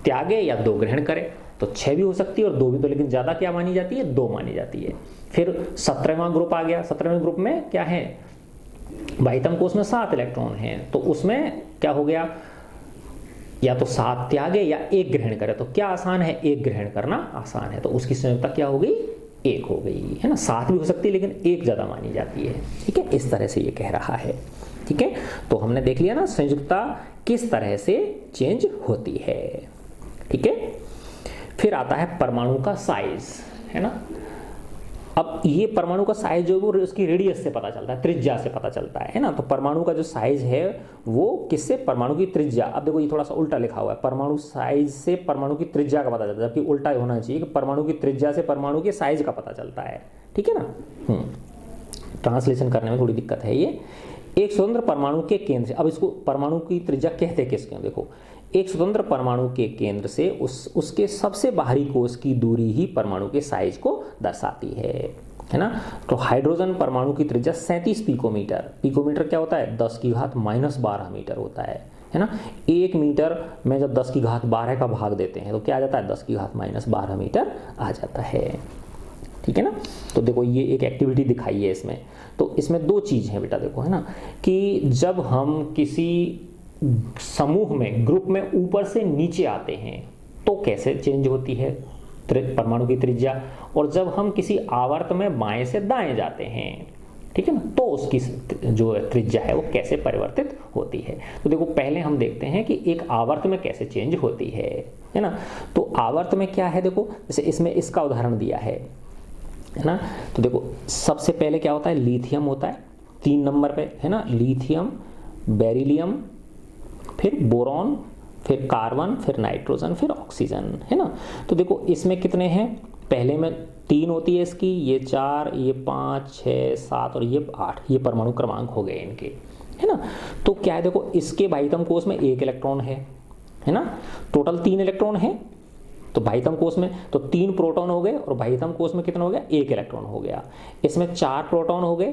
त्यागे या 2 ग्रहण करे। तो 6 भी हो सकती है और 2 भी, तो लेकिन ज्यादा क्या मानी जाती है, 2 मानी जाती है। फिर 17वां ग्रुप आ गया। 17वें ग्रुप में क्या है, भाइतम कोष में 7 इलेक्ट्रॉन हैं, तो उसमें क्या हो गया, या तो 7 त्यागे या 1 ग्रहण करे। तो क्या आसान है, 1 ग्रहण करना आसान है। तो उसकी संयोजकता क्या हो गई, 1 हो गई, है ना। 7 भी हो सकती है लेकिन 1 ज्यादा मानी जाती है। ठीक है, इस तरह से ये कह रहा है। ठीक है, तो हमने देख लिया ना संयोजकता किस तरह से चेंज होती है। ठीक है, फिर आता है परमाणु का साइज, है ना। अब ये परमाणु का साइज जो है वो उसकी रेडियस से पता चलता है, त्रिज्या से पता चलता है ना। तो परमाणु का जो साइज है वो किससे, परमाणु की त्रिज्या। अब देखो ये थोड़ा सा उल्टा लिखा हुआ है, परमाणु साइज से परमाणु की त्रिज्या का पता चलता है, जबकि उल्टा होना चाहिए कि परमाणु की त्रिज्या से परमाणु के साइज का पता चलता है। ठीक है ना। ट्रांसलेशन करने में थोड़ी दिक्कत है ये। एक स्वतंत्र परमाणु के केंद्र से, अब इसको परमाणु की त्रिज्या कहते किसके, देखो एक स्वतंत्र परमाणु के केंद्र से उसके सबसे बाहरी कोष की दूरी ही परमाणु के साइज को दर्शाती है ना। तो हाइड्रोजन परमाणु की त्रिज्या 37 पिकोमीटर। पिकोमीटर क्या होता है, 10 की घात -12 मीटर होता है ना। 1 मीटर में जब 10 की घात 12 का भाग देते हैं तो क्या आ जाता है, 10 की घात -12 मीटर आ जाता है। ठीक है ना। तो देखो ये एक एक्टिविटी दिखाई है इसमें। तो इसमें 2 चीज है बेटा, देखो है ना, कि जब हम किसी समूह में, ग्रुप में ऊपर से नीचे आते हैं तो कैसे चेंज होती है परमाणु की त्रिज्या, और जब हम किसी आवर्त में बाएं से दाएं जाते हैं, ठीक है ना, तो उसकी जो त्रिज्या है वो कैसे परिवर्तित होती है। तो देखो पहले हम देखते हैं कि एक आवर्त में कैसे चेंज होती है ना। तो आवर्त में क्या है, देखो जैसे इसमें इसका उदाहरण दिया है ना। तो देखो सबसे पहले क्या होता है, लिथियम होता है 3 नंबर पे, है ना। लिथियम, बेरिलियम, फिर बोरॉन, फिर कार्बन, फिर नाइट्रोजन, फिर ऑक्सीजन, है ना। तो देखो इसमें कितने हैं, पहले में 3 होती है इसकी, ये 4, ये 5, 6, 7 और ये 8, ये परमाणु क्रमांक हो गए इनके, है ना। तो क्या है, देखो इसके भाइतम कोष में 1 इलेक्ट्रॉन है ना। टोटल 3 इलेक्ट्रॉन है, तो भाइतम कोष में तो 3 प्रोटॉन हो गए और भाइतम कोष में कितना हो गया, 1 इलेक्ट्रॉन हो गया। इसमें 4 प्रोटॉन हो गए,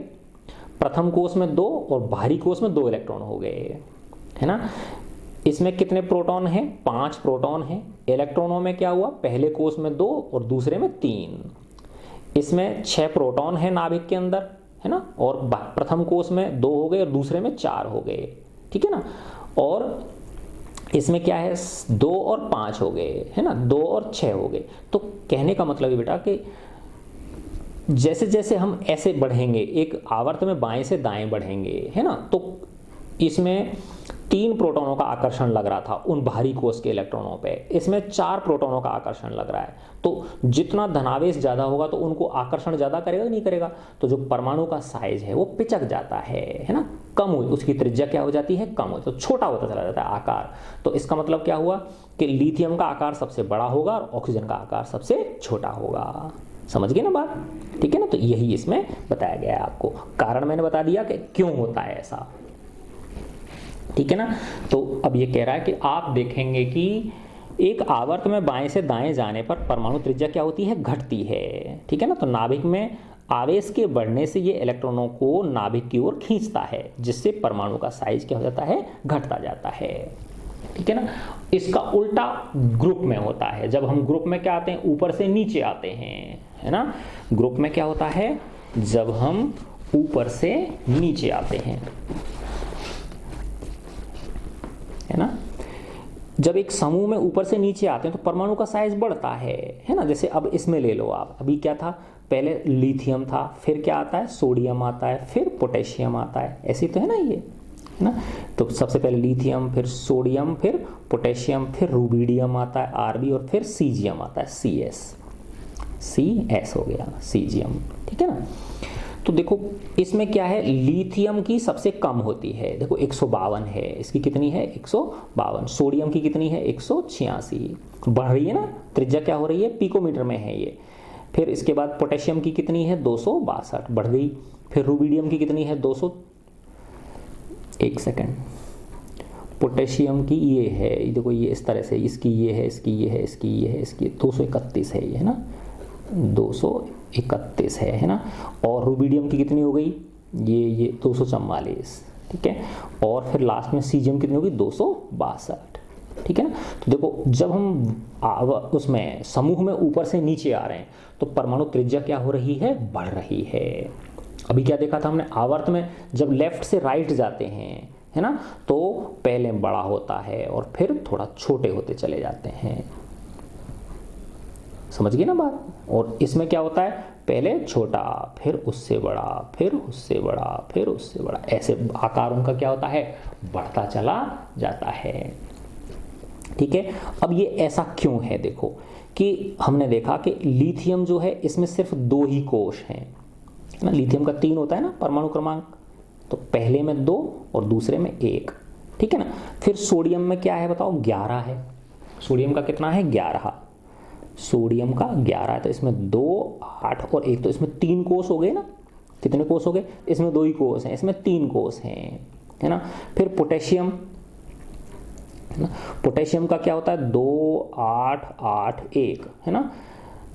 प्रथम कोष में 2 और बाहरी कोष में 2 इलेक्ट्रॉन हो गए, है ना। इसमें कितने प्रोटॉन हैं, 5 प्रोटॉन हैं। इलेक्ट्रॉनों में क्या हुआ, पहले कोष में 2 और दूसरे में 3। इसमें 6 प्रोटॉन हैं नाभिक के अंदर, है ना, और प्रथम कोष में 2 हो गए और दूसरे में 4 हो गए, ठीक है ना। और इसमें क्या है, 2 और 5 हो गए, है ना, 2 और 6 हो गए। तो कहने का मतलब है बेटा कि जैसे जैसे हम ऐसे बढ़ेंगे, एक आवर्त में बाएं से दाएं बढ़ेंगे, है ना, तो इसमें 3 प्रोटॉनों का आकर्षण लग रहा था उन बाहरी कोष के इलेक्ट्रॉनों पे, इसमें 4 प्रोटॉनों का आकर्षण लग रहा है। तो जितना धनावेश ज्यादा होगा तो उनको आकर्षण ज्यादा करेगा, नहीं करेगा, तो जो परमाणु का साइज है वो पिचक जाता है ना, कम हो, उसकी त्रिज्या क्या हो जाती है, कम हो, तो छोटा होता चला जाता है आकार। तो इसका मतलब क्या हुआ कि लिथियम का आकार सबसे बड़ा होगा और ऑक्सीजन का आकार सबसे छोटा होगा। समझ गए ना बात, ठीक है ना। तो यही इसमें बताया गया है आपको, कारण मैंने बता दिया कि क्यों होता है ऐसा, ठीक है ना। तो अब ये कह रहा है कि आप देखेंगे कि एक आवर्त में बाएं से दाएं जाने पर परमाणु त्रिज्या क्या होती है, घटती है, ठीक है ना। तो नाभिक में आवेश के बढ़ने से ये इलेक्ट्रॉनों को नाभिक की ओर खींचता है, जिससे परमाणु का साइज क्या हो जाता है, घटता जाता है, ठीक है ना। इसका उल्टा ग्रुप में होता है, जब हम ग्रुप में क्या आते हैं, ऊपर से नीचे आते हैं, है ना। ग्रुप में क्या होता है, जब हम ऊपर से नीचे आते हैं, है ना। जब एक समूह में ऊपर से नीचे आते हैं तो परमाणु का साइज बढ़ता है ना। जैसे अब इसमें ले लो आप, अभी क्या था, पहले लिथियम था, फिर क्या आता है, सोडियम आता है, फिर पोटेशियम आता है, ऐसी तो है ना ये, है ना। तो सबसे पहले लिथियम, फिर सोडियम, फिर पोटेशियम, फिर रुबिडियम आता है Rb, और फिर सीजियम आता है CS हो गया, सीजियम, ठीक है ना। तो देखो इसमें क्या है, लिथियम की सबसे कम होती है, देखो 152 है, इसकी कितनी है, 152। सोडियम की कितनी है, 186, बढ़ रही है ना, त्रिज्या क्या हो रही है, पिकोमीटर में है ये। फिर इसके बाद पोटेशियम की कितनी है, 262, बढ़ गई। फिर रुबिडियम की कितनी है, 200, एक सेकेंड, पोटेशियम की ये है, देखो ये इस तरह से, इसकी ये है, इसकी ये है, इसकी ये है, इसकी 231 है ये, है ना, 231 है ना। और रुबिडियम की कितनी हो गई, ये 244, ठीक है। और फिर लास्ट में सीजियम कितनी होगी, 262, ठीक है ना। तो देखो जब हम उसमें समूह में ऊपर से नीचे आ रहे हैं तो परमाणु त्रिज्या क्या हो रही है, बढ़ रही है। अभी क्या देखा था हमने, आवर्त में जब लेफ्ट से राइट जाते हैं, है ना, तो पहले बड़ा होता है और फिर थोड़ा छोटे होते चले जाते हैं, समझ गए ना बात। और इसमें क्या होता है, पहले छोटा, फिर उससे बड़ा, फिर उससे बड़ा, फिर उससे बड़ा, ऐसे आकार उनका क्या होता है, बढ़ता चला जाता है, ठीक है। अब ये ऐसा क्यों है, देखो कि हमने देखा कि लिथियम जो है इसमें सिर्फ 2 ही कोश हैं ना, लिथियम का 3 होता है ना परमाणु क्रमांक, तो पहले में 2 और दूसरे में 1, ठीक है ना। फिर सोडियम में क्या है बताओ, 11 है, सोडियम का कितना है, 11, सोडियम का 11 है, तो इसमें 2, 8 और 1, तो इसमें 3 कोश हो गए ना, कितने कोश हो गए, इसमें 2 ही कोश हैं, इसमें 3 कोश हैं, है ना। फिर पोटेशियम, है ना, पोटेशियम का क्या होता है, 2, 8, 8, 1, है ना,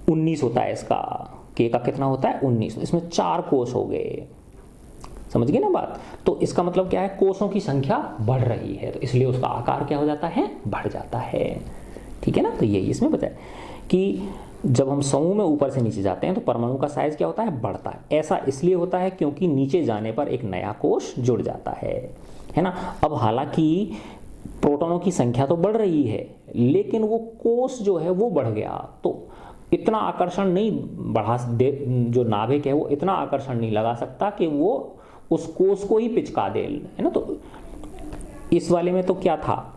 19 होता है इसका, के का कितना होता है, 19, तो इसमें 4 कोश हो गए, समझ गए ना बात। तो इसका मतलब क्या है, कोशों की संख्या बढ़ रही है, तो इसलिए उसका आकार क्या हो जाता है, बढ़ जाता है, ठीक है ना। तो यही इसमें बताया कि जब हम समूह में ऊपर से नीचे जाते हैं तो परमाणु का साइज क्या होता है, बढ़ता है। ऐसा इसलिए होता है क्योंकि नीचे जाने पर एक नया कोश जुड़ जाता है ना। अब हालांकि प्रोटॉनों की संख्या तो बढ़ रही है, लेकिन वो कोश जो है वो बढ़ गया, तो इतना आकर्षण नहीं बढ़ा दे, जो नाभिक है वो इतना आकर्षण नहीं लगा सकता कि वो उस कोश को ही पिचका दे, है ना। तो इस वाले में तो क्या था,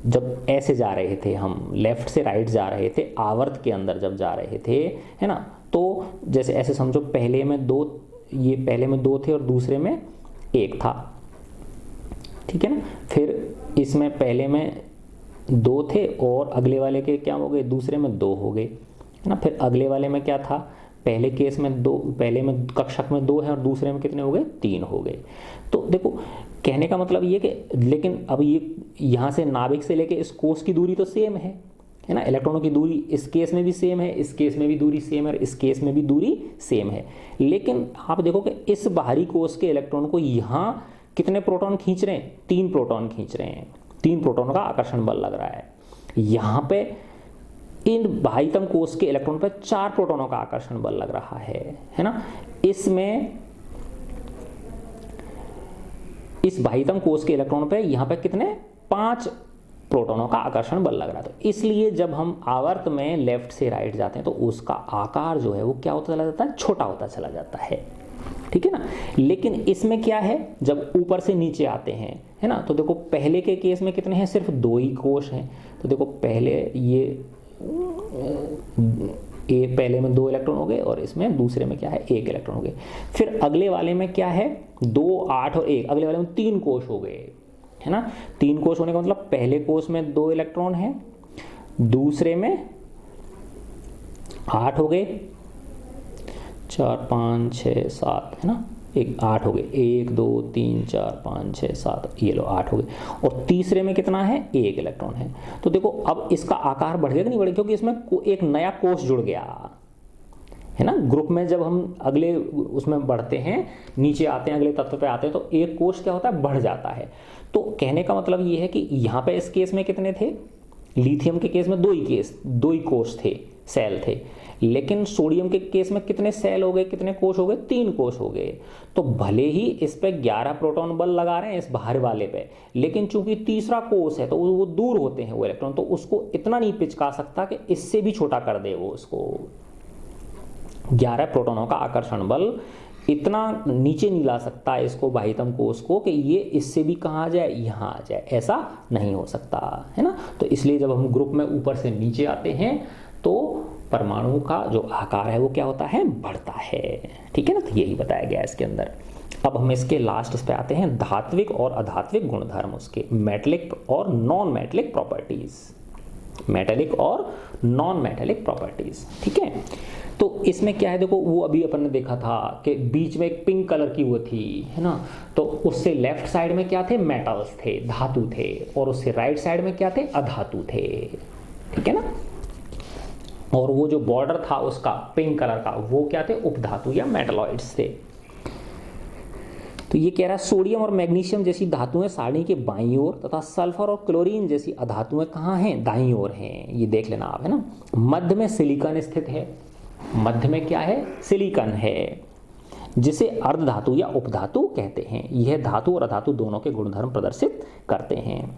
जब ऐसे जा रहे थे हम, लेफ्ट से राइट जा रहे थे, आवर्त के अंदर जब जा रहे थे, है ना, तो जैसे ऐसे समझो, पहले में 2, ये पहले में 2 थे और दूसरे में 1 था, ठीक है ना। फिर इसमें पहले में 2 थे और अगले वाले के क्या हो गए, दूसरे में 2 हो गए, है ना। फिर अगले वाले में क्या था, पहले केस में 2, पहले में कक्षक में 2 है और दूसरे में कितने हो गए, 3 हो गए। तो देखो कहने का मतलब ये कि, लेकिन अब ये यहाँ से नाभिक से लेके इस कोश की दूरी तो सेम है ना, इलेक्ट्रॉनों की दूरी इस केस में भी सेम है, इस केस में भी दूरी सेम है और इस केस में भी दूरी सेम है। लेकिन आप देखो कि इस बाहरी कोश के इलेक्ट्रॉन को यहाँ कितने प्रोटॉन खींच रहे हैं, 3 प्रोटॉन खींच रहे हैं, 3 प्रोटॉन का आकर्षण बल लग रहा है। यहाँ पे इन बाह्यतम कोश के इलेक्ट्रॉन पर 4 प्रोटॉनों का आकर्षण बल लग रहा है ना। इसमें इस बाह्यतम कोश के इलेक्ट्रॉन पे यहाँ पे कितने, 5 प्रोटॉनों का आकर्षण बल लग रहा है। तो इसलिए जब हम आवर्त में लेफ्ट से राइट जाते हैं तो उसका आकार जो है वो क्या होता चला जाता है, छोटा होता चला जाता है, ठीक है ना। लेकिन इसमें क्या है, जब ऊपर से नीचे आते हैं, है ना, तो देखो पहले के केस में कितने हैं, सिर्फ 2 ही कोश हैं। तो देखो पहले ये पहले में 2 इलेक्ट्रॉन हो गए और इसमें दूसरे में क्या है, 1 इलेक्ट्रॉन हो गए। फिर अगले वाले में क्या है, 2, 8 और 1, अगले वाले में 3 कोश हो गए, है ना। 3 कोश होने का मतलब पहले कोश में 2 इलेक्ट्रॉन है, दूसरे में 8 हो गए, 4, 5, 6, 7, है ना, 8 हो गए, 1, 2, 3, 4, 5, 6, 7, ये लो 8 हो गए। और तीसरे में कितना है, 1 इलेक्ट्रॉन है। तो देखो अब इसका आकार बढ़ गया कि नहीं बढ़ गया, क्योंकि इसमें एक नया कोश जुड़ गया, है ना। ग्रुप में जब हम अगले उसमें बढ़ते हैं, नीचे आते हैं, अगले तत्व पे आते हैं, तो एक कोश क्या होता है, बढ़ जाता है। तो कहने का मतलब ये है कि यहाँ पे इस केस में कितने थे, लिथियम के केस में 2 ही कोश थे, सेल थे। लेकिन सोडियम के केस में कितने सेल हो गए, कितने कोश हो गए, 3 कोश हो गए। तो भले ही इस पे 11 प्रोटॉन बल लगा रहे हैं इस बाहर वाले पे, लेकिन चूंकि तीसरा कोश है तो वो दूर होते हैं वो इलेक्ट्रॉन, तो उसको इतना नहीं पिचका सकता कि इससे भी छोटा कर दे वो उसको। 11 प्रोटॉनों का आकर्षण बल इतना नीचे नहीं ला सकता इसको, बाह्यतम कोश को, कि ये इससे भी कहाँ आ जाए, यहाँ आ जाए, ऐसा नहीं हो सकता, है ना। तो इसलिए जब हम ग्रुप में ऊपर से नीचे आते हैं तो परमाणु का जो आकार है वो क्या होता है, बढ़ता है, ठीक है ना। तो यही बताया गया है इसके अंदर। अब हम इसके लास्ट इस पे आते हैं, धात्विक और अधात्विक गुणधर्म, उसके मेटलिक और नॉन मेटलिक प्रॉपर्टीज। मेटेलिक और नॉन मेटेलिक प्रॉपर्टीज। ठीक है, तो इसमें क्या है, देखो वो अभी अपन ने देखा था कि बीच में एक पिंक कलर की वो थी, है ना, तो उससे लेफ्ट साइड में क्या थे, मेटल्स थे, धातु थे, और उससे राइट साइड में क्या थे, अधातु थे। ठीक है ना, और वो जो बॉर्डर था उसका पिंक कलर का, वो क्या थे, उपधातु या मेटलॉइड्स थे। तो ये कह रहा है सोडियम और मैग्नीशियम जैसी धातुएं सारणी के बाईं ओर तथा सल्फर और क्लोरीन जैसी अधातुएं कहाँ हैं, दाईं ओर हैं। ये देख लेना आप, है ना। मध्य में सिलिकॉन स्थित है, मध्य में क्या है, सिलिकॉन है, जिसे अर्धधातु या उपधातु कहते हैं। यह धातु और अधातु दोनों के गुणधर्म प्रदर्शित करते हैं।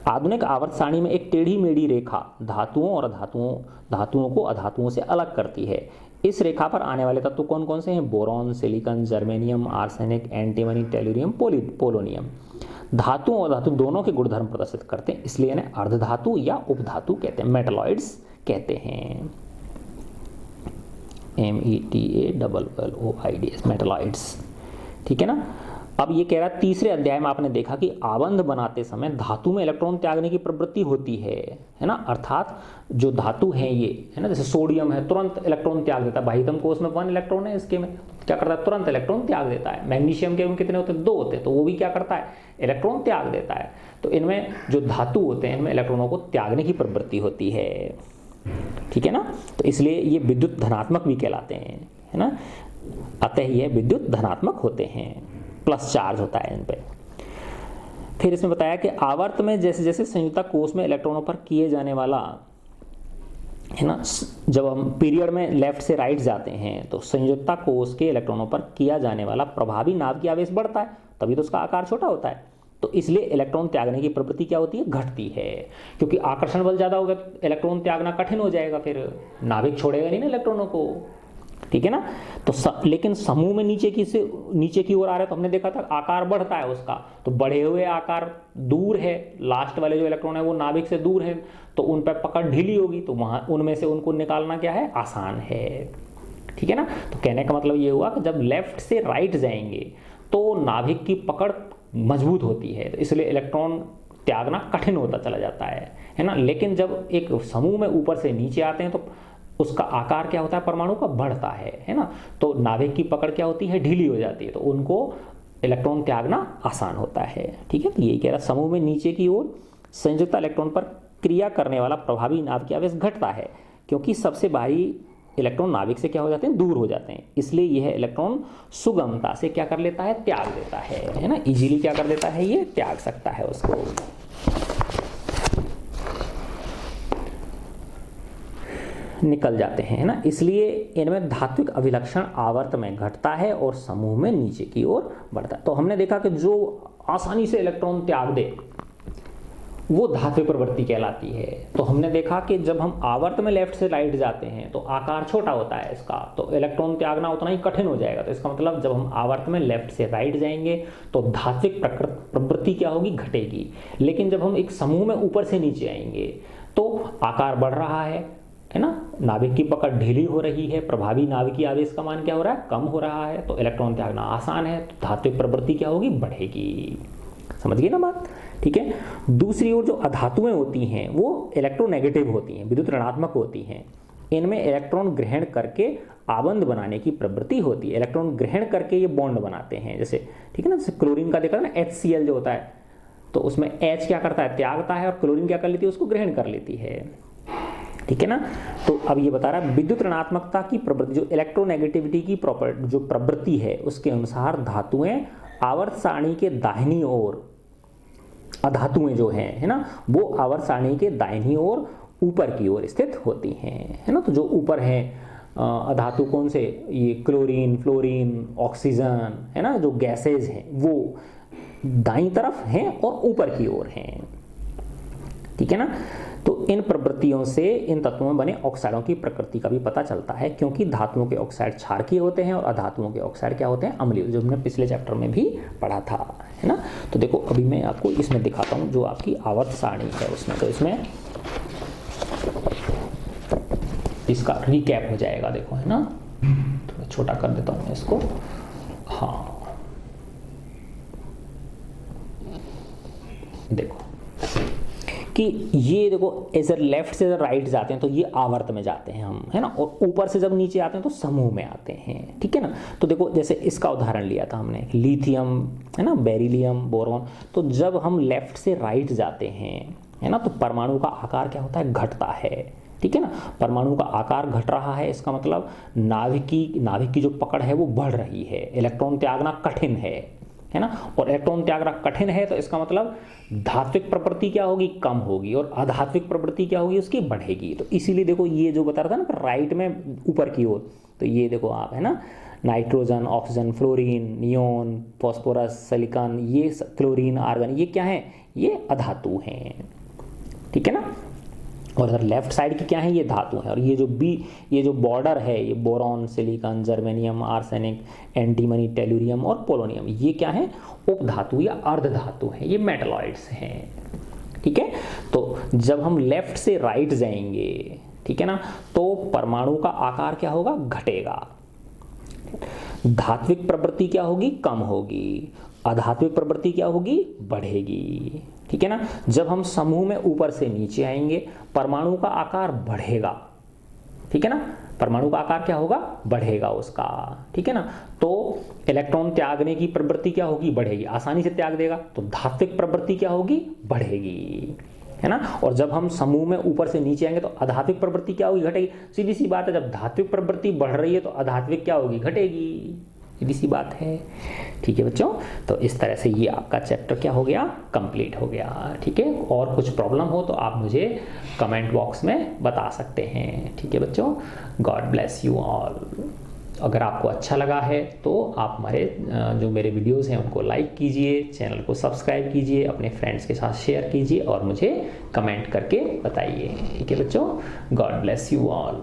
आधुनिक आवर्त सारणी में एक टेढ़ी मेढ़ी रेखा धातुओं और धातुओं को अधातुओं से अलग करती है। इस रेखा पर आने वाले तत्व कौन कौन से हैं, boron, silicon, germanium, arsenic, antimony, tellurium, polonium. धातुओं और धातु दोनों के गुणधर्म प्रदर्शित करते हैं, इसलिए इन्हें अर्धधातु या उपधातु कहते हैं, मेटलॉइड्स कहते हैं। METALLOIDS, metalloids. ठीक है ना। अब ये कह रहा है तीसरे अध्याय में आपने देखा कि आबंध बनाते समय धातु में इलेक्ट्रॉन त्यागने की प्रवृत्ति होती है ना, अर्थात जो धातु है ये, है ना, जैसे सोडियम है तुरंत इलेक्ट्रॉन त्याग देता है, भाईतम कोष में 1 इलेक्ट्रॉन है, इसके में क्या करता है, तुरंत इलेक्ट्रॉन त्याग देता है। मैग्नीशियम के कितने होते हैं, 2 होते हैं, तो वो भी क्या करता है, इलेक्ट्रॉन त्याग देता है। तो इनमें जो धातु होते हैं इनमें इलेक्ट्रॉनों को त्यागने की प्रवृत्ति होती है। ठीक है ना, तो इसलिए ये विद्युत धनात्मक भी कहलाते हैं, है ना, अतः ये विद्युत धनात्मक होते हैं, प्लस चार्ज होता है इन पे। फिर इसमें बताया कि आवर्त में जैसे जैसे संयुक्ता कोष में इलेक्ट्रॉनों पर किए जाने वाला, है ना, जब हम पीरियड में लेफ्ट से राइट जाते हैं तो संयुक्ता कोष के इलेक्ट्रॉनों पर किया जाने वाला प्रभावी नाभिकीय आवेश बढ़ता है, तभी तो उसका आकार छोटा होता है। तो इसलिए इलेक्ट्रॉन त्यागने की प्रवृत्ति क्या होती है, घटती है, क्योंकि आकर्षण बल ज्यादा होगा तो इलेक्ट्रॉन त्यागना कठिन हो जाएगा, फिर नाभिक छोड़ेगा नहीं ना इलेक्ट्रॉनों को। ठीक है ना, तो लेकिन समूह में नीचे की ओर आ रहा है तो हमने देखा था आकार बढ़ता है उसका, तो बढ़े हुए आकार दूर है, लास्ट वाले जो इलेक्ट्रॉन है वो नाभिक से दूर है, तो उन पर पकड़ ढीली होगी, तो वहां उनमें से उनको निकालना क्या है, आसान है। ठीक है ना, तो कहने का मतलब ये हुआ कि जब लेफ्ट से राइट जाएंगे तो नाभिक की पकड़ मजबूत होती है, तो इसलिए इलेक्ट्रॉन त्यागना कठिन होता चला जाता है ना। लेकिन जब एक समूह में ऊपर से नीचे आते हैं तो उसका आकार क्या होता है, परमाणु का बढ़ता है ना, तो नाभिक की पकड़ क्या होती है, ढीली हो जाती है, तो उनको इलेक्ट्रॉन त्यागना आसान होता है। ठीक है, तो यही कह रहा, समूह में नीचे की ओर संयुक्त इलेक्ट्रॉन पर क्रिया करने वाला प्रभावी नाभिकीय आवेश घटता है, क्योंकि सबसे भारी इलेक्ट्रॉन नाभिक से क्या हो जाते हैं, दूर हो जाते हैं, इसलिए यह इलेक्ट्रॉन सुगमता से क्या कर लेता है, त्याग देता है ना, इजीली क्या कर देता है, ये त्याग सकता है उसको। निकल जाते हैं, है ना, इसलिए इनमें धात्विक अभिलक्षण आवर्त में घटता है और समूह में नीचे की ओर बढ़ता है। तो हमने देखा कि जो आसानी से इलेक्ट्रॉन त्याग दे वो धात्विक प्रवृत्ति कहलाती है। तो हमने देखा कि जब हम आवर्त में लेफ्ट से राइट जाते हैं तो आकार छोटा होता है इसका, तो इलेक्ट्रॉन त्यागना उतना ही कठिन हो जाएगा। तो इसका मतलब जब हम आवर्त में लेफ्ट से राइट जाएंगे तो धात्विक प्रवृत्ति क्या होगी, घटेगी। लेकिन जब हम एक समूह में ऊपर से नीचे आएंगे तो आकार बढ़ रहा है ना, नाभिक की पकड़ ढीली हो रही है, प्रभावी नाभिकीय आवेश का मान क्या हो रहा है, कम हो रहा है, तो इलेक्ट्रॉन त्यागना आसान है, तो धात्विक प्रवृत्ति क्या होगी, बढ़ेगी। समझ गए ना बात। ठीक है, दूसरी ओर जो अधातुएं होती हैं वो इलेक्ट्रोनेगेटिव होती हैं, विद्युत ऋणात्मक होती हैं। इनमें इलेक्ट्रॉन ग्रहण करके आबंध बनाने की प्रवृत्ति होती है। इलेक्ट्रॉन ग्रहण करके ये बॉन्ड बनाते हैं, जैसे ठीक है ना, जैसे क्लोरीन का देखा ना, HCl जो होता है, तो उसमें H क्या करता है, त्यागता है, और क्लोरीन क्या कर लेती है, उसको ग्रहण कर लेती है। ठीक है ना, तो अब ये बता रहा है विद्युत ऋणात्मकता की प्रवृत्ति, जो इलेक्ट्रोनेगेटिविटी की प्रॉपर्टी जो प्रवृत्ति है उसके अनुसार धातुएं आवर्त सारणी के दाहिनी ओर, अधातुएं जो हैं, है ना, वो आवर्त सारणी के दाहिनी ओर ऊपर की ओर स्थित होती हैं, है ना। तो जो ऊपर है अधातु कौन से, ये क्लोरीन, फ्लोरीन, ऑक्सीजन, है ना, जो गैसेज हैं वो दाईं तरफ हैं और ऊपर की ओर हैं। ठीक है ना, तो इन प्रवृत्तियों से इन तत्वों में बने ऑक्साइडों की प्रकृति का भी पता चलता है, क्योंकि धातुओं के ऑक्साइड क्षारकीय होते हैं और अधातुओं के ऑक्साइड क्या होते हैं, अम्लीय, जो हमने पिछले चैप्टर में भी पढ़ा था, है ना। तो देखो अभी मैं आपको इसमें दिखाता हूँ जो आपकी आवर्त सारणी है उसमें, तो इसमें इसका रिकैप हो जाएगा, देखो, है ना, थोड़ा छोटा कर देता हूँ मैं इसको। हाँ देखो कि ये देखो इधर लेफ्ट से राइट जाते हैं तो ये आवर्त में जाते हैं हम, है ना, और ऊपर से जब नीचे आते हैं तो समूह में आते हैं, ठीक है ना। तो देखो जैसे इसका उदाहरण लिया था हमने, लिथियम, है ना, बेरिलियम, बोरॉन। तो जब हम लेफ्ट से राइट जाते हैं, है ना, तो परमाणु का आकार क्या होता है, घटता है, ठीक है ना। परमाणु का आकार घट रहा है, इसका मतलब नाभिक की जो पकड़ है वो बढ़ रही है, इलेक्ट्रॉन त्यागना कठिन है ना। और इलेक्ट्रॉन त्यागना कठिन है तो इसका मतलब धात्विक प्रवृत्ति क्या होगी, कम होगी, और अधात्विक प्रवृत्ति क्या होगी, उसकी बढ़ेगी। तो इसीलिए देखो ये जो बता रहा था ना राइट में ऊपर की ओर, तो ये देखो आप, है ना, nitrogen, oxygen, fluorine, neon, phosphorus, silicon, ये क्लोरीन, आर्गन, ये क्या है, ये अधातु हैं, ठीक है ना। और अगर लेफ्ट साइड की क्या है, ये धातु है। और ये जो बॉर्डर है, ये boron, silicon, germanium, arsenic, antimony, tellurium और पोलोनियम, ये क्या है, उपधातु या अर्धधातु है, ये मेटलॉइड्स हैं, ठीक है। तो जब हम लेफ्ट से राइट जाएंगे, ठीक है ना, तो परमाणु का आकार क्या होगा, घटेगा, धात्विक प्रवृत्ति क्या होगी, कम होगी, अधात्विक प्रवृत्ति क्या होगी, बढ़ेगी, ठीक है ना। जब हम समूह में ऊपर से नीचे आएंगे, परमाणु का आकार बढ़ेगा, ठीक है ना, परमाणु का आकार क्या होगा, बढ़ेगा उसका, ठीक है ना। तो इलेक्ट्रॉन त्यागने की प्रवृत्ति क्या होगी, बढ़ेगी, आसानी से त्याग देगा, तो धात्विक प्रवृत्ति क्या होगी, बढ़ेगी, है ना। और जब हम समूह में ऊपर से नीचे आएंगे तो अधात्विक प्रवृत्ति क्या होगी, घटेगी। सीधी सी बात है, जब धात्विक प्रवृत्ति बढ़ रही है तो अधात्विक क्या होगी, घटेगी, सीधी सी बात है, ठीक है बच्चों। तो इस तरह से ये आपका चैप्टर क्या हो गया, कंप्लीट हो गया, ठीक है। और कुछ प्रॉब्लम हो तो आप मुझे कमेंट बॉक्स में बता सकते हैं, ठीक है बच्चों। God bless you all. अगर आपको अच्छा लगा है तो आप हमारे जो मेरे वीडियोस हैं उनको लाइक कीजिए, चैनल को सब्सक्राइब कीजिए, अपने फ्रेंड्स के साथ शेयर कीजिए और मुझे कमेंट करके बताइए, ठीक है बच्चों। God bless you all.